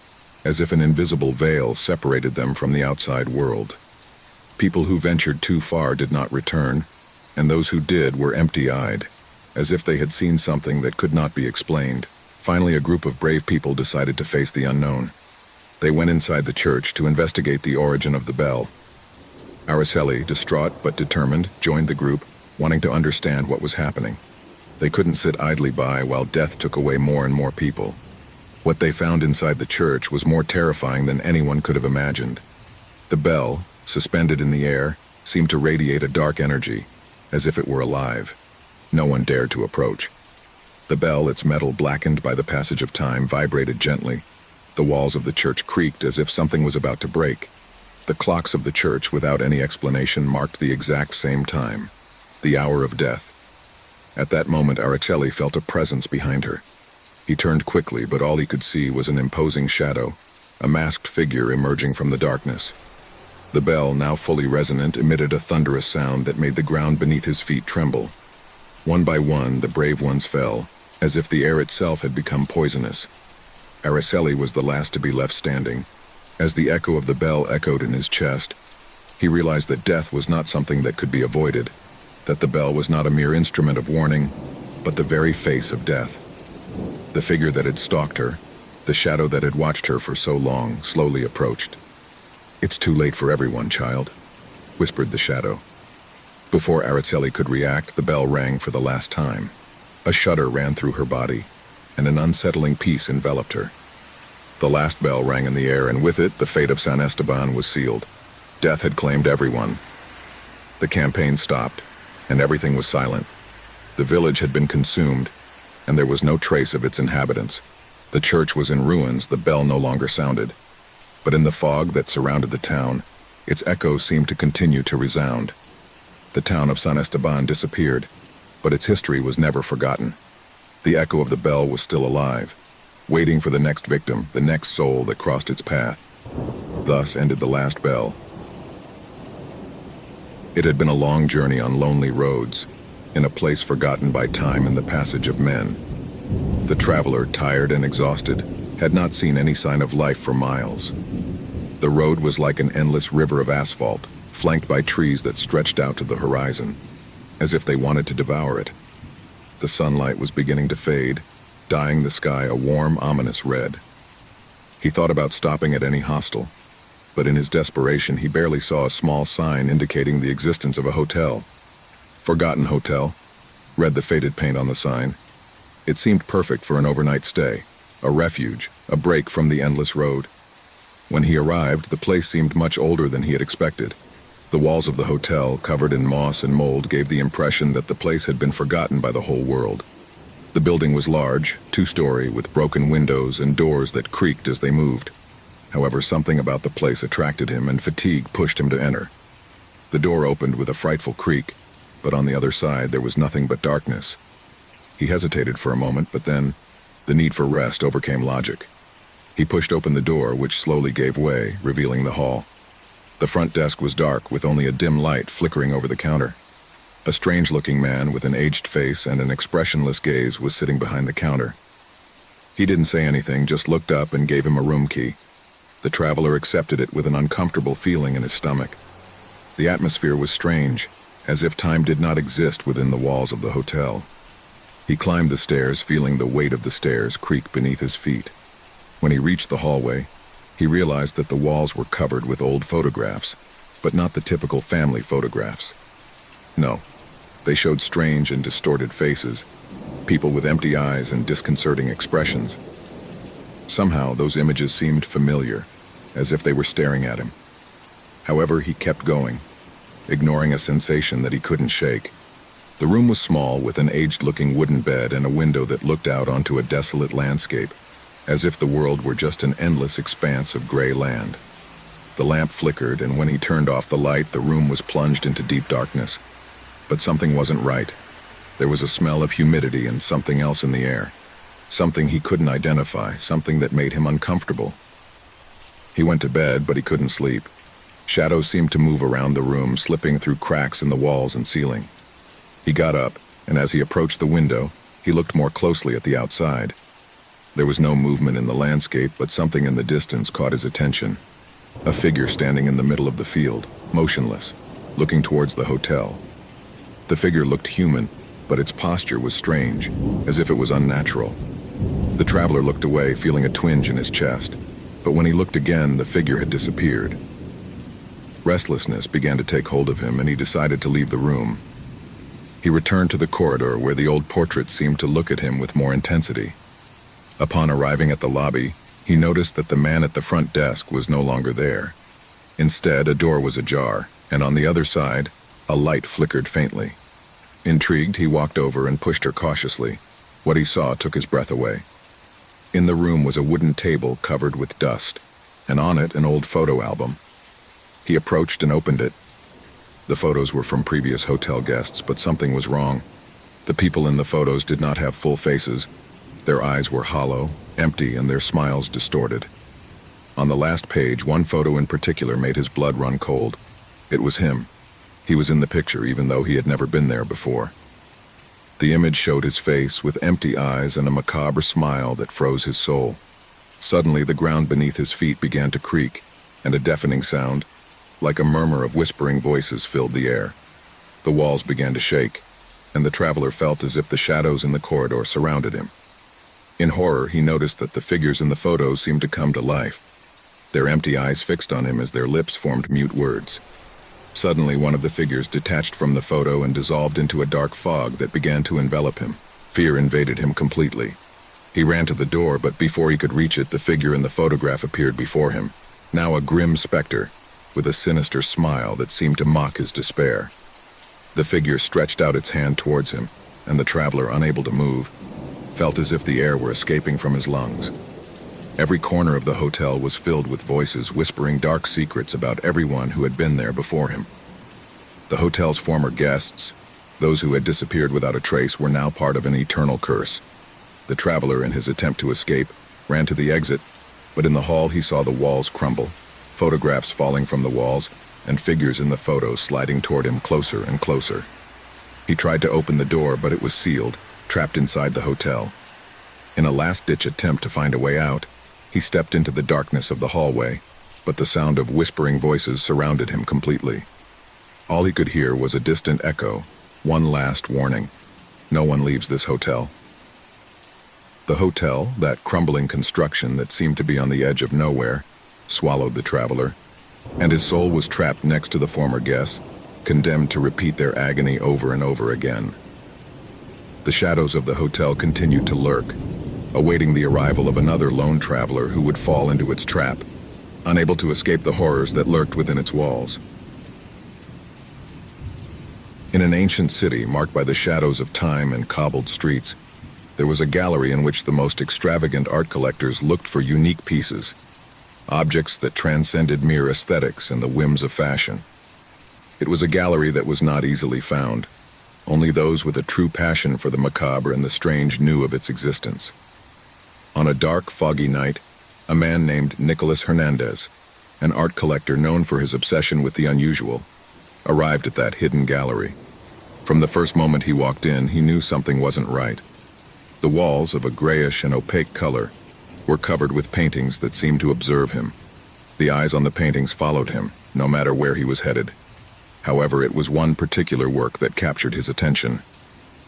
as if an invisible veil separated them from the outside world. People who ventured too far did not return, and those who did were empty-eyed, as if they had seen something that could not be explained. Finally, a group of brave people decided to face the unknown. They went inside the church to investigate the origin of the bell. Araceli, distraught but determined, joined the group, wanting to understand what was happening. They couldn't sit idly by while death took away more and more people. What they found inside the church was more terrifying than anyone could have imagined. The bell, suspended in the air, seemed to radiate a dark energy, as if it were alive. No one dared to approach. The bell, its metal blackened by the passage of time, vibrated gently. The walls of the church creaked as if something was about to break. The clocks of the church, without any explanation, marked the exact same time, the hour of death. At that moment, Araceli felt a presence behind her. He turned quickly, but all he could see was an imposing shadow, a masked figure emerging from the darkness. The bell, now fully resonant, emitted a thunderous sound that made the ground beneath his feet tremble. One by one, the brave ones fell, as if the air itself had become poisonous. Araceli was the last to be left standing. As the echo of the bell echoed in his chest, he realized that death was not something that could be avoided, that the bell was not a mere instrument of warning, but the very face of death. The figure that had stalked her, the shadow that had watched her for so long, slowly approached. "It's too late for everyone, child," whispered the shadow. Before Araceli could react, the bell rang for the last time. A shudder ran through her body, and an unsettling peace enveloped her. The last bell rang in the air, and with it, the fate of San Esteban was sealed. Death had claimed everyone. The campaign stopped, and everything was silent. The village had been consumed, and there was no trace of its inhabitants. The church was in ruins, the bell no longer sounded. But in the fog that surrounded the town, its echo seemed to continue to resound. The town of San Esteban disappeared, but its history was never forgotten. The echo of the bell was still alive, waiting for the next victim, the next soul that crossed its path. Thus ended the last bell. It had been a long journey on lonely roads, in a place forgotten by time and the passage of men. The traveler, tired and exhausted, had not seen any sign of life for miles. The road was like an endless river of asphalt, flanked by trees that stretched out to the horizon, as if they wanted to devour it. The sunlight was beginning to fade, dyeing the sky a warm, ominous red. He thought about stopping at any hostel, but in his desperation he barely saw a small sign indicating the existence of a hotel. "Forgotten Hotel," read the faded paint on the sign. It seemed perfect for an overnight stay, a refuge, a break from the endless road. When he arrived, the place seemed much older than he had expected. The walls of the hotel, covered in moss and mold, gave the impression that the place had been forgotten by the whole world. The building was large, two-story, with broken windows and doors that creaked as they moved. However, something about the place attracted him, and fatigue pushed him to enter. The door opened with a frightful creak, but on the other side there was nothing but darkness. He hesitated for a moment, but then the need for rest overcame logic. He pushed open the door, which slowly gave way, revealing the hall. The front desk was dark, with only a dim light flickering over the counter. A strange-looking man with an aged face and an expressionless gaze was sitting behind the counter. He didn't say anything, just looked up and gave him a room key. The traveler accepted it with an uncomfortable feeling in his stomach. The atmosphere was strange, as if time did not exist within the walls of the hotel. He climbed the stairs, feeling the weight of the stairs creak beneath his feet. When he reached the hallway, he realized that the walls were covered with old photographs, but not the typical family photographs. No, they showed strange and distorted faces, people with empty eyes and disconcerting expressions. Somehow, those images seemed familiar, as if they were staring at him. However, he kept going, ignoring a sensation that he couldn't shake. The room was small, with an aged-looking wooden bed and a window that looked out onto a desolate landscape, as if the world were just an endless expanse of gray land. The lamp flickered, and when he turned off the light, the room was plunged into deep darkness. But something wasn't right. There was a smell of humidity and something else in the air. Something he couldn't identify, something that made him uncomfortable. He went to bed, but he couldn't sleep. Shadows seemed to move around the room, slipping through cracks in the walls and ceiling. He got up, and as he approached the window, he looked more closely at the outside. There was no movement in the landscape, but something in the distance caught his attention. A figure standing in the middle of the field, motionless, looking towards the hotel. The figure looked human, but its posture was strange, as if it was unnatural. The traveler looked away, feeling a twinge in his chest, but when he looked again, the figure had disappeared. Restlessness began to take hold of him, and he decided to leave the room. He returned to the corridor where the old portrait seemed to look at him with more intensity. Upon arriving at the lobby, he noticed that the man at the front desk was no longer there. Instead, a door was ajar, and on the other side, a light flickered faintly. Intrigued, he walked over and pushed her cautiously. What he saw took his breath away. In the room was a wooden table covered with dust, and on it an old photo album. He approached and opened it. The photos were from previous hotel guests, but something was wrong. The people in the photos did not have full faces. Their eyes were hollow, empty, and their smiles distorted. On the last page, one photo in particular made his blood run cold. It was him. He was in the picture, even though he had never been there before. The image showed his face with empty eyes and a macabre smile that froze his soul. Suddenly, the ground beneath his feet began to creak, and a deafening sound, like a murmur of whispering voices, filled the air. The walls began to shake, and the traveler felt as if the shadows in the corridor surrounded him. In horror, he noticed that the figures in the photos seemed to come to life, their empty eyes fixed on him as their lips formed mute words. Suddenly, one of the figures detached from the photo and dissolved into a dark fog that began to envelop him. Fear invaded him completely. He ran to the door, but before he could reach it, the figure in the photograph appeared before him, now a grim specter, with a sinister smile that seemed to mock his despair. The figure stretched out its hand towards him, and the traveler, unable to move, felt as if the air were escaping from his lungs. Every corner of the hotel was filled with voices whispering dark secrets about everyone who had been there before him. The hotel's former guests, those who had disappeared without a trace, were now part of an eternal curse. The traveler, in his attempt to escape, ran to the exit, but in the hall he saw the walls crumble, photographs falling from the walls, and figures in the photos sliding toward him closer and closer. He tried to open the door, but it was sealed, trapped inside the hotel. In a last-ditch attempt to find a way out, he stepped into the darkness of the hallway, but the sound of whispering voices surrounded him completely. All he could hear was a distant echo, one last warning: no one leaves this hotel. The hotel, that crumbling construction that seemed to be on the edge of nowhere, swallowed the traveler, and his soul was trapped next to the former guests, condemned to repeat their agony over and over again. The shadows of the hotel continued to lurk, awaiting the arrival of another lone traveler who would fall into its trap, unable to escape the horrors that lurked within its walls. In an ancient city marked by the shadows of time and cobbled streets, there was a gallery in which the most extravagant art collectors looked for unique pieces, objects that transcended mere aesthetics and the whims of fashion. It was a gallery that was not easily found. Only those with a true passion for the macabre and the strange knew of its existence. On a dark, foggy night, a man named Nicholas Hernandez, an art collector known for his obsession with the unusual, arrived at that hidden gallery. From the first moment he walked in, he knew something wasn't right. The walls, of a grayish and opaque color, were covered with paintings that seemed to observe him. The eyes on the paintings followed him, no matter where he was headed. However, it was one particular work that captured his attention.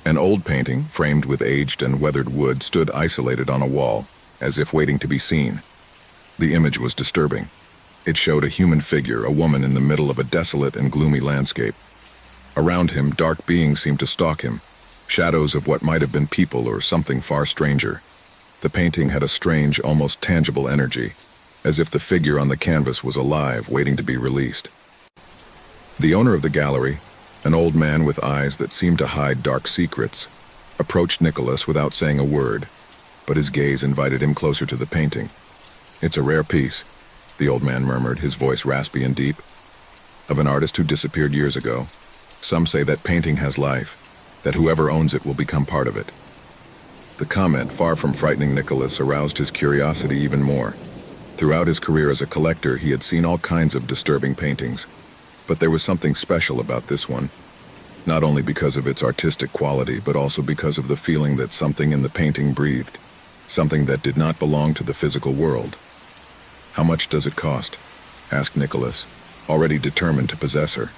An old painting, framed with aged and weathered wood, stood isolated on a wall, as if waiting to be seen. The image was disturbing. It showed a human figure, a woman in the middle of a desolate and gloomy landscape. Around him, dark beings seemed to stalk him, shadows of what might have been people or something far stranger. The painting had a strange, almost tangible energy, as if the figure on the canvas was alive, waiting to be released. The owner of the gallery, an old man with eyes that seemed to hide dark secrets, approached Nicholas without saying a word, but his gaze invited him closer to the painting. "It's a rare piece," the old man murmured, his voice raspy and deep. "Of an artist who disappeared years ago. Some say that painting has life, that whoever owns it will become part of it." The comment, far from frightening Nicholas, aroused his curiosity even more. Throughout his career as a collector, he had seen all kinds of disturbing paintings, but there was something special about this one, not only because of its artistic quality, but also because of the feeling that something in the painting breathed, something that did not belong to the physical world. "How much does it cost?" asked Nicholas, already determined to possess her.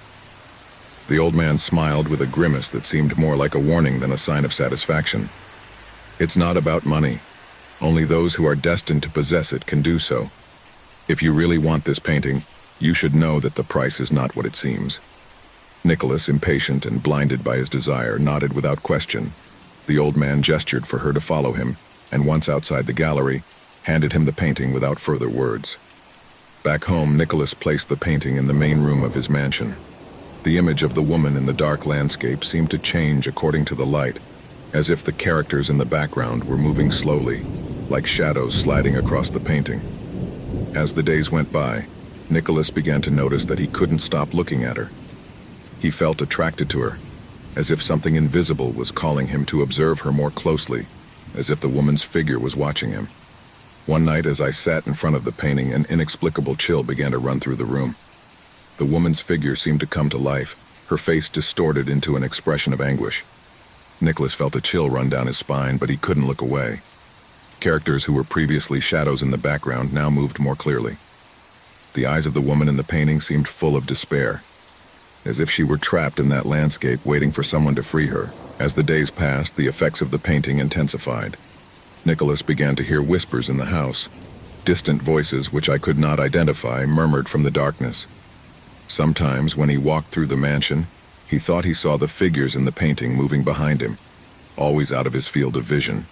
The old man smiled with a grimace that seemed more like a warning than a sign of satisfaction. "It's not about money. Only those who are destined to possess it can do so. If you really want this painting, you should know that the price is not what it seems." Nicholas, impatient and blinded by his desire, nodded without question. The old man gestured for her to follow him, and once outside the gallery, handed him the painting without further words. Back home, Nicholas placed the painting in the main room of his mansion. The image of the woman in the dark landscape seemed to change according to the light, as if the characters in the background were moving slowly, like shadows sliding across the painting. As the days went by, Nicholas began to notice that he couldn't stop looking at her. He felt attracted to her, as if something invisible was calling him to observe her more closely, as if the woman's figure was watching him. One night, as I sat in front of the painting, an inexplicable chill began to run through the room. The woman's figure seemed to come to life, her face distorted into an expression of anguish. Nicholas felt a chill run down his spine, but he couldn't look away. Characters who were previously shadows in the background now moved more clearly. The eyes of the woman in the painting seemed full of despair, as if she were trapped in that landscape waiting for someone to free her. As the days passed, the effects of the painting intensified. Nicholas began to hear whispers in the house. Distant voices, which I could not identify, murmured from the darkness. Sometimes, when he walked through the mansion, he thought he saw the figures in the painting moving behind him, always out of his field of vision.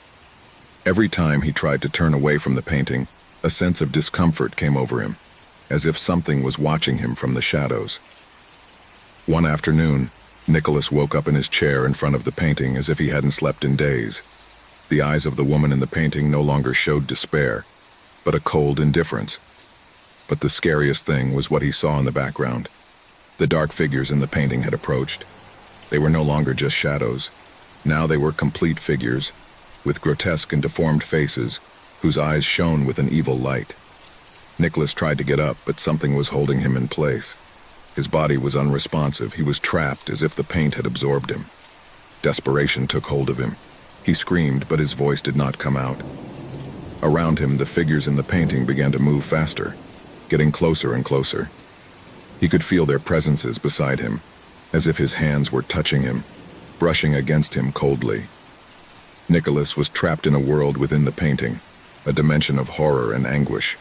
Every time he tried to turn away from the painting, a sense of discomfort came over him, as if something was watching him from the shadows. One afternoon, Nicholas woke up in his chair in front of the painting as if he hadn't slept in days. The eyes of the woman in the painting no longer showed despair, but a cold indifference. But the scariest thing was what he saw in the background. The dark figures in the painting had approached. They were no longer just shadows. Now they were complete figures, with grotesque and deformed faces, whose eyes shone with an evil light. Nicholas tried to get up, but something was holding him in place. His body was unresponsive. He was trapped, as if the paint had absorbed him. Desperation took hold of him. He screamed, but his voice did not come out. Around him, the figures in the painting began to move faster, getting closer and closer. He could feel their presences beside him, as if his hands were touching him, brushing against him coldly. Nicholas was trapped in a world within the painting, a dimension of horror and anguish.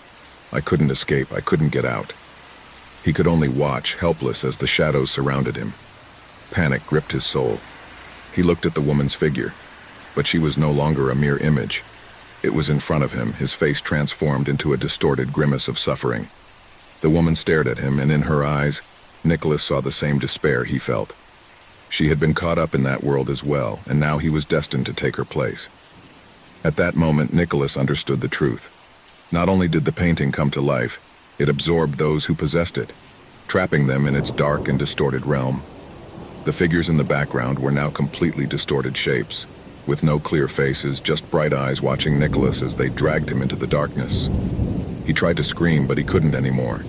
I couldn't escape, I couldn't get out. He could only watch, helpless, as the shadows surrounded him. Panic gripped his soul. He looked at the woman's figure, but she was no longer a mere image. It was in front of him, his face transformed into a distorted grimace of suffering. The woman stared at him, and in her eyes, Nicholas saw the same despair he felt. She had been caught up in that world as well, and now he was destined to take her place. At that moment, Nicholas understood the truth. Not only did the painting come to life, it absorbed those who possessed it, trapping them in its dark and distorted realm. The figures in the background were now completely distorted shapes, with no clear faces, just bright eyes watching Nicholas as they dragged him into the darkness. He tried to scream, but he couldn't anymore.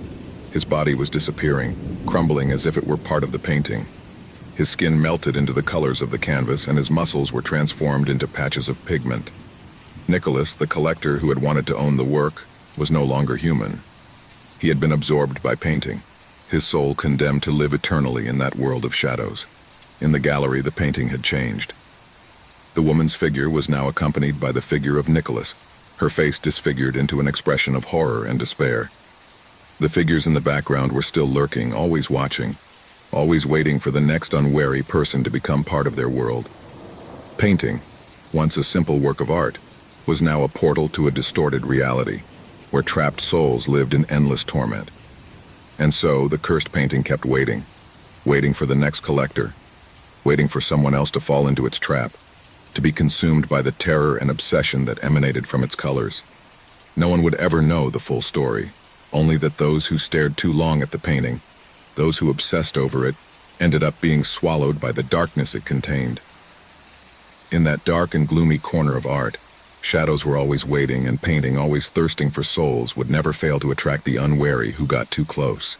His body was disappearing, crumbling as if it were part of the painting. His skin melted into the colors of the canvas, and his muscles were transformed into patches of pigment. Nicholas, the collector who had wanted to own the work, was no longer human. He had been absorbed by painting, his soul condemned to live eternally in that world of shadows. In the gallery, the painting had changed. The woman's figure was now accompanied by the figure of Nicholas, her face disfigured into an expression of horror and despair. The figures in the background were still lurking, always watching, always waiting for the next unwary person to become part of their world. Painting, once a simple work of art, was now a portal to a distorted reality, where trapped souls lived in endless torment. And so, the cursed painting kept waiting, waiting for the next collector, waiting for someone else to fall into its trap, to be consumed by the terror and obsession that emanated from its colors. No one would ever know the full story, only that those who stared too long at the painting, those who obsessed over it, ended up being swallowed by the darkness it contained. In that dark and gloomy corner of art, Shadows were always waiting, and painting, always thirsting for souls, would never fail to attract the unwary who got too close.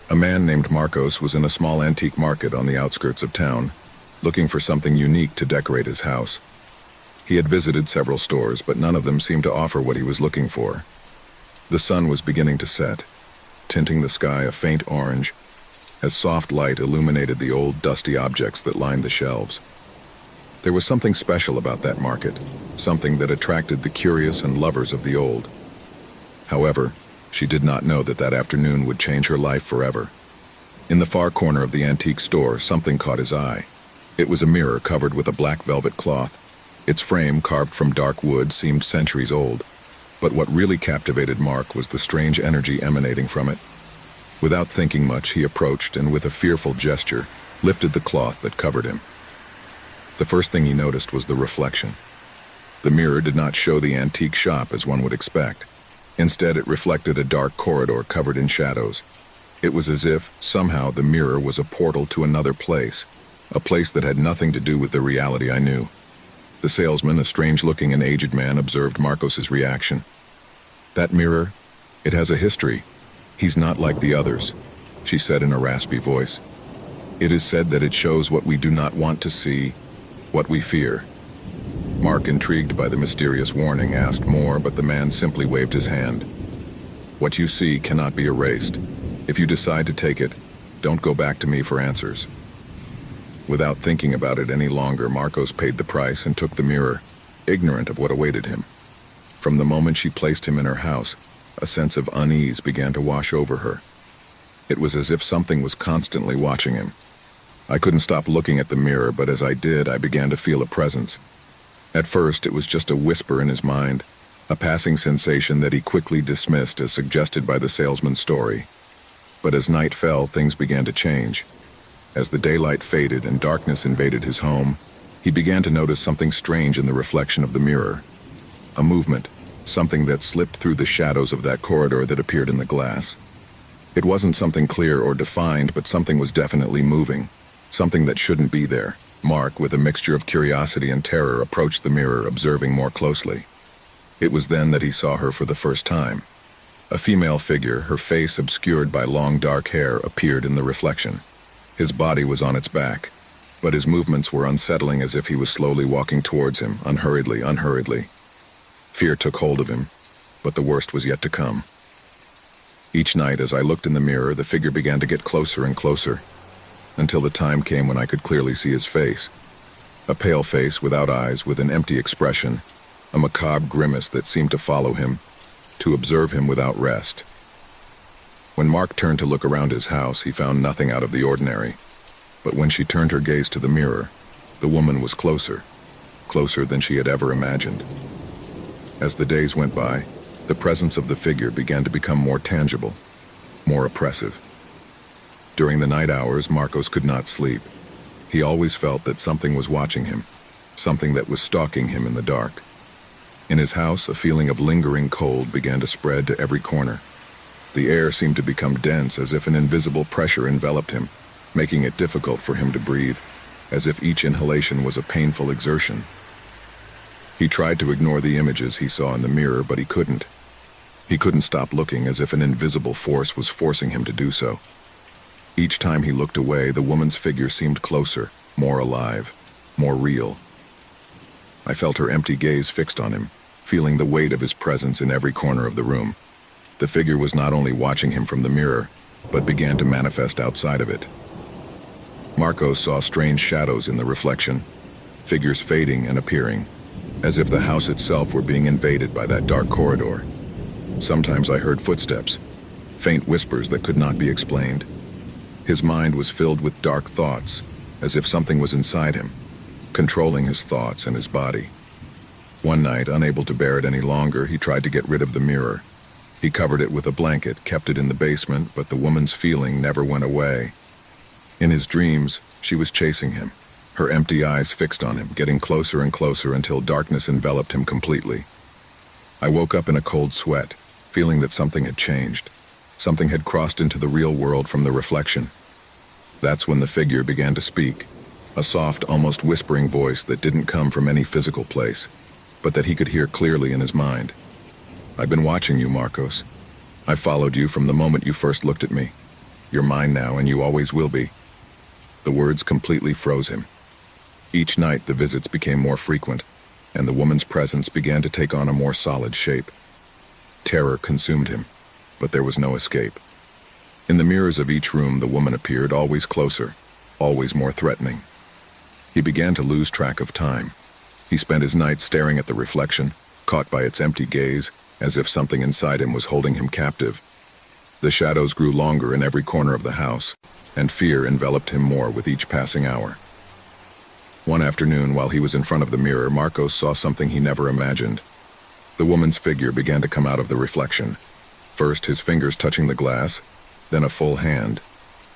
A man named Marcos was in a small antique market on the outskirts of town, looking for something unique to decorate his house. He had visited several stores, but none of them seemed to offer what he was looking for. The sun was beginning to set, tinting the sky a faint orange, as soft light illuminated the old, dusty objects that lined the shelves. There was something special about that market, something that attracted the curious and lovers of the old. However, she did not know that that afternoon would change her life forever. In the far corner of the antique store, something caught his eye. It was a mirror covered with a black velvet cloth. Its frame, carved from dark wood, seemed centuries old. But what really captivated Mark was the strange energy emanating from it. Without thinking much, he approached and, with a fearful gesture, lifted the cloth that covered him. The first thing he noticed was the reflection. The mirror did not show the antique shop as one would expect. Instead, it reflected a dark corridor covered in shadows. It was as if, somehow, the mirror was a portal to another place, a place that had nothing to do with the reality I knew. The salesman, a strange-looking and aged man, observed Marcos's reaction. "That mirror, it has a history. He's not like the others," she said in a raspy voice. "It is said that it shows what we do not want to see, what we fear." Mark, intrigued by the mysterious warning, asked more, but the man simply waved his hand. "What you see cannot be erased. If you decide to take it, don't go back to me for answers." Without thinking about it any longer, Marcos paid the price and took the mirror, ignorant of what awaited him. From the moment she placed him in her house, a sense of unease began to wash over her. It was as if something was constantly watching him. I couldn't stop looking at the mirror, but as I did, I began to feel a presence. At first, it was just a whisper in his mind, a passing sensation that he quickly dismissed as suggested by the salesman's story. But as night fell, things began to change. As the daylight faded and darkness invaded his home, he began to notice something strange in the reflection of the mirror. A movement, something that slipped through the shadows of that corridor that appeared in the glass. It wasn't something clear or defined, but something was definitely moving, something that shouldn't be there. Mark, with a mixture of curiosity and terror, approached the mirror, observing more closely. It was then that he saw her for the first time. A female figure, her face obscured by long dark hair, appeared in the reflection. His body was on its back, but his movements were unsettling, as if he was slowly walking towards him, unhurriedly. Fear took hold of him, but the worst was yet to come. Each night, as I looked in the mirror, the figure began to get closer and closer, until the time came when I could clearly see his face. A pale face without eyes, with an empty expression, a macabre grimace that seemed to follow him, to observe him without rest. When Mark turned to look around his house, he found nothing out of the ordinary. But when she turned her gaze to the mirror, the woman was closer than she had ever imagined. As the days went by, the presence of the figure began to become more tangible, more oppressive. During the night hours, Marcos could not sleep. He always felt that something was watching him, something that was stalking him in the dark. In his house, a feeling of lingering cold began to spread to every corner. The air seemed to become dense, as if an invisible pressure enveloped him, making it difficult for him to breathe, as if each inhalation was a painful exertion. He tried to ignore the images he saw in the mirror, but he couldn't. He couldn't stop looking, as if an invisible force was forcing him to do so. Each time he looked away, the woman's figure seemed closer, more alive, more real. I felt her empty gaze fixed on him, feeling the weight of his presence in every corner of the room. The figure was not only watching him from the mirror, but began to manifest outside of it. Marcos saw strange shadows in the reflection, figures fading and appearing, as if the house itself were being invaded by that dark corridor. Sometimes I heard footsteps, faint whispers that could not be explained. His mind was filled with dark thoughts, as if something was inside him, controlling his thoughts and his body. One night, unable to bear it any longer, he tried to get rid of the mirror. He covered it with a blanket, kept it in the basement, but the woman's feeling never went away. In his dreams, she was chasing him, her empty eyes fixed on him, getting closer and closer until darkness enveloped him completely. I woke up in a cold sweat, feeling that something had changed. Something had crossed into the real world from the reflection. That's when the figure began to speak. A soft, almost whispering voice that didn't come from any physical place, but that he could hear clearly in his mind. "I've been watching you, Marcos. I followed you from the moment you first looked at me. You're mine now, and you always will be." The words completely froze him. Each night the visits became more frequent, and the woman's presence began to take on a more solid shape. Terror consumed him, but there was no escape. In the mirrors of each room the woman appeared, always closer, always more threatening. He began to lose track of time. He spent his nights staring at the reflection, caught by its empty gaze, as if something inside him was holding him captive. The shadows grew longer in every corner of the house, and fear enveloped him more with each passing hour. One afternoon, while he was in front of the mirror, Marcos saw something he never imagined. The woman's figure began to come out of the reflection. First his fingers touching the glass, then a full hand,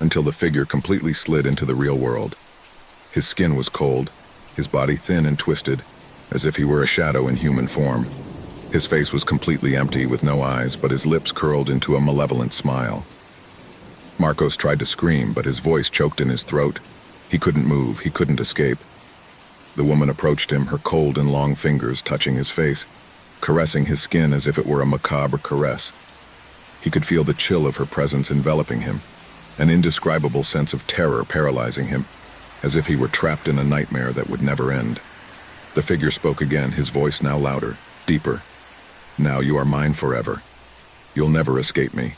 until the figure completely slid into the real world. His skin was cold, his body thin and twisted, as if he were a shadow in human form. His face was completely empty, with no eyes, but his lips curled into a malevolent smile. Marcos tried to scream, but his voice choked in his throat. He couldn't move, he couldn't escape. The woman approached him, her cold and long fingers touching his face, caressing his skin as if it were a macabre caress. He could feel the chill of her presence enveloping him, an indescribable sense of terror paralyzing him, as if he were trapped in a nightmare that would never end. The figure spoke again, his voice now louder, deeper. "Now you are mine forever. You'll never escape me.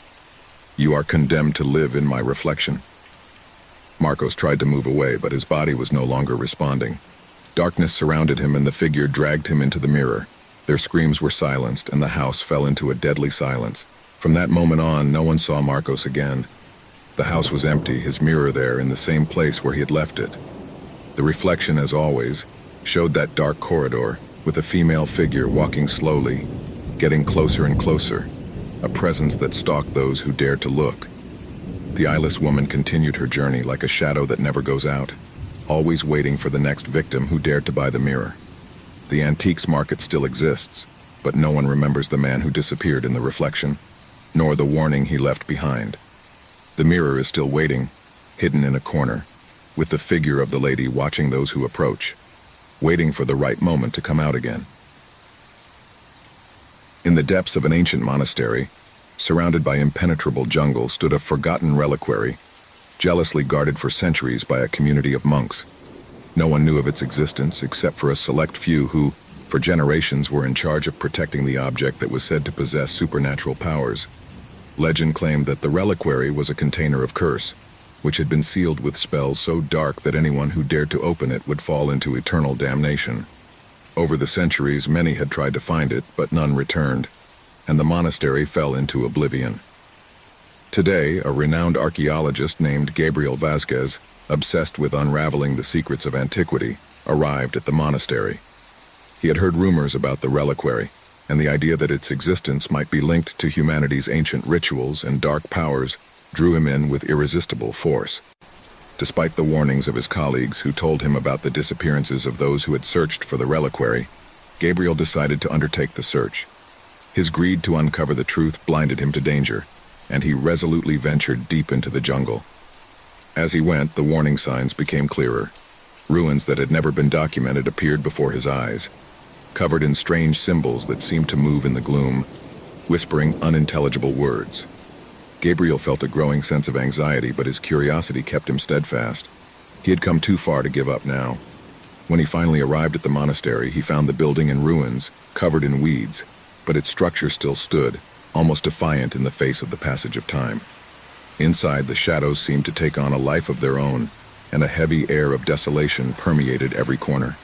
You are condemned to live in my reflection." Marcos tried to move away, but his body was no longer responding. Darkness surrounded him, and the figure dragged him into the mirror. Their screams were silenced, and the house fell into a deadly silence. From that moment on, no one saw Marcos again. The house was empty, his mirror there in the same place where he had left it. The reflection, as always, showed that dark corridor, with a female figure walking slowly, getting closer and closer, a presence that stalked those who dared to look. The eyeless woman continued her journey like a shadow that never goes out, always waiting for the next victim who dared to buy the mirror. The antiques market still exists, but no one remembers the man who disappeared in the reflection, nor the warning he left behind. The mirror is still waiting, hidden in a corner, with the figure of the lady watching those who approach, waiting for the right moment to come out again. In the depths of an ancient monastery, surrounded by impenetrable jungle, stood a forgotten reliquary, jealously guarded for centuries by a community of monks. No one knew of its existence except for a select few who, for generations, were in charge of protecting the object that was said to possess supernatural powers. Legend claimed that the reliquary was a container of curse, which had been sealed with spells so dark that anyone who dared to open it would fall into eternal damnation. Over the centuries, many had tried to find it, but none returned, and the monastery fell into oblivion. Today, a renowned archaeologist named Gabriel Vasquez, obsessed with unraveling the secrets of antiquity, arrived at the monastery. He had heard rumors about the reliquary, and the idea that its existence might be linked to humanity's ancient rituals and dark powers drew him in with irresistible force. Despite the warnings of his colleagues who told him about the disappearances of those who had searched for the reliquary, Gabriel decided to undertake the search. His greed to uncover the truth blinded him to danger, and he resolutely ventured deep into the jungle. As he went, the warning signs became clearer. Ruins that had never been documented appeared before his eyes, covered in strange symbols that seemed to move in the gloom, whispering unintelligible words. Gabriel felt a growing sense of anxiety, but his curiosity kept him steadfast. He had come too far to give up now. When he finally arrived at the monastery, he found the building in ruins, covered in weeds, but its structure still stood, almost defiant in the face of the passage of time. Inside, the shadows seemed to take on a life of their own, and a heavy air of desolation permeated every corner.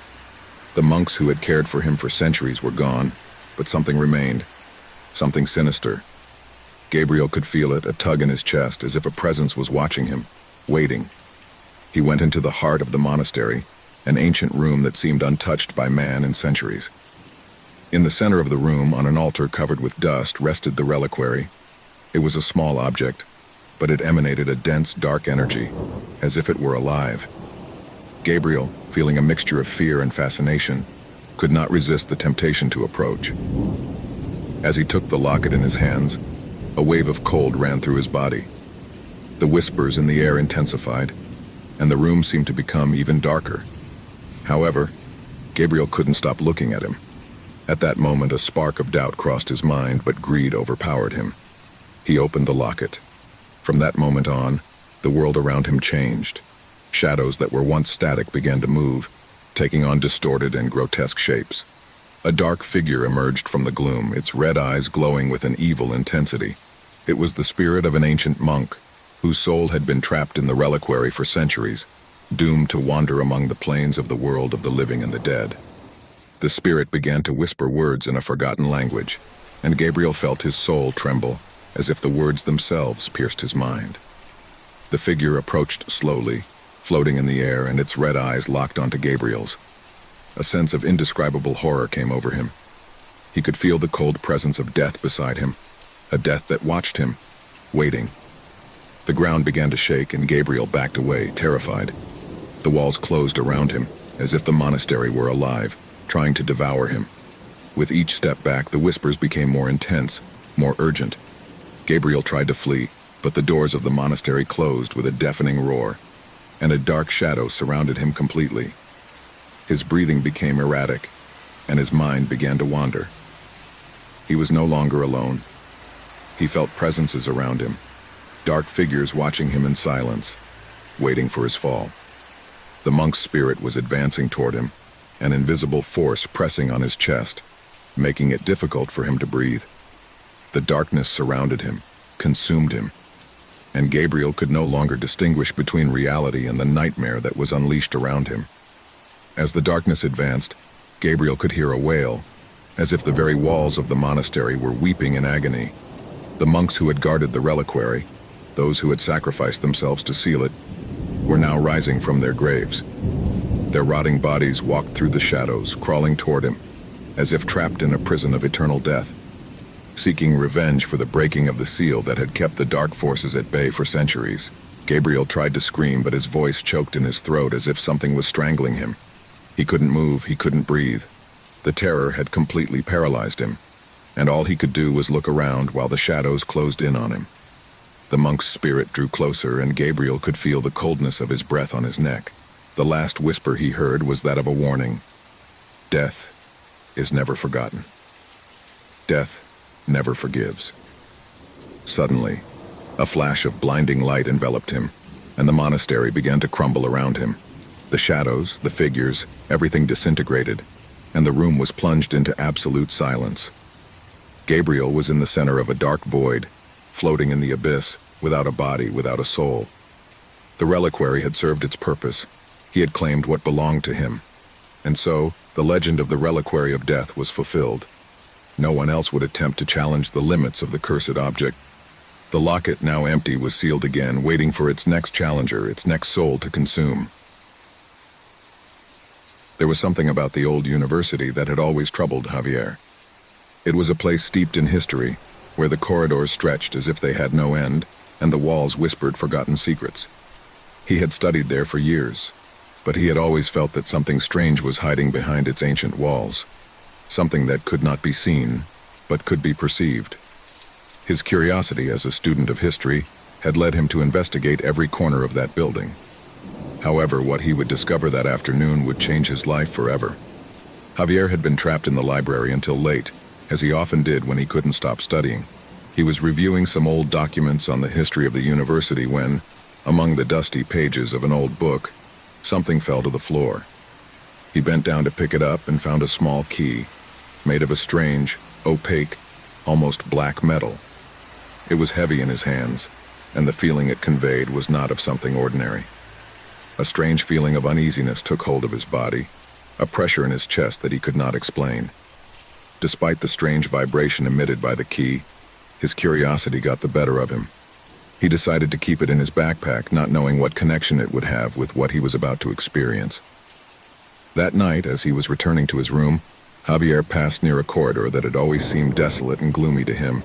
The monks who had cared for him for centuries were gone, but something remained, something sinister. Gabriel could feel it, a tug in his chest, as if a presence was watching him, waiting. He went into the heart of the monastery, an ancient room that seemed untouched by man in centuries. In the center of the room, on an altar covered with dust, rested the reliquary. It was a small object, but it emanated a dense, dark energy, as if it were alive. Gabriel, feeling a mixture of fear and fascination, could not resist the temptation to approach. As he took the locket in his hands, a wave of cold ran through his body. The whispers in the air intensified, and the room seemed to become even darker. However, Gabriel couldn't stop looking at him. At that moment, a spark of doubt crossed his mind, but greed overpowered him. He opened the locket. From that moment on, the world around him changed. Shadows that were once static began to move, taking on distorted and grotesque shapes. A dark figure emerged from the gloom, its red eyes glowing with an evil intensity. It was the spirit of an ancient monk, whose soul had been trapped in the reliquary for centuries, doomed to wander among the planes of the world of the living and the dead. The spirit began to whisper words in a forgotten language, and Gabriel felt his soul tremble, as if the words themselves pierced his mind. The figure approached slowly, floating in the air, and its red eyes locked onto Gabriel's. A sense of indescribable horror came over him. He could feel the cold presence of death beside him, a death that watched him, waiting. The ground began to shake, and Gabriel backed away, terrified. The walls closed around him, as if the monastery were alive, trying to devour him. With each step back, the whispers became more intense, more urgent. Gabriel tried to flee, but the doors of the monastery closed with a deafening roar, and a dark shadow surrounded him completely. His breathing became erratic, and his mind began to wander. He was no longer alone. He felt presences around him, dark figures watching him in silence, waiting for his fall. The monk's spirit was advancing toward him, an invisible force pressing on his chest, making it difficult for him to breathe. The darkness surrounded him, consumed him, and Gabriel could no longer distinguish between reality and the nightmare that was unleashed around him. As the darkness advanced, Gabriel could hear a wail, as if the very walls of the monastery were weeping in agony. The monks who had guarded the reliquary, those who had sacrificed themselves to seal it, were now rising from their graves. Their rotting bodies walked through the shadows, crawling toward him, as if trapped in a prison of eternal death, seeking revenge for the breaking of the seal that had kept the dark forces at bay for centuries. Gabriel tried to scream, but his voice choked in his throat as if something was strangling him. He couldn't move, he couldn't breathe. The terror had completely paralyzed him, and all he could do was look around while the shadows closed in on him. The monk's spirit drew closer, and Gabriel could feel the coldness of his breath on his neck. The last whisper he heard was that of a warning. Death is never forgotten. Death never forgives. Suddenly, a flash of blinding light enveloped him, and the monastery began to crumble around him. The shadows, the figures, everything disintegrated, and the room was plunged into absolute silence. Gabriel was in the center of a dark void, floating in the abyss, without a body, without a soul. The reliquary had served its purpose. He had claimed what belonged to him. And so, the legend of the reliquary of death was fulfilled. No one else would attempt to challenge the limits of the cursed object. The locket, now empty, was sealed again, waiting for its next challenger, its next soul to consume. There was something about the old university that had always troubled Javier. It was a place steeped in history, where the corridors stretched as if they had no end, and the walls whispered forgotten secrets. He had studied there for years, but he had always felt that something strange was hiding behind its ancient walls, something that could not be seen, but could be perceived. His curiosity as a student of history had led him to investigate every corner of that building. However, what he would discover that afternoon would change his life forever. Javier had been trapped in the library until late, as he often did when he couldn't stop studying. He was reviewing some old documents on the history of the university when, among the dusty pages of an old book, something fell to the floor. He bent down to pick it up and found a small key, made of a strange, opaque, almost black metal. It was heavy in his hands, and the feeling it conveyed was not of something ordinary. A strange feeling of uneasiness took hold of his body, a pressure in his chest that he could not explain. Despite the strange vibration emitted by the key, his curiosity got the better of him. He decided to keep it in his backpack, not knowing what connection it would have with what he was about to experience. That night, as he was returning to his room, Javier passed near a corridor that had always seemed desolate and gloomy to him.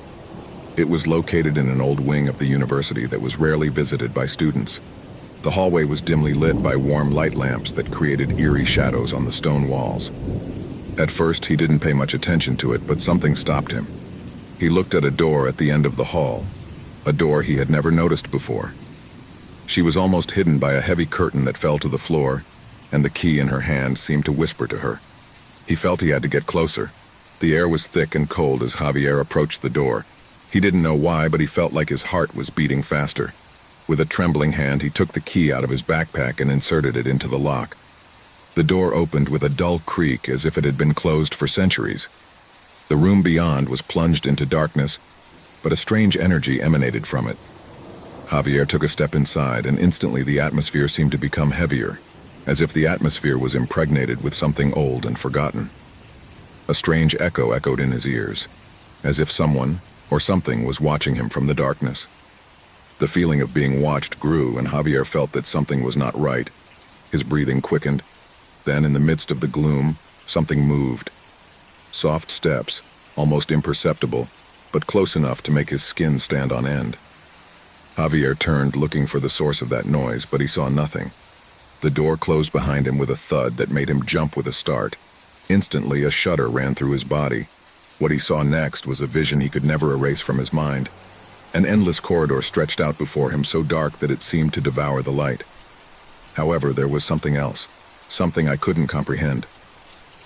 It was located in an old wing of the university that was rarely visited by students. The hallway was dimly lit by warm light lamps that created eerie shadows on the stone walls. At first, he didn't pay much attention to it, but something stopped him. He looked at a door at the end of the hall, a door he had never noticed before. She was almost hidden by a heavy curtain that fell to the floor, and the key in her hand seemed to whisper to her. He felt he had to get closer. The air was thick and cold as Javier approached the door. He didn't know why, but he felt like his heart was beating faster. With a trembling hand, he took the key out of his backpack and inserted it into the lock. The door opened with a dull creak as if it had been closed for centuries. The room beyond was plunged into darkness, but a strange energy emanated from it. Javier took a step inside, and instantly the atmosphere seemed to become heavier, as if the atmosphere was impregnated with something old and forgotten. A strange echo echoed in his ears, as if someone or something was watching him from the darkness. The feeling of being watched grew, and Javier felt that something was not right. His breathing quickened. Then, in the midst of the gloom, something moved. Soft steps, almost imperceptible, but close enough to make his skin stand on end. Javier turned, looking for the source of that noise, but he saw nothing. The door closed behind him with a thud that made him jump with a start. Instantly, a shudder ran through his body. What he saw next was a vision he could never erase from his mind. An endless corridor stretched out before him, so dark that it seemed to devour the light. However, there was something else, something I couldn't comprehend.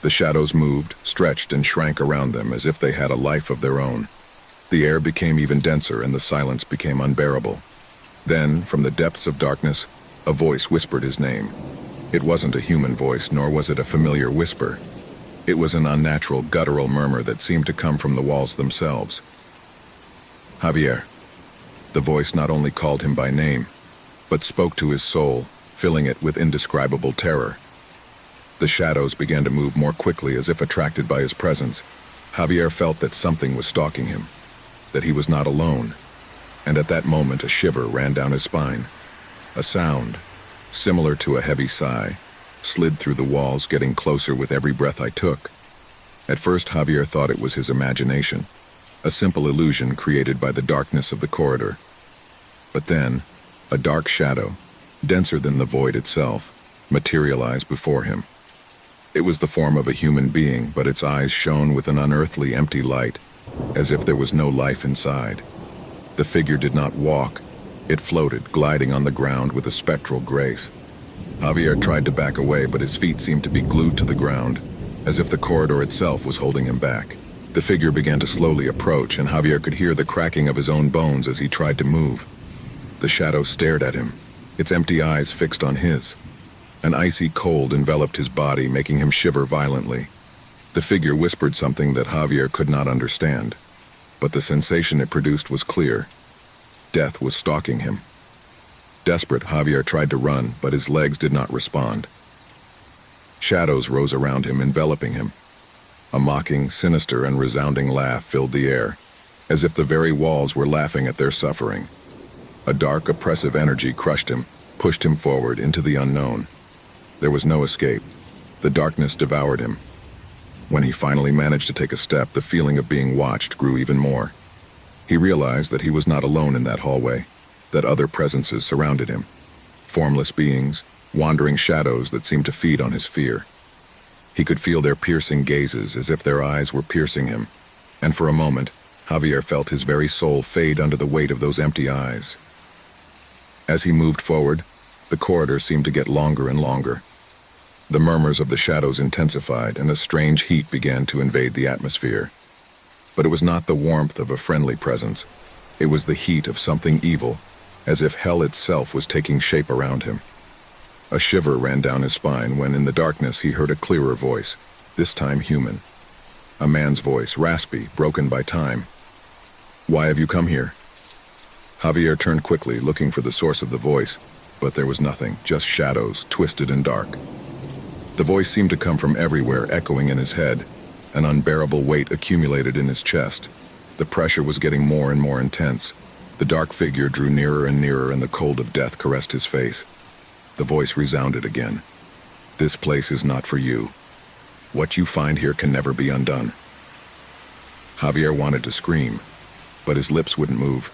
The shadows moved, stretched, and shrank around them as if they had a life of their own. The air became even denser, and the silence became unbearable. Then, from the depths of darkness, a voice whispered his name. It wasn't a human voice, nor was it a familiar whisper. It was an unnatural, guttural murmur that seemed to come from the walls themselves. Javier. The voice not only called him by name, but spoke to his soul, filling it with indescribable terror. The shadows began to move more quickly as if attracted by his presence. Javier felt that something was stalking him, that he was not alone, and at that moment a shiver ran down his spine. A sound, similar to a heavy sigh, slid through the walls, getting closer with every breath I took. At first, Javier thought it was his imagination, a simple illusion created by the darkness of the corridor. But then, a dark shadow, denser than the void itself, materialized before him. It was the form of a human being, but its eyes shone with an unearthly empty light, as if there was no life inside. The figure did not walk. It floated, gliding on the ground with a spectral grace. Javier tried to back away, but his feet seemed to be glued to the ground, as if the corridor itself was holding him back. The figure began to slowly approach, and Javier could hear the cracking of his own bones as he tried to move. The shadow stared at him, its empty eyes fixed on his. An icy cold enveloped his body, making him shiver violently. The figure whispered something that Javier could not understand, but the sensation it produced was clear. Death was stalking him. Desperate, Javier tried to run, but his legs did not respond. Shadows rose around him, enveloping him. A mocking, sinister, and resounding laugh filled the air, as if the very walls were laughing at their suffering. A dark, oppressive energy crushed him, pushed him forward into the unknown. There was no escape. The darkness devoured him. When he finally managed to take a step, the feeling of being watched grew even more. He realized that he was not alone in that hallway, that other presences surrounded him. Formless beings, wandering shadows that seemed to feed on his fear. He could feel their piercing gazes as if their eyes were piercing him, and for a moment, Javier felt his very soul fade under the weight of those empty eyes. As he moved forward, the corridor seemed to get longer and longer. The murmurs of the shadows intensified, and a strange heat began to invade the atmosphere. But it was not the warmth of a friendly presence. It was the heat of something evil, as if hell itself was taking shape around him. A shiver ran down his spine when, in the darkness, he heard a clearer voice, this time human. A man's voice, raspy, broken by time. "Why have you come here?" Javier turned quickly, looking for the source of the voice, but there was nothing, just shadows, twisted and dark. The voice seemed to come from everywhere, echoing in his head. An unbearable weight accumulated in his chest. The pressure was getting more and more intense. The dark figure drew nearer and nearer, and the cold of death caressed his face. The voice resounded again. "This place is not for you. What you find here can never be undone." Javier wanted to scream, but his lips wouldn't move.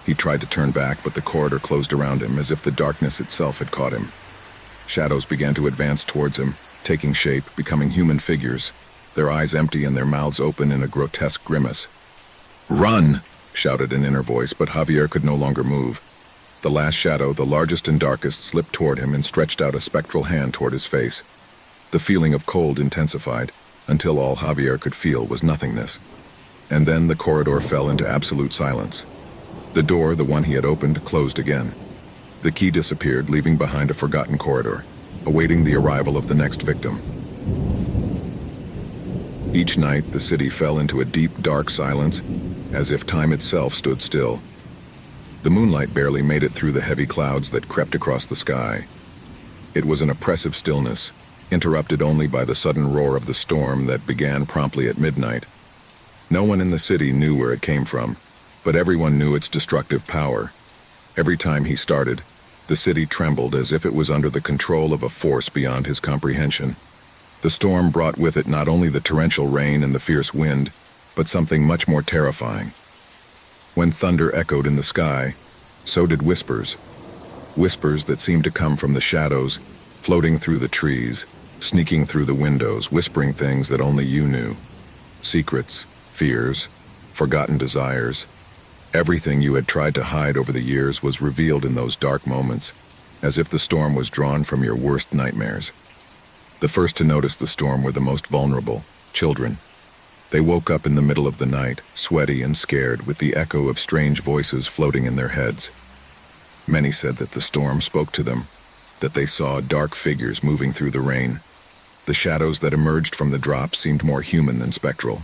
He tried to turn back, but the corridor closed around him as if the darkness itself had caught him. Shadows began to advance towards him, taking shape, becoming human figures, their eyes empty and their mouths open in a grotesque grimace. "Run!" shouted an inner voice, but Javier could no longer move. the last shadow, the largest and darkest, slipped toward him and stretched out a spectral hand toward his face. The feeling of cold intensified, until all Javier could feel was nothingness. And then the corridor fell into absolute silence. The door, the one he had opened, closed again. The key disappeared, leaving behind a forgotten corridor, awaiting the arrival of the next victim. Each night, the city fell into a deep, dark silence, as if time itself stood still. The moonlight barely made it through the heavy clouds that crept across the sky. It was an oppressive stillness, interrupted only by the sudden roar of the storm that began promptly at midnight. No one in the city knew where it came from, but everyone knew its destructive power. Every time he started, the city trembled as if it was under the control of a force beyond his comprehension. The storm brought with it not only the torrential rain and the fierce wind, but something much more terrifying. When thunder echoed in the sky, so did whispers. Whispers that seemed to come from the shadows, floating through the trees, sneaking through the windows, whispering things that only you knew. Secrets, fears, forgotten desires. Everything you had tried to hide over the years was revealed in those dark moments, as if the storm was drawn from your worst nightmares. The first to notice the storm were the most vulnerable, children. They woke up in the middle of the night, sweaty and scared, with the echo of strange voices floating in their heads. Many said that the storm spoke to them, that they saw dark figures moving through the rain. The shadows that emerged from the drops seemed more human than spectral.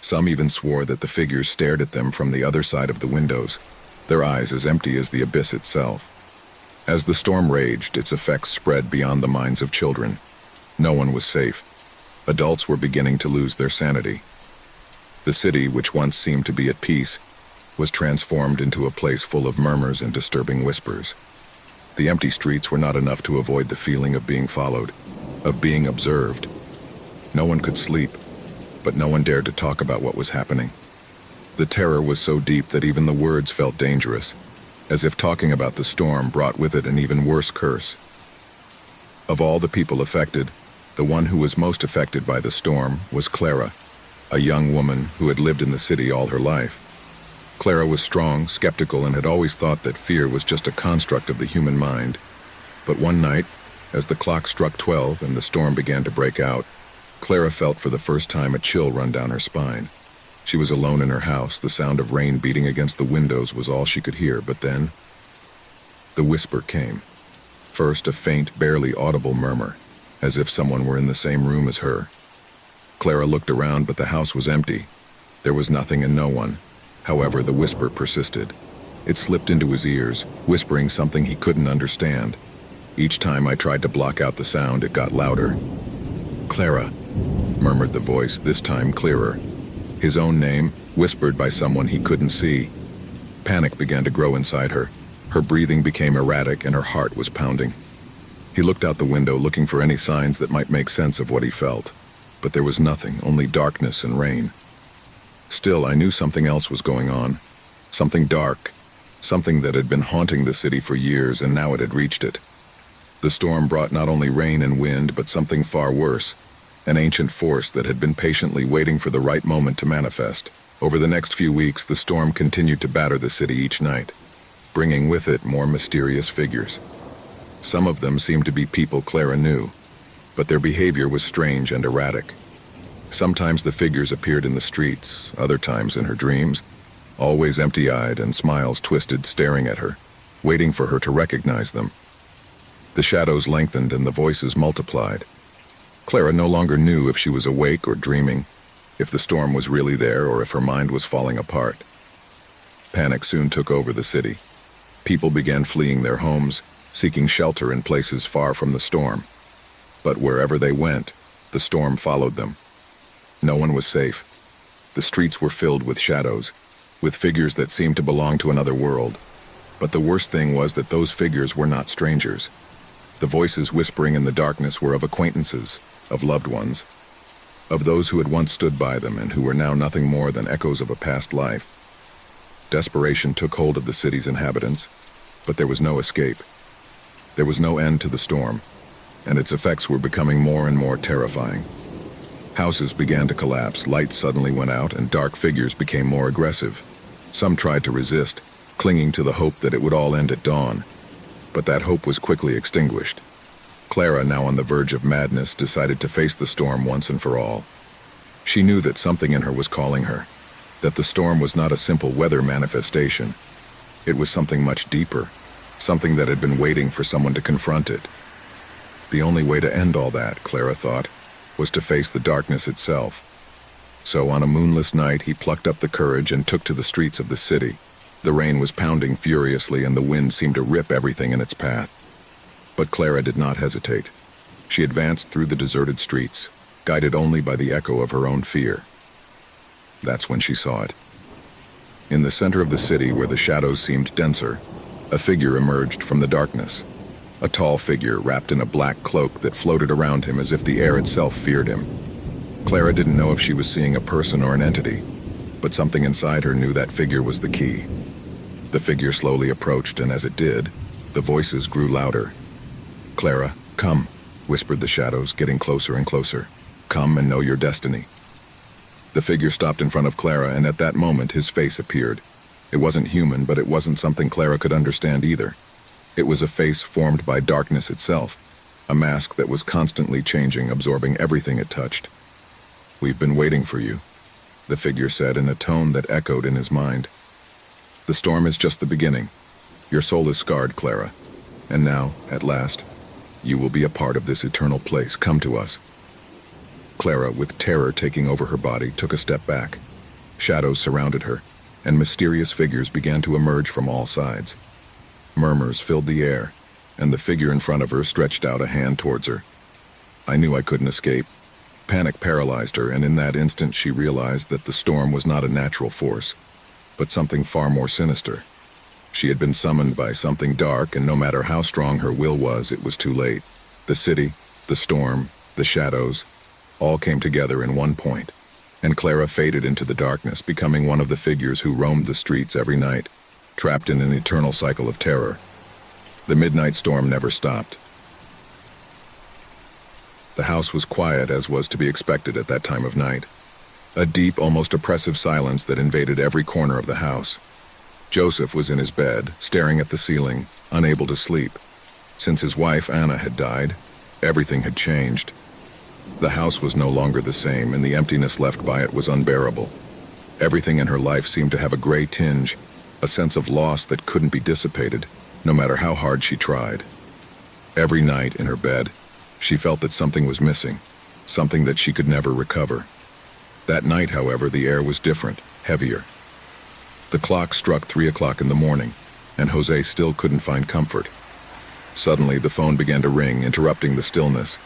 Some even swore that the figures stared at them from the other side of the windows, their eyes as empty as the abyss itself. As the storm raged, its effects spread beyond the minds of children. No one was safe. Adults were beginning to lose their sanity. The city, which once seemed to be at peace, was transformed into a place full of murmurs and disturbing whispers. The empty streets were not enough to avoid the feeling of being followed, of being observed. No one could sleep, but no one dared to talk about what was happening. The terror was so deep that even the words felt dangerous, as if talking about the storm brought with it an even worse curse. Of all the people affected, the one who was most affected by the storm was Clara, a young woman who had lived in the city all her life. Clara was strong, skeptical, and had always thought that fear was just a construct of the human mind. But one night, as the clock struck 12 and the storm began to break out, Clara felt for the first time a chill run down her spine. She was alone in her house. The sound of rain beating against the windows was all she could hear, but then the whisper came. First, a faint, barely audible murmur, as if someone were in the same room as her. Clara looked around, but the house was empty. There was nothing and no one. However, the whisper persisted. It slipped into his ears, whispering something he couldn't understand. Each time I tried to block out the sound, it got louder. "Clara," murmured the voice, this time clearer. His own name, whispered by someone he couldn't see. Panic began to grow inside her. Her breathing became erratic and her heart was pounding. He looked out the window, looking for any signs that might make sense of what he felt. But there was nothing, only darkness and rain. Still, I knew something else was going on. Something dark. Something that had been haunting the city for years, and now it had reached it. The storm brought not only rain and wind, but something far worse. An ancient force that had been patiently waiting for the right moment to manifest. Over the next few weeks, the storm continued to batter the city each night, bringing with it more mysterious figures. Some of them seemed to be people Clara knew, but their behavior was strange and erratic. Sometimes the figures appeared in the streets, other times in her dreams, always empty-eyed and smiles twisted, staring at her, waiting for her to recognize them. The shadows lengthened and the voices multiplied. Clara no longer knew if she was awake or dreaming, if the storm was really there or if her mind was falling apart. Panic soon took over the city. People began fleeing their homes, seeking shelter in places far from the storm. But wherever they went, the storm followed them. No one was safe. The streets were filled with shadows, with figures that seemed to belong to another world. But the worst thing was that those figures were not strangers. The voices whispering in the darkness were of acquaintances, of loved ones, of those who had once stood by them and who were now nothing more than echoes of a past life. Desperation took hold of the city's inhabitants, but there was no escape. There was no end to the storm, and its effects were becoming more and more terrifying. Houses began to collapse, lights suddenly went out, and dark figures became more aggressive. Some tried to resist, clinging to the hope that it would all end at dawn. But that hope was quickly extinguished. Clara, now on the verge of madness, decided to face the storm once and for all. She knew that something in her was calling her, that the storm was not a simple weather manifestation. It was something much deeper, something that had been waiting for someone to confront it. The only way to end all that, Clara thought, was to face the darkness itself. So on a moonless night, he plucked up the courage and took to the streets of the city. The rain was pounding furiously and the wind seemed to rip everything in its path. But Clara did not hesitate. She advanced through the deserted streets, guided only by the echo of her own fear. That's when she saw it. In the center of the city, where the shadows seemed denser, a figure emerged from the darkness. A tall figure wrapped in a black cloak that floated around him as if the air itself feared him. Clara didn't know if she was seeing a person or an entity, but something inside her knew that figure was the key. The figure slowly approached, and as it did, the voices grew louder. "Clara, come," whispered the shadows, getting closer and closer. "Come and know your destiny." The figure stopped in front of Clara, and at that moment his face appeared. It wasn't human, but it wasn't something Clara could understand either. It was a face formed by darkness itself, a mask that was constantly changing, absorbing everything it touched. "We've been waiting for you," the figure said in a tone that echoed in his mind. "The storm is just the beginning. Your soul is scarred, Clara, and now, at last, you will be a part of this eternal place. Come to us." Clara, with terror taking over her body, took a step back. Shadows surrounded her, and mysterious figures began to emerge from all sides. Murmurs filled the air, and the figure in front of her stretched out a hand towards her. I knew I couldn't escape. Panic paralyzed her, and in that instant she realized that the storm was not a natural force, but something far more sinister. She had been summoned by something dark, and no matter how strong her will was, it was too late. The city, the storm, the shadows, all came together in one point, and Clara faded into the darkness, becoming one of the figures who roamed the streets every night, trapped in an eternal cycle of terror. The midnight storm never stopped. The house was quiet, as was to be expected at that time of night. A deep, almost oppressive silence that invaded every corner of the house. Joseph was in his bed, staring at the ceiling, unable to sleep. Since his wife, Anna, had died, everything had changed. The house was no longer the same, and the emptiness left by it was unbearable. Everything in her life seemed to have a gray tinge, a sense of loss that couldn't be dissipated, no matter how hard she tried. Every night in her bed, she felt that something was missing, something that she could never recover. That night, however, the air was different, heavier. The clock struck 3 o'clock in the morning, and Jose still couldn't find comfort. Suddenly, the phone began to ring, interrupting the stillness.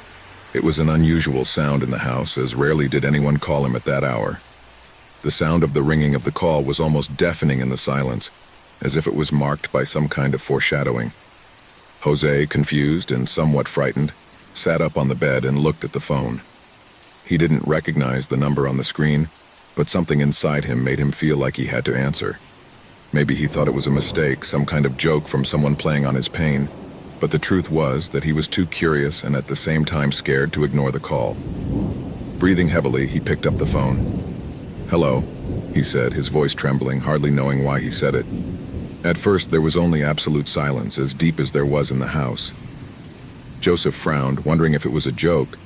It was an unusual sound in the house, as rarely did anyone call him at that hour. The sound of the ringing of the call was almost deafening in the silence, as if it was marked by some kind of foreshadowing. Jose, confused and somewhat frightened, sat up on the bed and looked at the phone. He didn't recognize the number on the screen, but something inside him made him feel like he had to answer. Maybe he thought it was a mistake, some kind of joke from someone playing on his pain, but the truth was that he was too curious and at the same time scared to ignore the call. Breathing heavily, he picked up the phone. "Hello," he said, his voice trembling, hardly knowing why he said it. At first, there was only absolute silence, as deep as there was in the house. Joseph frowned, wondering if it was a joke,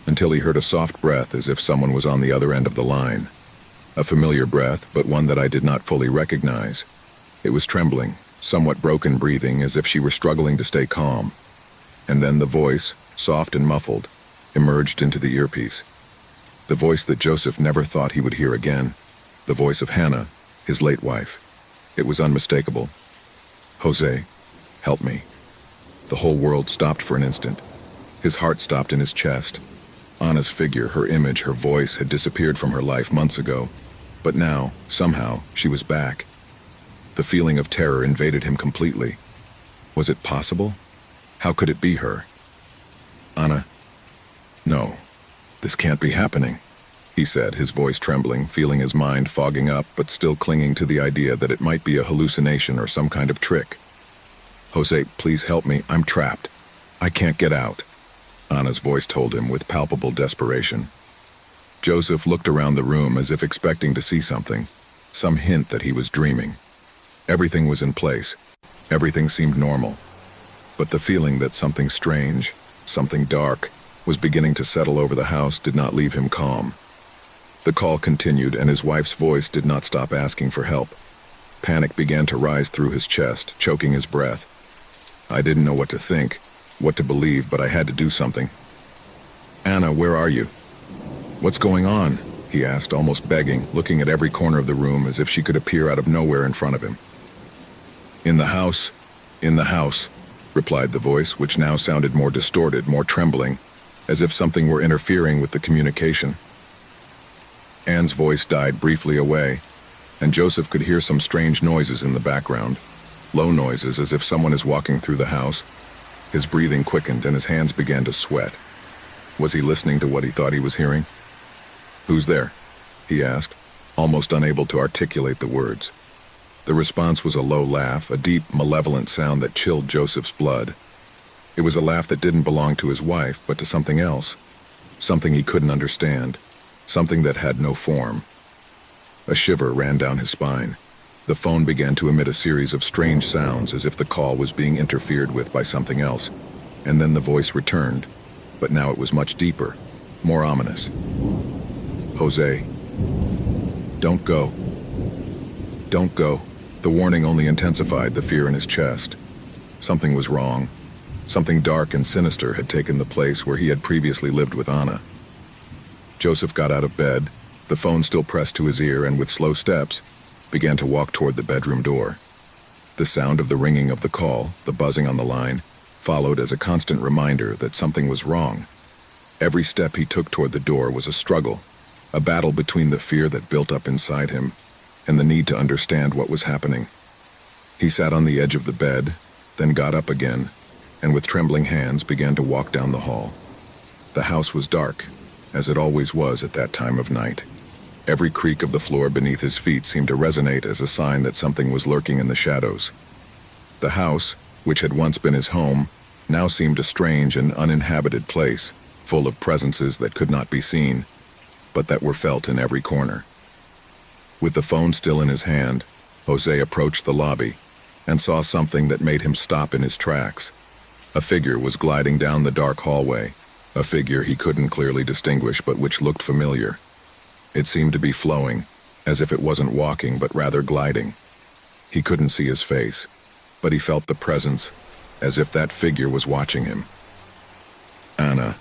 until he heard a soft breath as if someone was on the other end of the line. A familiar breath, but one that I did not fully recognize. It was trembling, somewhat broken breathing, as if she were struggling to stay calm. And then the voice, soft and muffled, emerged into the earpiece. The voice that Joseph never thought he would hear again. The voice of Hannah, his late wife. It was unmistakable. "Jose, help me." The whole world stopped for an instant. His heart stopped in his chest. Anna's figure, her image, her voice had disappeared from her life months ago. But now, somehow, she was back. The feeling of terror invaded him completely. Was it possible? How could it be her? "Anna? No, this can't be happening," he said, his voice trembling, feeling his mind fogging up, but still clinging to the idea that it might be a hallucination or some kind of trick. "Jose, please help me. I'm trapped. I can't get out," Anna's voice told him with palpable desperation. Joseph looked around the room as if expecting to see something, some hint that he was dreaming. Everything was in place. Everything seemed normal. But the feeling that something strange, something dark, was beginning to settle over the house did not leave him calm. The call continued, and his wife's voice did not stop asking for help. Panic began to rise through his chest, choking his breath. I didn't know what to think, what to believe, but I had to do something. "Anna, where are you?" "What's going on?" he asked, almost begging, looking at every corner of the room as if she could appear out of nowhere in front of him. "In the house, replied the voice, which now sounded more distorted, more trembling, as if something were interfering with the communication. Anne's voice died briefly away, and Joseph could hear some strange noises in the background, low noises as if someone is walking through the house. His breathing quickened and his hands began to sweat. Was he listening to what he thought he was hearing? "Who's there?" he asked, almost unable to articulate the words. The response was a low laugh, a deep, malevolent sound that chilled Joseph's blood. It was a laugh that didn't belong to his wife, but to something else, something he couldn't understand, something that had no form. A shiver ran down his spine. The phone began to emit a series of strange sounds as if the call was being interfered with by something else, and then the voice returned, but now it was much deeper, more ominous. "Jose, don't go. Don't go." The warning only intensified the fear in his chest. Something was wrong. Something dark and sinister had taken the place where he had previously lived with Anna. Joseph got out of bed, the phone still pressed to his ear, and with slow steps, began to walk toward the bedroom door. The sound of the ringing of the call, the buzzing on the line, followed as a constant reminder that something was wrong. Every step he took toward the door was a struggle, a battle between the fear that built up inside him and the need to understand what was happening. He sat on the edge of the bed, then got up again, and with trembling hands began to walk down the hall. The house was dark, as it always was at that time of night. Every creak of the floor beneath his feet seemed to resonate as a sign that something was lurking in the shadows. The house, which had once been his home, now seemed a strange and uninhabited place, full of presences that could not be seen, but that were felt in every corner. With the phone still in his hand, Jose approached the lobby and saw something that made him stop in his tracks. A figure was gliding down the dark hallway, a figure he couldn't clearly distinguish but which looked familiar. It seemed to be flowing, as if it wasn't walking but rather gliding. He couldn't see his face, but he felt the presence, as if that figure was watching him. "Anna,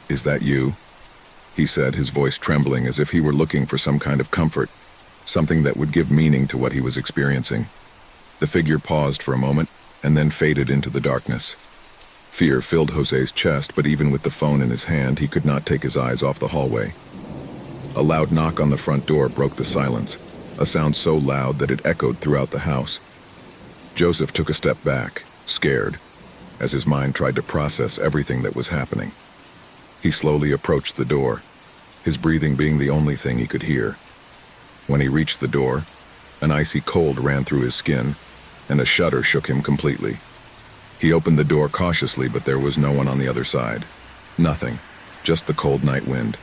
is that you?" he said, his voice trembling as if he were looking for some kind of comfort, something that would give meaning to what he was experiencing. The figure paused for a moment and then faded into the darkness. Fear filled Jose's chest, but even with the phone in his hand, he could not take his eyes off the hallway. A loud knock on the front door broke the silence, a sound so loud that it echoed throughout the house. Joseph took a step back, scared, as his mind tried to process everything that was happening. He slowly approached the door, his breathing being the only thing he could hear. When he reached the door, an icy cold ran through his skin, and a shudder shook him completely. He opened the door cautiously, but there was no one on the other side. Nothing, just the cold night wind.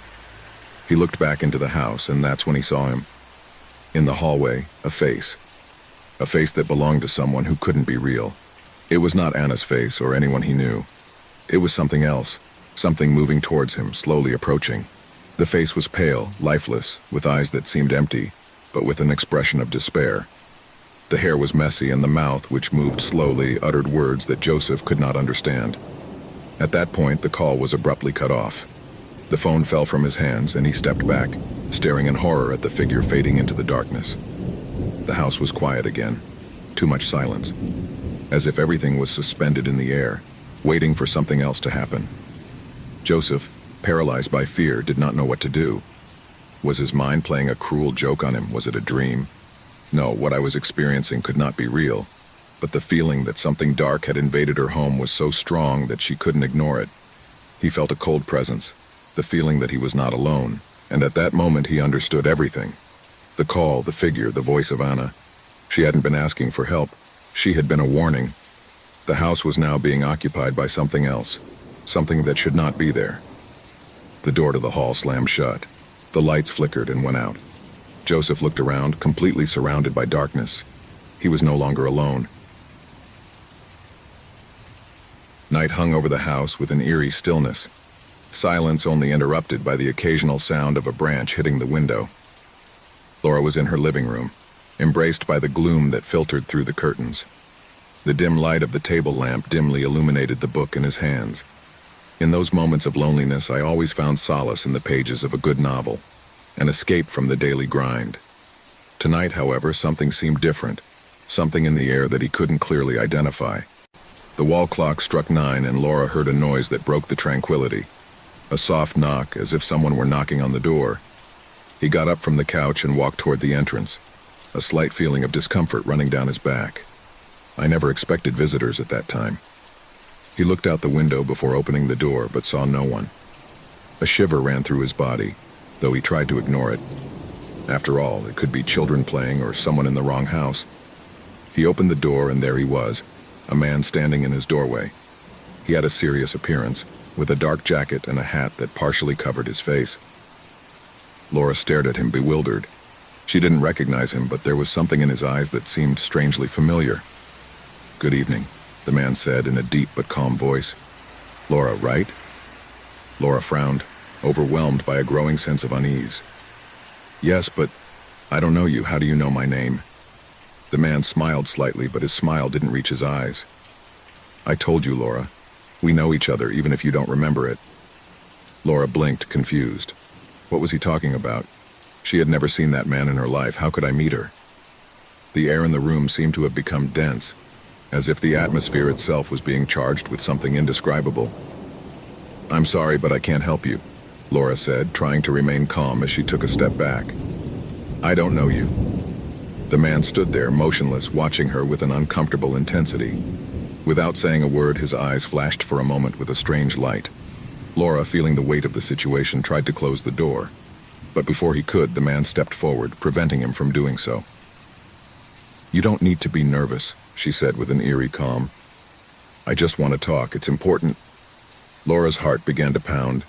He looked back into the house, and that's when he saw him. In the hallway, a face that belonged to someone who couldn't be real. It was not Anna's face or anyone he knew. It was something else, something moving towards him, slowly approaching. The face was pale, lifeless, with eyes that seemed empty, but with an expression of despair. The hair was messy, and the mouth, which moved slowly, uttered words that Joseph could not understand. At that point, the call was abruptly cut off. The phone fell from his hands, and he stepped back, staring in horror at the figure fading into the darkness. The house was quiet again, too much silence, as if everything was suspended in the air, waiting for something else to happen. Joseph, paralyzed by fear, did not know what to do. Was his mind playing a cruel joke on him? Was it a dream? No, what I was experiencing could not be real, but the feeling that something dark had invaded her home was so strong that she couldn't ignore it. He felt a cold presence, the feeling that he was not alone, and at that moment he understood everything. The call, the figure, the voice of Anna. She hadn't been asking for help. She had been a warning. The house was now being occupied by something else, something that should not be there. The door to the hall slammed shut. The lights flickered and went out. Joseph looked around, completely surrounded by darkness. He was no longer alone. Night hung over the house with an eerie stillness, silence only interrupted by the occasional sound of a branch hitting the window. Laura was in her living room, embraced by the gloom that filtered through the curtains. The dim light of the table lamp dimly illuminated the book in his hands. In those moments of loneliness, I always found solace in the pages of a good novel, an escape from the daily grind. Tonight, however, something seemed different, something in the air that he couldn't clearly identify. The wall clock struck 9 and Laura heard a noise that broke the tranquility. A soft knock, as if someone were knocking on the door. He got up from the couch and walked toward the entrance, a slight feeling of discomfort running down his back. I never expected visitors at that time. He looked out the window before opening the door, but saw no one. A shiver ran through his body, though he tried to ignore it. After all, it could be children playing or someone in the wrong house. He opened the door and there he was, a man standing in his doorway. He had a serious appearance, with a dark jacket and a hat that partially covered his face. Laura stared at him, bewildered. She didn't recognize him, but there was something in his eyes that seemed strangely familiar. "Good evening," the man said in a deep but calm voice. "Laura, right?" Laura frowned, overwhelmed by a growing sense of unease. "Yes, but I don't know you. How do you know my name?" The man smiled slightly, but his smile didn't reach his eyes. "I told you, Laura. We know each other, even if you don't remember it." Laura blinked, confused. What was he talking about? She had never seen that man in her life. How could I meet her? The air in the room seemed to have become dense, as if the atmosphere itself was being charged with something indescribable. "I'm sorry, but I can't help you," Laura said, trying to remain calm as she took a step back. "I don't know you." The man stood there, motionless, watching her with an uncomfortable intensity. Without saying a word, his eyes flashed for a moment with a strange light. Laura, feeling the weight of the situation, tried to close the door. But before he could, the man stepped forward, preventing him from doing so. "You don't need to be nervous," she said with an eerie calm. "I just want to talk. It's important." Laura's heart began to pound.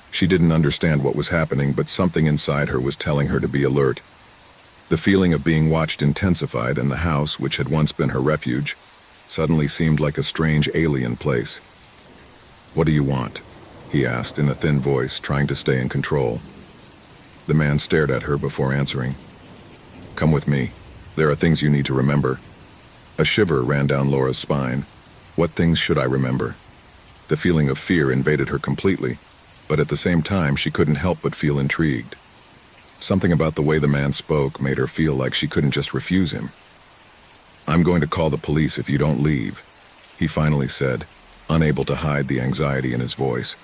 She didn't understand what was happening, but something inside her was telling her to be alert. The feeling of being watched intensified, and the house, which had once been her refuge, suddenly seemed like a strange alien place. "What do you want?" he asked in a thin voice, trying to stay in control. The man stared at her before answering. "Come with me. There are things you need to remember." A shiver ran down Laura's spine. What things should I remember? The feeling of fear invaded her completely, but at the same time she couldn't help but feel intrigued. Something about the way the man spoke made her feel like she couldn't just refuse him. "I'm going to call the police if you don't leave," he finally said, unable to hide the anxiety in his voice.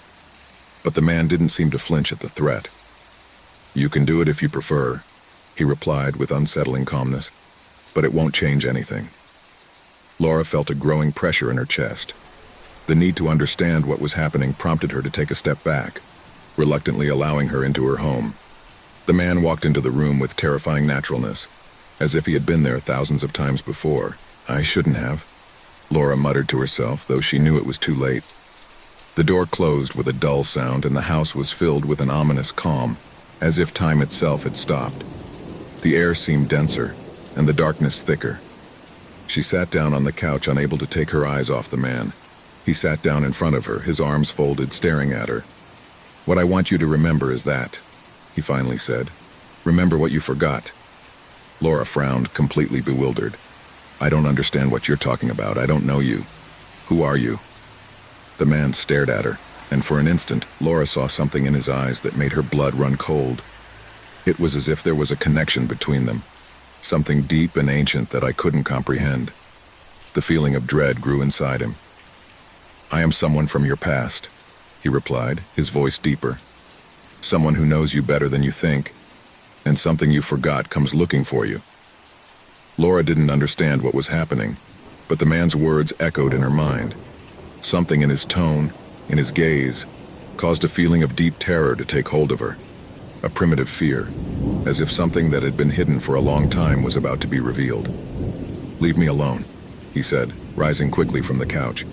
But the man didn't seem to flinch at the threat. "You can do it if you prefer," he replied with unsettling calmness, "but it won't change anything." Laura felt a growing pressure in her chest. The need to understand what was happening prompted her to take a step back, reluctantly allowing her into her home. The man walked into the room with terrifying naturalness, as if he had been there thousands of times before. "I shouldn't have," Laura muttered to herself, though she knew it was too late. The door closed with a dull sound, and the house was filled with an ominous calm, as if time itself had stopped. The air seemed denser, and the darkness thicker. She sat down on the couch, unable to take her eyes off the man. He sat down in front of her, his arms folded, staring at her. "What I want you to remember is that," he finally said. "Remember what you forgot." Laura frowned, completely bewildered. "I don't understand what you're talking about. I don't know you. Who are you?" The man stared at her, and for an instant, Laura saw something in his eyes that made her blood run cold. It was as if there was a connection between them, something deep and ancient that I couldn't comprehend. The feeling of dread grew inside him. "I am someone from your past," he replied, his voice deeper. "Someone who knows you better than you think, and something you forgot comes looking for you." Laura didn't understand what was happening, but the man's words echoed in her mind. Something in his tone, in his gaze, caused a feeling of deep terror to take hold of her. A primitive fear, as if something that had been hidden for a long time was about to be revealed. "Leave me alone," he said, rising quickly from the couch.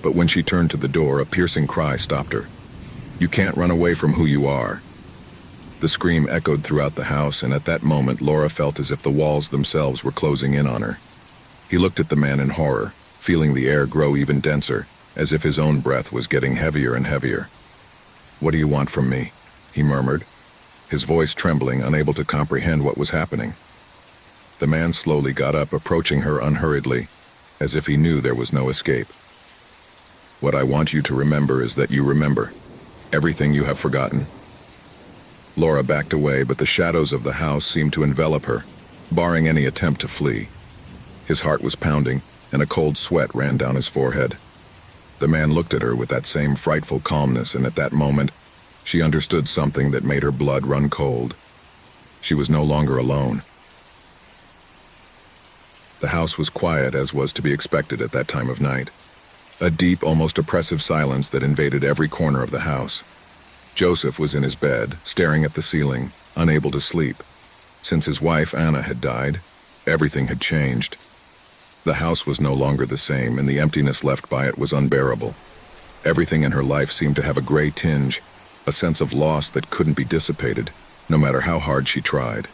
But when she turned to the door, a piercing cry stopped her. "You can't run away from who you are." The scream echoed throughout the house, and at that moment Laura felt as if the walls themselves were closing in on her. He looked at the man in horror, feeling the air grow even denser, as if his own breath was getting heavier and heavier. "What do you want from me?" he murmured, his voice trembling, unable to comprehend what was happening. The man slowly got up, approaching her unhurriedly, as if he knew there was no escape. "What I want you to remember is that you remember everything you have forgotten." Laura backed away, but the shadows of the house seemed to envelop her, barring any attempt to flee. His heart was pounding, and a cold sweat ran down his forehead. The man looked at her with that same frightful calmness, and at that moment, she understood something that made her blood run cold. She was no longer alone. The house was quiet, as was to be expected at that time of night. A deep, almost oppressive silence that invaded every corner of the house. Joseph was in his bed, staring at the ceiling, unable to sleep. Since his wife, Anna, had died, everything had changed. The house was no longer the same, and the emptiness left by it was unbearable. Everything in her life seemed to have a gray tinge, a sense of loss that couldn't be dissipated, no matter how hard she tried.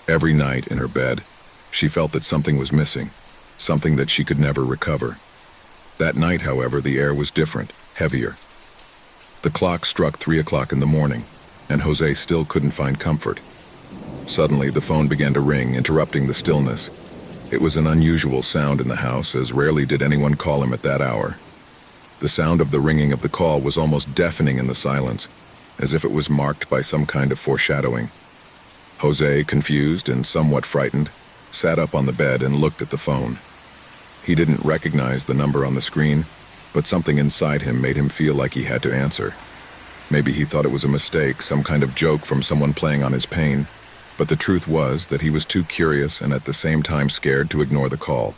Every night in her bed, she felt that something was missing, something that she could never recover. That night, however, the air was different, heavier. The clock struck 3 o'clock in the morning, and Jose still couldn't find comfort. Suddenly, the phone began to ring, interrupting the stillness. It was an unusual sound in the house, as rarely did anyone call him at that hour. The sound of the ringing of the call was almost deafening in the silence, as if it was marked by some kind of foreshadowing. Jose, confused and somewhat frightened, sat up on the bed and looked at the phone. He didn't recognize the number on the screen, but something inside him made him feel like he had to answer. Maybe he thought it was a mistake, some kind of joke from someone playing on his pain, but the truth was that he was too curious and at the same time scared to ignore the call.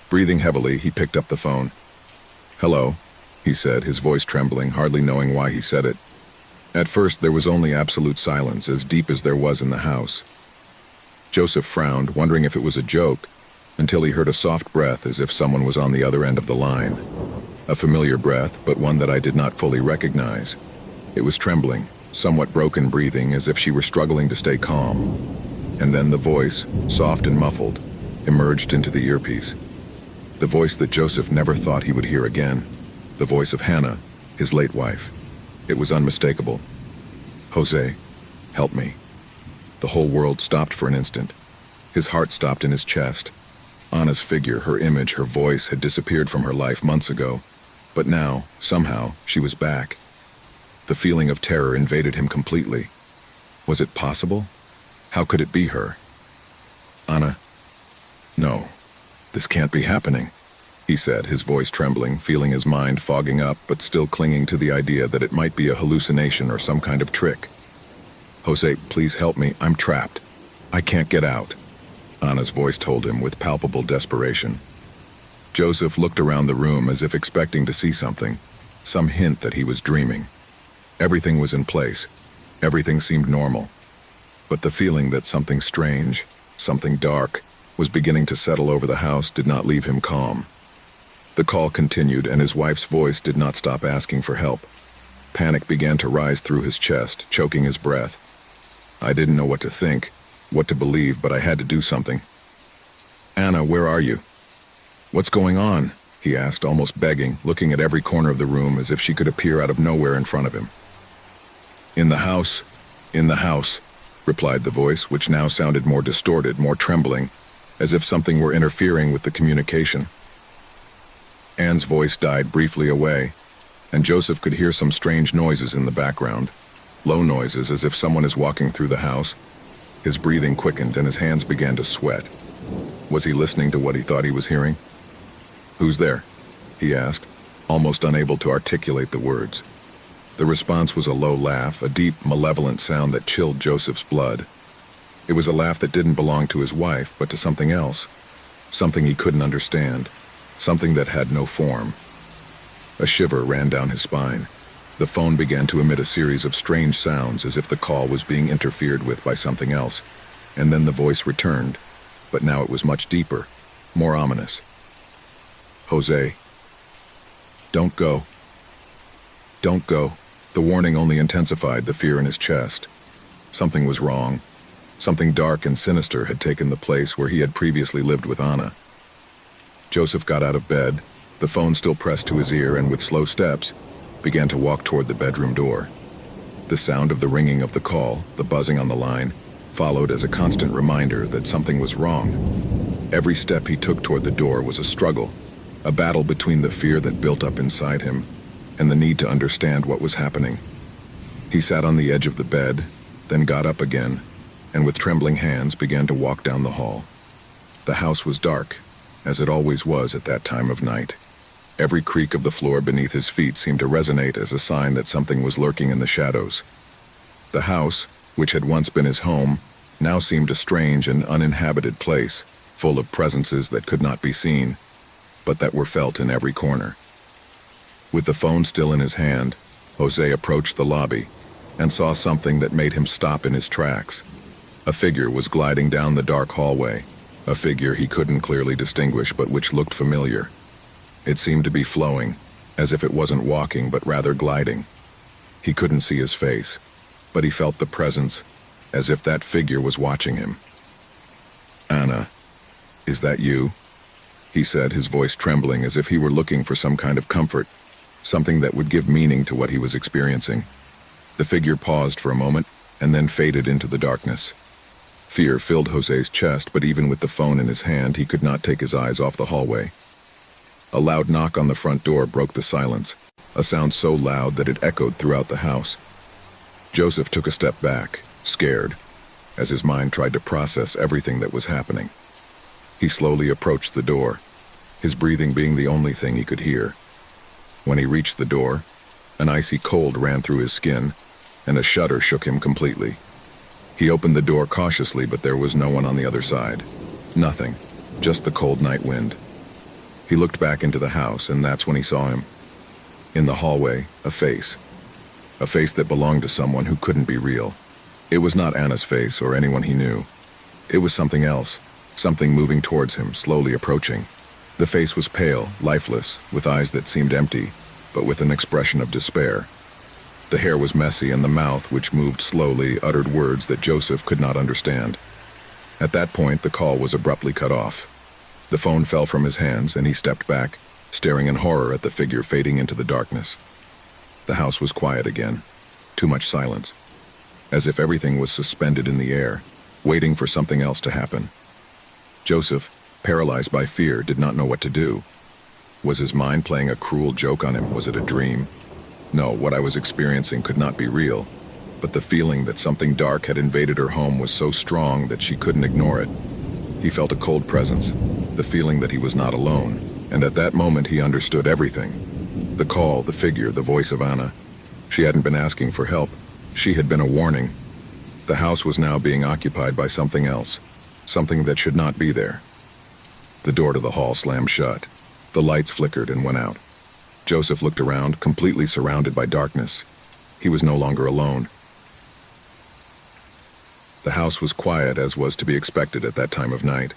Breathing heavily, he picked up the phone. "Hello," he said, his voice trembling, hardly knowing why he said it. At first, there was only absolute silence, as deep as there was in the house. Joseph frowned, wondering if it was a joke, until he heard a soft breath as if someone was on the other end of the line. A familiar breath, but one that I did not fully recognize. It was trembling, somewhat broken breathing, as if she were struggling to stay calm. And then the voice, soft and muffled, emerged into the earpiece. The voice that Joseph never thought he would hear again. The voice of Hannah, his late wife. It was unmistakable. "Jose, help me." The whole world stopped for an instant. His heart stopped in his chest. Anna's figure, her image, her voice had disappeared from her life months ago. But now, somehow, she was back. The feeling of terror invaded him completely. Was it possible? How could it be her? "Anna? No, this can't be happening," he said, his voice trembling, feeling his mind fogging up, but still clinging to the idea that it might be a hallucination or some kind of trick. "Jose, please help me. I'm trapped. I can't get out," Anna's voice told him with palpable desperation. Joseph looked around the room as if expecting to see something, some hint that he was dreaming. Everything was in place. Everything seemed normal. But the feeling that something strange, something dark, was beginning to settle over the house did not leave him calm. The call continued, and his wife's voice did not stop asking for help. Panic began to rise through his chest, choking his breath. I didn't know what to think, what to believe, but I had to do something. "Anna, where are you?" "What's going on?" he asked, almost begging, looking at every corner of the room as if she could appear out of nowhere in front of him. In the house," replied the voice, which now sounded more distorted, more trembling, as if something were interfering with the communication. Anne's voice died briefly away, and Joseph could hear some strange noises in the background, low noises as if someone is walking through the house. His breathing quickened and his hands began to sweat. Was he listening to what he thought he was hearing? "Who's there?" he asked, almost unable to articulate the words. The response was a low laugh, a deep, malevolent sound that chilled Joseph's blood. It was a laugh that didn't belong to his wife, but to something else, something he couldn't understand, something that had no form. A shiver ran down his spine. The phone began to emit a series of strange sounds as if the call was being interfered with by something else, and then the voice returned, but now it was much deeper, more ominous. "Jose, don't go. Don't go." The warning only intensified the fear in his chest. Something was wrong. Something dark and sinister had taken the place where he had previously lived with Anna. Joseph got out of bed, the phone still pressed to his ear, and with slow steps, began to walk toward the bedroom door. The sound of the ringing of the call, the buzzing on the line, followed as a constant reminder that something was wrong. Every step he took toward the door was a struggle, a battle between the fear that built up inside him and the need to understand what was happening. He sat on the edge of the bed, then got up again, and with trembling hands began to walk down the hall. The house was dark, as it always was at that time of night. Every creak of the floor beneath his feet seemed to resonate as a sign that something was lurking in the shadows. The house, which had once been his home, now seemed a strange and uninhabited place, full of presences that could not be seen, but that were felt in every corner. With the phone still in his hand, Jose approached the lobby and saw something that made him stop in his tracks. A figure was gliding down the dark hallway, a figure he couldn't clearly distinguish but which looked familiar. It seemed to be flowing, as if it wasn't walking but rather gliding. He couldn't see his face, but he felt the presence, as if that figure was watching him. "Anna, is that you?" he said, his voice trembling as if he were looking for some kind of comfort, something that would give meaning to what he was experiencing. The figure paused for a moment and then faded into the darkness. Fear filled Jose's chest, but even with the phone in his hand, he could not take his eyes off the hallway. A loud knock on the front door broke the silence, a sound so loud that it echoed throughout the house. Joseph took a step back, scared, as his mind tried to process everything that was happening. He slowly approached the door, his breathing being the only thing he could hear. When he reached the door, an icy cold ran through his skin, and a shudder shook him completely. He opened the door cautiously, but there was no one on the other side. Nothing, just the cold night wind. He looked back into the house, and that's when he saw him. In the hallway, a face that belonged to someone who couldn't be real. It was not Anna's face or anyone he knew. It was something else, something moving towards him, slowly approaching. The face was pale, lifeless, with eyes that seemed empty, but with an expression of despair. The hair was messy, and the mouth, which moved slowly, uttered words that Joseph could not understand. At that point, the call was abruptly cut off. The phone fell from his hands, and he stepped back, staring in horror at the figure fading into the darkness. The house was quiet again. Too much silence. As if everything was suspended in the air, waiting for something else to happen. Joseph, paralyzed by fear, did not know what to do. Was his mind playing a cruel joke on him? Was it a dream? No, what I was experiencing could not be real, but the feeling that something dark had invaded her home was so strong that she couldn't ignore it. He felt a cold presence, the feeling that he was not alone, and at that moment he understood everything. The call, the figure, the voice of Anna. She hadn't been asking for help. She had been a warning. The house was now being occupied by something else, something that should not be there. The door to the hall slammed shut. The lights flickered and went out. Joseph looked around, completely surrounded by darkness. He was no longer alone. The house was quiet, as was to be expected at that time of night.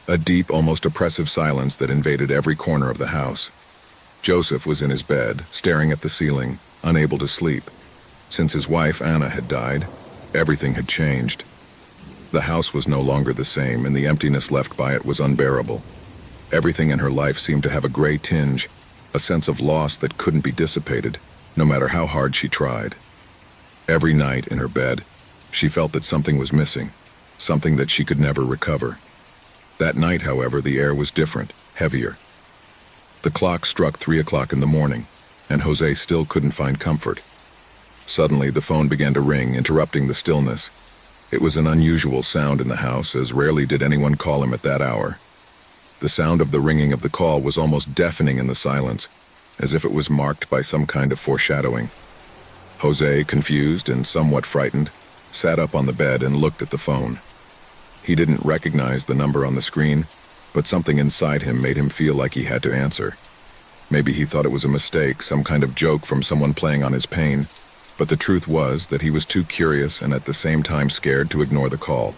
A deep, almost oppressive silence that invaded every corner of the house. Joseph was in his bed, staring at the ceiling, unable to sleep. Since his wife, Anna, had died, everything had changed. The house was no longer the same, and the emptiness left by it was unbearable. Everything in her life seemed to have a gray tinge, a sense of loss that couldn't be dissipated, no matter how hard she tried. Every night in her bed, she felt that something was missing, something that she could never recover. That night, however, the air was different, heavier. The clock struck 3 o'clock in the morning, and Jose still couldn't find comfort. Suddenly, the phone began to ring, interrupting the stillness. It was an unusual sound in the house, as rarely did anyone call him at that hour. The sound of the ringing of the call was almost deafening in the silence, as if it was marked by some kind of foreshadowing. Jose, confused and somewhat frightened, sat up on the bed and looked at the phone. He didn't recognize the number on the screen, but something inside him made him feel like he had to answer. Maybe he thought it was a mistake, some kind of joke from someone playing on his pain, but the truth was that he was too curious and at the same time scared to ignore the call.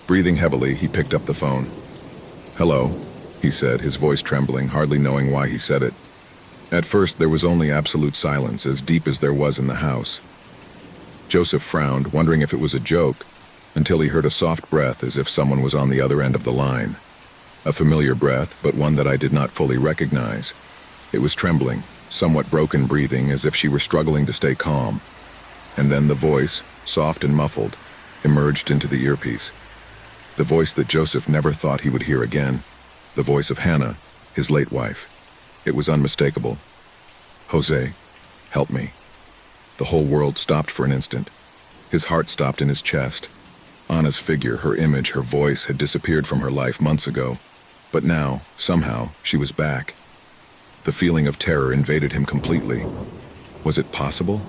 Breathing heavily, he picked up the phone. "Hello," he said, his voice trembling, hardly knowing why he said it. At first, there was only absolute silence, as deep as there was in the house. Joseph frowned, wondering if it was a joke, until he heard a soft breath as if someone was on the other end of the line. A familiar breath, but one that I did not fully recognize. It was trembling, somewhat broken breathing, as if she were struggling to stay calm. And then the voice, soft and muffled, emerged into the earpiece. The voice that Joseph never thought he would hear again. The voice of Hannah, his late wife. It was unmistakable. "Jose, help me." The whole world stopped for an instant. His heart stopped in his chest. Anna's figure, her image, her voice had disappeared from her life months ago. But now, somehow, she was back. The feeling of terror invaded him completely. Was it possible?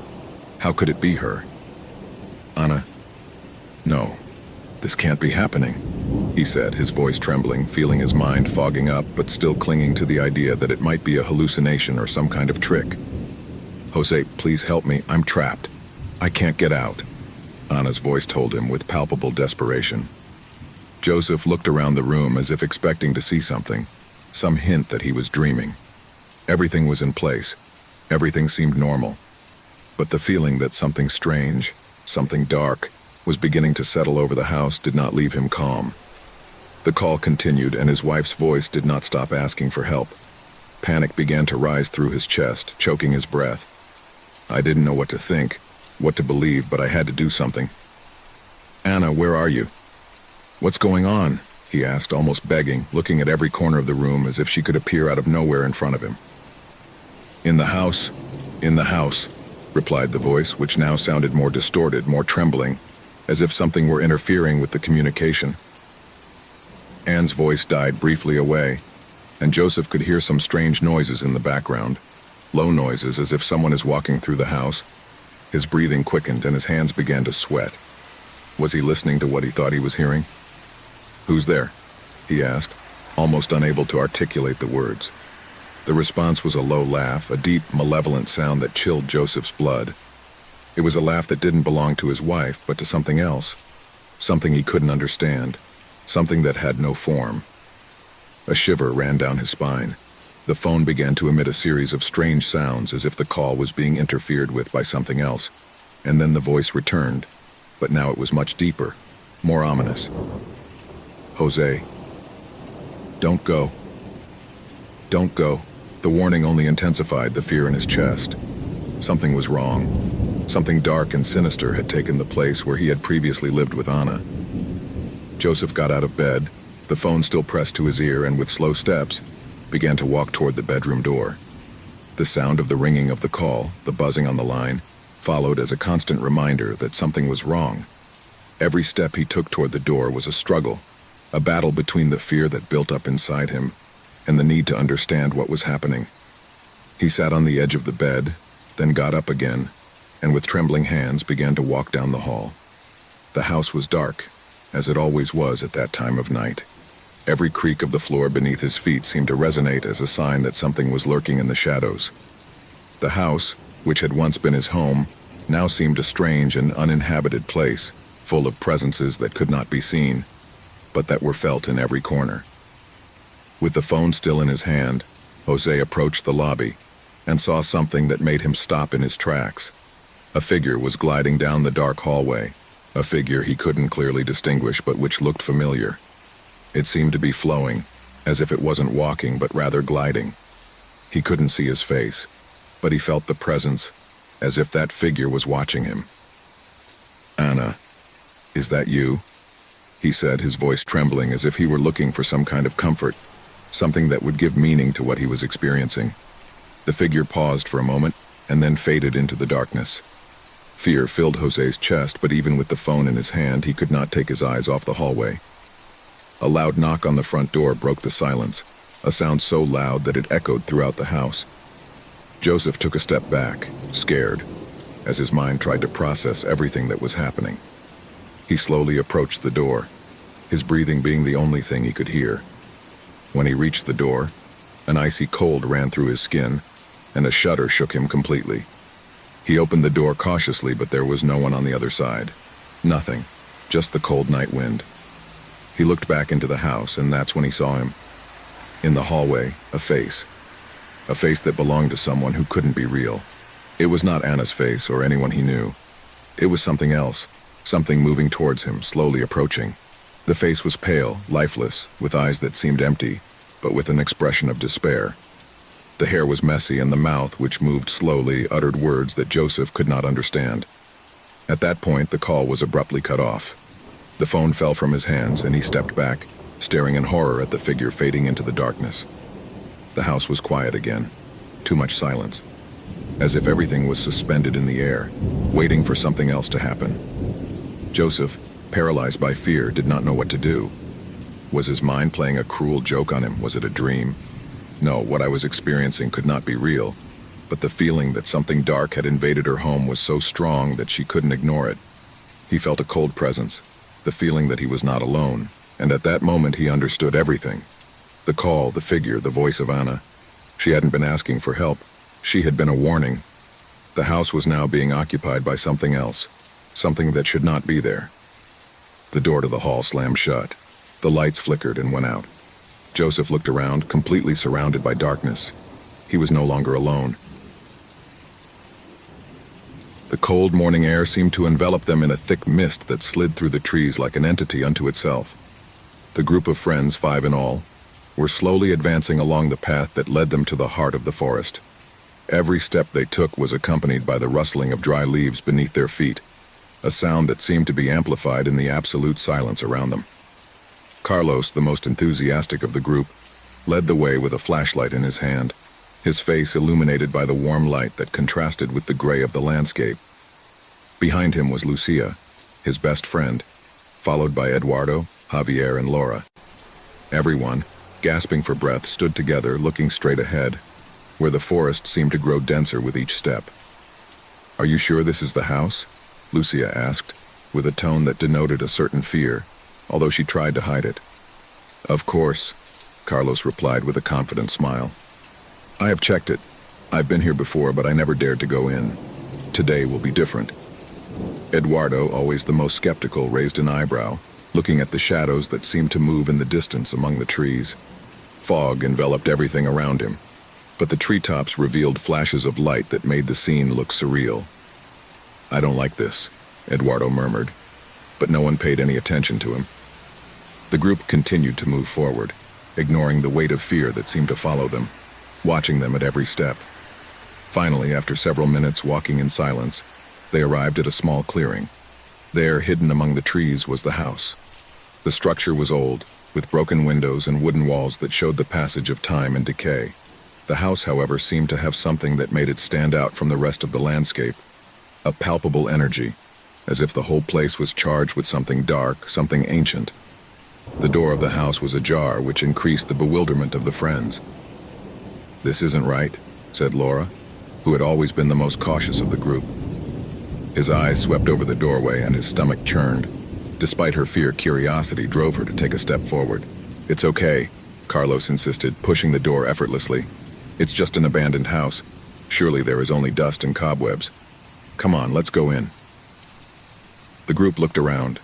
How could it be her? "Anna, no, this can't be happening," he said, his voice trembling, feeling his mind fogging up, but still clinging to the idea that it might be a hallucination or some kind of trick. "Jose, please help me. I'm trapped. I can't get out," Anna's voice told him with palpable desperation. Joseph looked around the room as if expecting to see something, some hint that he was dreaming. Everything was in place. Everything seemed normal. But the feeling that something strange, something dark, was beginning to settle over the house did not leave him calm. The call continued, and his wife's voice did not stop asking for help. Panic began to rise through his chest, choking his breath. I didn't know what to think, what to believe, but I had to do something. "Anna, where are you? What's going on?" he asked, almost begging, looking at every corner of the room as if she could appear out of nowhere in front of him. In the house, replied the voice, which now sounded more distorted, more trembling, as if something were interfering with the communication. Anne's voice died briefly away, and Joseph could hear some strange noises in the background, low noises as if someone is walking through the house. His breathing quickened and his hands began to sweat. Was he listening to what he thought he was hearing? "Who's there?" he asked, almost unable to articulate the words. The response was a low laugh, a deep, malevolent sound that chilled Joseph's blood. It was a laugh that didn't belong to his wife, but to something else. Something he couldn't understand. Something that had no form. A shiver ran down his spine. The phone began to emit a series of strange sounds as if the call was being interfered with by something else. And then the voice returned, but now it was much deeper, more ominous. "Jose, don't go. Don't go." The warning only intensified the fear in his chest. Something was wrong. Something dark and sinister had taken the place where he had previously lived with Anna. Joseph got out of bed, the phone still pressed to his ear, and with slow steps, began to walk toward the bedroom door. The sound of the ringing of the call, the buzzing on the line, followed as a constant reminder that something was wrong. Every step he took toward the door was a struggle, a battle between the fear that built up inside him and the need to understand what was happening. He sat on the edge of the bed, then got up again, and with trembling hands began to walk down the hall. The house was dark, as it always was at that time of night. Every creak of the floor beneath his feet seemed to resonate as a sign that something was lurking in the shadows. The house, which had once been his home, now seemed a strange and uninhabited place, full of presences that could not be seen, but that were felt in every corner. With the phone still in his hand, Jose approached the lobby and saw something that made him stop in his tracks. A figure was gliding down the dark hallway, a figure he couldn't clearly distinguish but which looked familiar. It seemed to be flowing, as if it wasn't walking but rather gliding. He couldn't see his face, but he felt the presence, as if that figure was watching him. "Anna, is that you?" he said, his voice trembling as if he were looking for some kind of comfort, something that would give meaning to what he was experiencing. The figure paused for a moment and then faded into the darkness. Fear filled Jose's chest, but even with the phone in his hand, he could not take his eyes off the hallway. A loud knock on the front door broke the silence, a sound so loud that it echoed throughout the house. Joseph took a step back, scared, as his mind tried to process everything that was happening. He slowly approached the door, his breathing being the only thing he could hear. When he reached the door, an icy cold ran through his skin, and a shudder shook him completely. He opened the door cautiously, but there was no one on the other side. Nothing, just the cold night wind. He looked back into the house, and that's when he saw him. In the hallway, a face that belonged to someone who couldn't be real. It was not Anna's face or anyone he knew. It was something else, something moving towards him, slowly approaching. The face was pale, lifeless, with eyes that seemed empty, but with an expression of despair. The hair was messy, and the mouth, which moved slowly, uttered words that Joseph could not understand. At that point, the call was abruptly cut off. The phone fell from his hands, and he stepped back, staring in horror at the figure fading into the darkness. The house was quiet again. Too much silence. As if everything was suspended in the air, waiting for something else to happen. Joseph, paralyzed by fear, did not know what to do. Was his mind playing a cruel joke on him? Was it a dream? No, what I was experiencing could not be real, but the feeling that something dark had invaded her home was so strong that she couldn't ignore it. He felt a cold presence, the feeling that he was not alone, and at that moment he understood everything. The call, the figure, the voice of Anna. She hadn't been asking for help. She had been a warning. The house was now being occupied by something else, something that should not be there. The door to the hall slammed shut. The lights flickered and went out. Joseph looked around, completely surrounded by darkness. He was no longer alone. The cold morning air seemed to envelop them in a thick mist that slid through the trees like an entity unto itself. The group of friends, 5 in all, were slowly advancing along the path that led them to the heart of the forest. Every step they took was accompanied by the rustling of dry leaves beneath their feet, a sound that seemed to be amplified in the absolute silence around them. Carlos, the most enthusiastic of the group, led the way with a flashlight in his hand, his face illuminated by the warm light that contrasted with the gray of the landscape. Behind him was Lucia, his best friend, followed by Eduardo, Javier, and Laura. Everyone, gasping for breath, stood together, looking straight ahead, where the forest seemed to grow denser with each step. "Are you sure this is the house?" Lucia asked, with a tone that denoted a certain fear, although she tried to hide it. "Of course," Carlos replied with a confident smile. "I have checked it. I've been here before, but I never dared to go in. Today will be different." Eduardo, always the most skeptical, raised an eyebrow, looking at the shadows that seemed to move in the distance among the trees. Fog enveloped everything around him, but the treetops revealed flashes of light that made the scene look surreal. "I don't like this," Eduardo murmured, but no one paid any attention to him. The group continued to move forward, ignoring the weight of fear that seemed to follow them, watching them at every step. Finally, after several minutes walking in silence, they arrived at a small clearing. There, hidden among the trees, was the house. The structure was old, with broken windows and wooden walls that showed the passage of time and decay. The house, however, seemed to have something that made it stand out from the rest of the landscape. A palpable energy, as if the whole place was charged with something dark, something ancient. The door of the house was ajar, which increased the bewilderment of the friends. "This isn't right," said Laura, who had always been the most cautious of the group. His eyes swept over the doorway and his stomach churned. Despite her fear, curiosity drove her to take a step forward. "It's okay," Carlos insisted, pushing the door effortlessly. "It's just an abandoned house. Surely there is only dust and cobwebs. Come on, let's go in." The group looked around.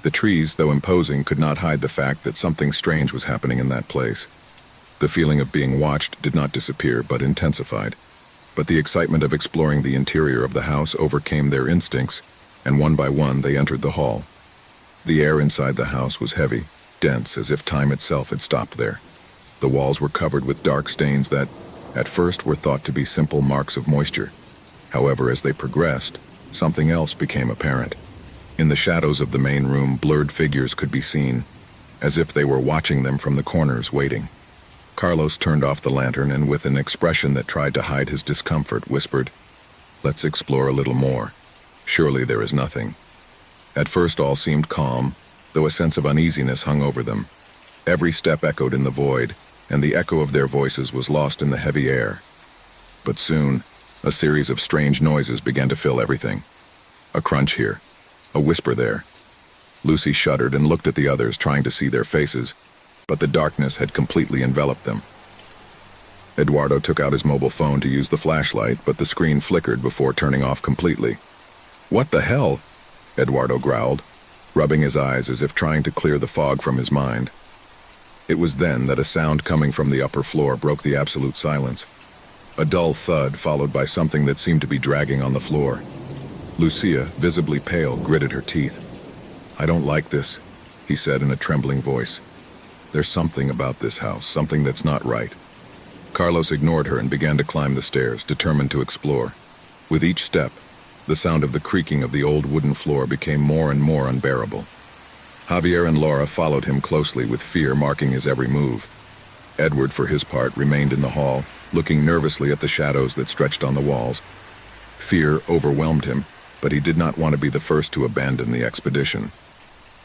The trees, though imposing, could not hide the fact that something strange was happening in that place. The feeling of being watched did not disappear, but intensified. But the excitement of exploring the interior of the house overcame their instincts, and one by one they entered the hall. The air inside the house was heavy, dense, as if time itself had stopped there. The walls were covered with dark stains that, at first, were thought to be simple marks of moisture. However, as they progressed, something else became apparent. In the shadows of the main room, blurred figures could be seen, as if they were watching them from the corners, waiting. Carlos turned off the lantern and, with an expression that tried to hide his discomfort, whispered, "Let's explore a little more. Surely there is nothing." At first all seemed calm, though a sense of uneasiness hung over them. Every step echoed in the void, and the echo of their voices was lost in the heavy air. But soon, a series of strange noises began to fill everything. A crunch here, a whisper there. Lucy shuddered and looked at the others, trying to see their faces, but the darkness had completely enveloped them. Eduardo took out his mobile phone to use the flashlight, but the screen flickered before turning off completely. "What the hell?" Eduardo growled, rubbing his eyes as if trying to clear the fog from his mind. It was then that a sound coming from the upper floor broke the absolute silence. A dull thud followed by something that seemed to be dragging on the floor. Lucia, visibly pale, gritted her teeth. "I don't like this," he said in a trembling voice. "There's something about this house, something that's not right." Carlos ignored her and began to climb the stairs, determined to explore. With each step, the sound of the creaking of the old wooden floor became more and more unbearable. Javier and Laura followed him closely, with fear marking his every move. Edward, for his part, remained in the hall, looking nervously at the shadows that stretched on the walls. Fear overwhelmed him, but he did not want to be the first to abandon the expedition.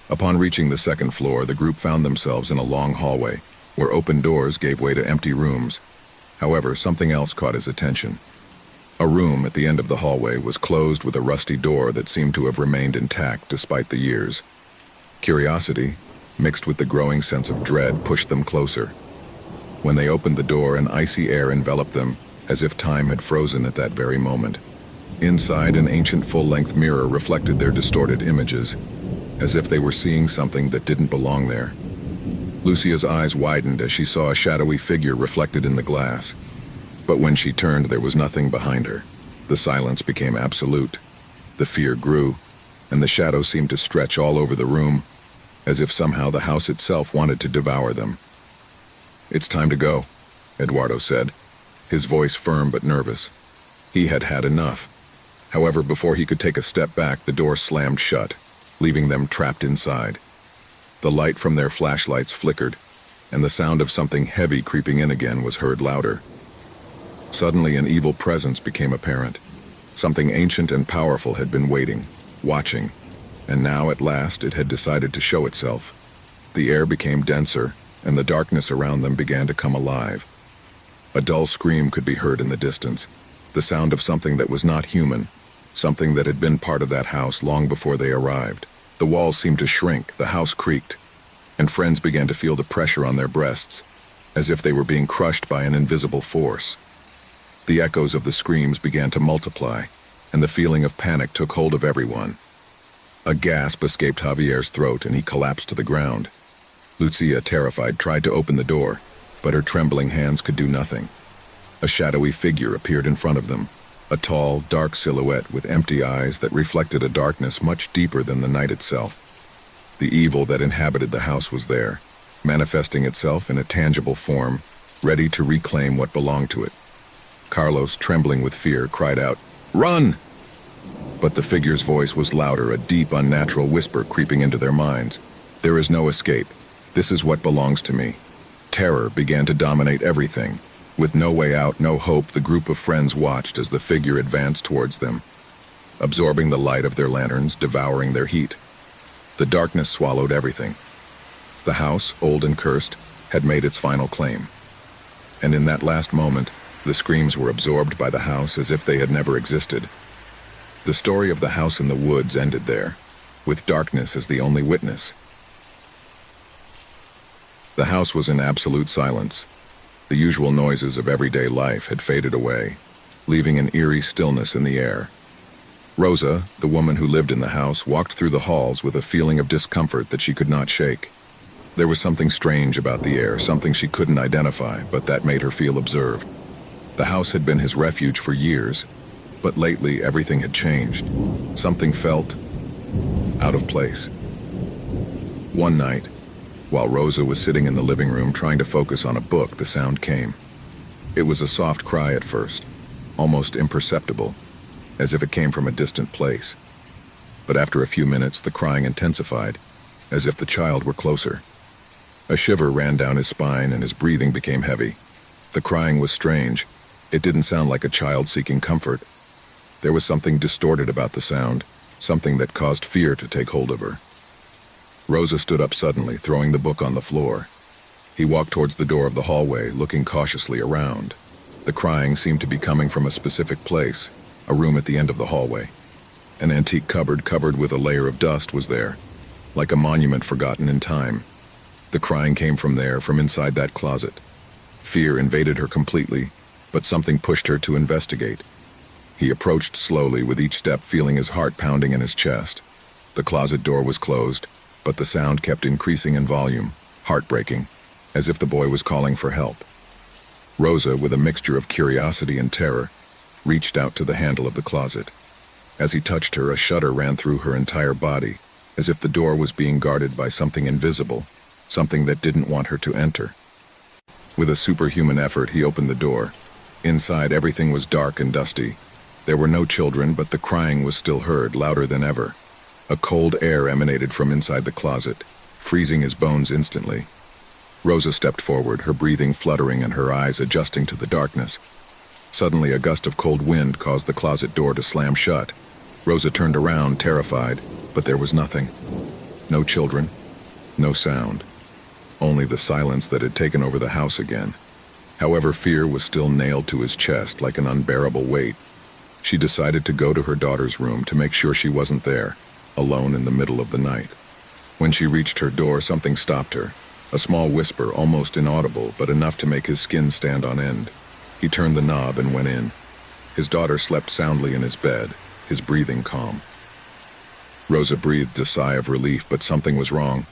Upon reaching the second floor, the group found themselves in a long hallway, where open doors gave way to empty rooms. However, something else caught his attention. A room at the end of the hallway was closed with a rusty door that seemed to have remained intact despite the years. Curiosity, mixed with the growing sense of dread, pushed them closer. When they opened the door, an icy air enveloped them, as if time had frozen at that very moment. Inside, an ancient full-length mirror reflected their distorted images, as if they were seeing something that didn't belong there. Lucia's eyes widened as she saw a shadowy figure reflected in the glass. But when she turned, there was nothing behind her. The silence became absolute. The fear grew, and the shadow seemed to stretch all over the room, as if somehow the house itself wanted to devour them. "It's time to go," Eduardo said, his voice firm but nervous. He had had enough. However, before he could take a step back, the door slammed shut, leaving them trapped inside. The light from their flashlights flickered, and the sound of something heavy creeping in again was heard louder. Suddenly, an evil presence became apparent. Something ancient and powerful had been waiting, watching, and now at last it had decided to show itself. The air became denser, and the darkness around them began to come alive. A dull scream could be heard in the distance, the sound of something that was not human, something that had been part of that house long before they arrived. The walls seemed to shrink, the house creaked, and friends began to feel the pressure on their breasts, as if they were being crushed by an invisible force. The echoes of the screams began to multiply, and the feeling of panic took hold of everyone. A gasp escaped Javier's throat, and he collapsed to the ground. Lucia, terrified, tried to open the door, but her trembling hands could do nothing. A shadowy figure appeared in front of them, a tall, dark silhouette with empty eyes that reflected a darkness much deeper than the night itself. The evil that inhabited the house was there, manifesting itself in a tangible form, ready to reclaim what belonged to it. Carlos, trembling with fear, cried out, "Run!" But the figure's voice was louder, a deep, unnatural whisper creeping into their minds. "There is no escape. This is what belongs to me." Terror began to dominate everything. With no way out, no hope, the group of friends watched as the figure advanced towards them, absorbing the light of their lanterns, devouring their heat. The darkness swallowed everything. The house, old and cursed, had made its final claim. And in that last moment, the screams were absorbed by the house as if they had never existed. The story of the house in the woods ended there, with darkness as the only witness. The house was in absolute silence. The usual noises of everyday life had faded away, leaving an eerie stillness in the air. Rosa, the woman who lived in the house, walked through the halls with a feeling of discomfort that she could not shake. There was something strange about the air, something she couldn't identify, but that made her feel observed. The house had been his refuge for years, but lately everything had changed. Something felt out of place. One night, while Rosa was sitting in the living room trying to focus on a book, the sound came. It was a soft cry at first, almost imperceptible, as if it came from a distant place. But after a few minutes, the crying intensified, as if the child were closer. A shiver ran down his spine and his breathing became heavy. The crying was strange. It didn't sound like a child seeking comfort. There was something distorted about the sound, something that caused fear to take hold of her. Rosa stood up suddenly, throwing the book on the floor. He walked towards the door of the hallway, looking cautiously around. The crying seemed to be coming from a specific place, a room at the end of the hallway. An antique cupboard covered with a layer of dust was there, like a monument forgotten in time. The crying came from there, from inside that closet. Fear invaded her completely, but something pushed her to investigate. He approached slowly, with each step feeling his heart pounding in his chest. The closet door was closed, but the sound kept increasing in volume, heartbreaking, as if the boy was calling for help. Rosa, with a mixture of curiosity and terror, reached out to the handle of the closet. As he touched her, a shudder ran through her entire body, as if the door was being guarded by something invisible, something that didn't want her to enter. With a superhuman effort, he opened the door. Inside, everything was dark and dusty. There were no children, but the crying was still heard, louder than ever. A cold air emanated from inside the closet, freezing his bones instantly. Rosa stepped forward, her breathing fluttering and her eyes adjusting to the darkness. Suddenly, a gust of cold wind caused the closet door to slam shut. Rosa turned around, terrified, but there was nothing. No children, no sound. Only the silence that had taken over the house again. However, fear was still nailed to his chest like an unbearable weight. She decided to go to her daughter's room to make sure she wasn't there, alone in the middle of the night. When she reached her door, something stopped her. A small whisper, almost inaudible, but enough to make his skin stand on end. He turned the knob and went in. His daughter slept soundly in his bed, his breathing calm. Rosa breathed a sigh of relief, but something was wrong.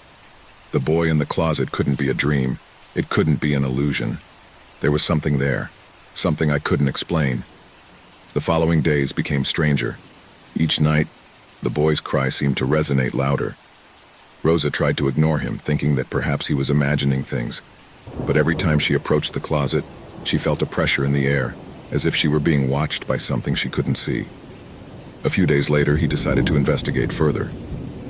The boy in the closet couldn't be a dream. It couldn't be an illusion. There was something there, something I couldn't explain. The following days became stranger. Each night, the boy's cry seemed to resonate louder. Rosa tried to ignore him, thinking that perhaps he was imagining things. But every time she approached the closet, she felt a pressure in the air, as if she were being watched by something she couldn't see. A few days later, he decided to investigate further.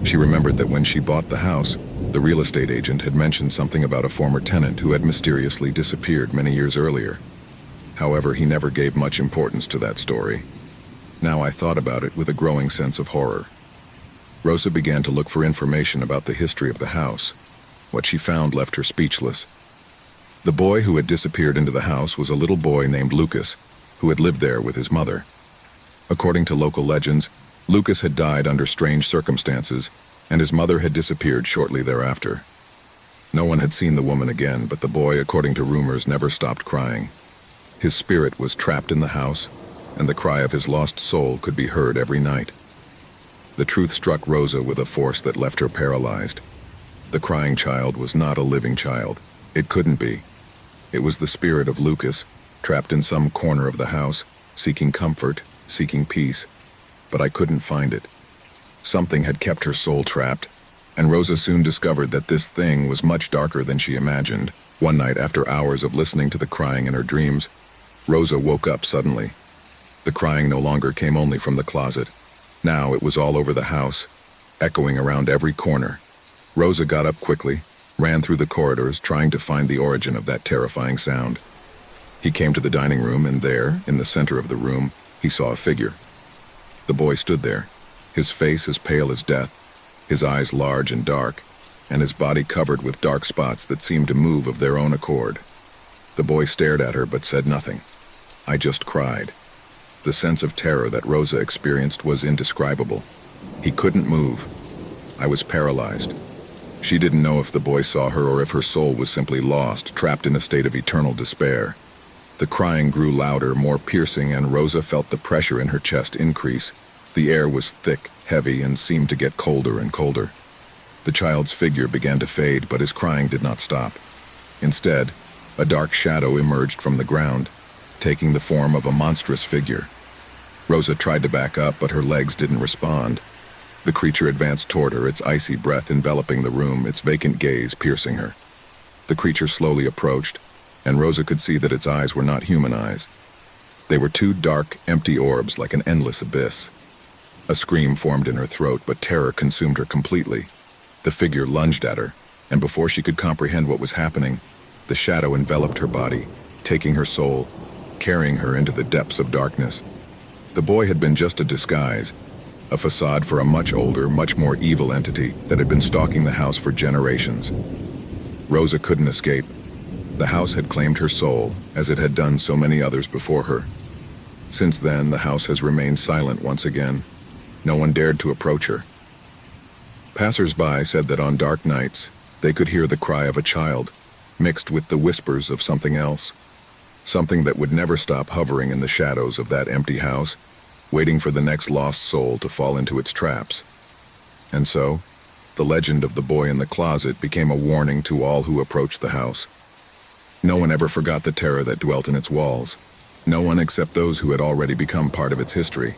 She remembered that when she bought the house, the real estate agent had mentioned something about a former tenant who had mysteriously disappeared many years earlier. However, he never gave much importance to that story. Now I thought about it with a growing sense of horror. Rosa began to look for information about the history of the house. What she found left her speechless. The boy who had disappeared into the house was a little boy named Lucas, who had lived there with his mother. According to local legends, Lucas had died under strange circumstances, and his mother had disappeared shortly thereafter. No one had seen the woman again, but the boy, according to rumors, never stopped crying. His spirit was trapped in the house, and the cry of his lost soul could be heard every night. The truth struck Rosa with a force that left her paralyzed. The crying child was not a living child. It couldn't be. It was the spirit of Lucas, trapped in some corner of the house, seeking comfort, seeking peace. But I couldn't find it. Something had kept her soul trapped, and Rosa soon discovered that this thing was much darker than she imagined. One night, after hours of listening to the crying in her dreams, Rosa woke up suddenly. The crying no longer came only from the closet. Now it was all over the house, echoing around every corner. Rosa got up quickly, ran through the corridors, trying to find the origin of that terrifying sound. He came to the dining room, and there, in the center of the room, he saw a figure. The boy stood there, his face as pale as death, his eyes large and dark, and his body covered with dark spots that seemed to move of their own accord. The boy stared at her but said nothing. I just cried. The sense of terror that Rosa experienced was indescribable. He couldn't move. I was paralyzed. She didn't know if the boy saw her or if her soul was simply lost, trapped in a state of eternal despair. The crying grew louder, more piercing, and Rosa felt the pressure in her chest increase. The air was thick, heavy, and seemed to get colder and colder. The child's figure began to fade, but his crying did not stop. Instead, a dark shadow emerged from the ground, taking the form of a monstrous figure. Rosa tried to back up, but her legs didn't respond. The creature advanced toward her, its icy breath enveloping the room, its vacant gaze piercing her. The creature slowly approached, and Rosa could see that its eyes were not human eyes. They were two dark, empty orbs like an endless abyss. A scream formed in her throat, but terror consumed her completely. The figure lunged at her, and before she could comprehend what was happening, the shadow enveloped her body, taking her soul, carrying her into the depths of darkness. The boy had been just a disguise, a facade for a much older, much more evil entity that had been stalking the house for generations. Rosa couldn't escape. The house had claimed her soul, as it had done so many others before her. Since then, the house has remained silent once again. No one dared to approach her. Passers-by said that on dark nights, they could hear the cry of a child, mixed with the whispers of something else. Something that would never stop hovering in the shadows of that empty house, waiting for the next lost soul to fall into its traps. And so, the legend of the boy in the closet became a warning to all who approached the house. No one ever forgot the terror that dwelt in its walls. No one except those who had already become part of its history.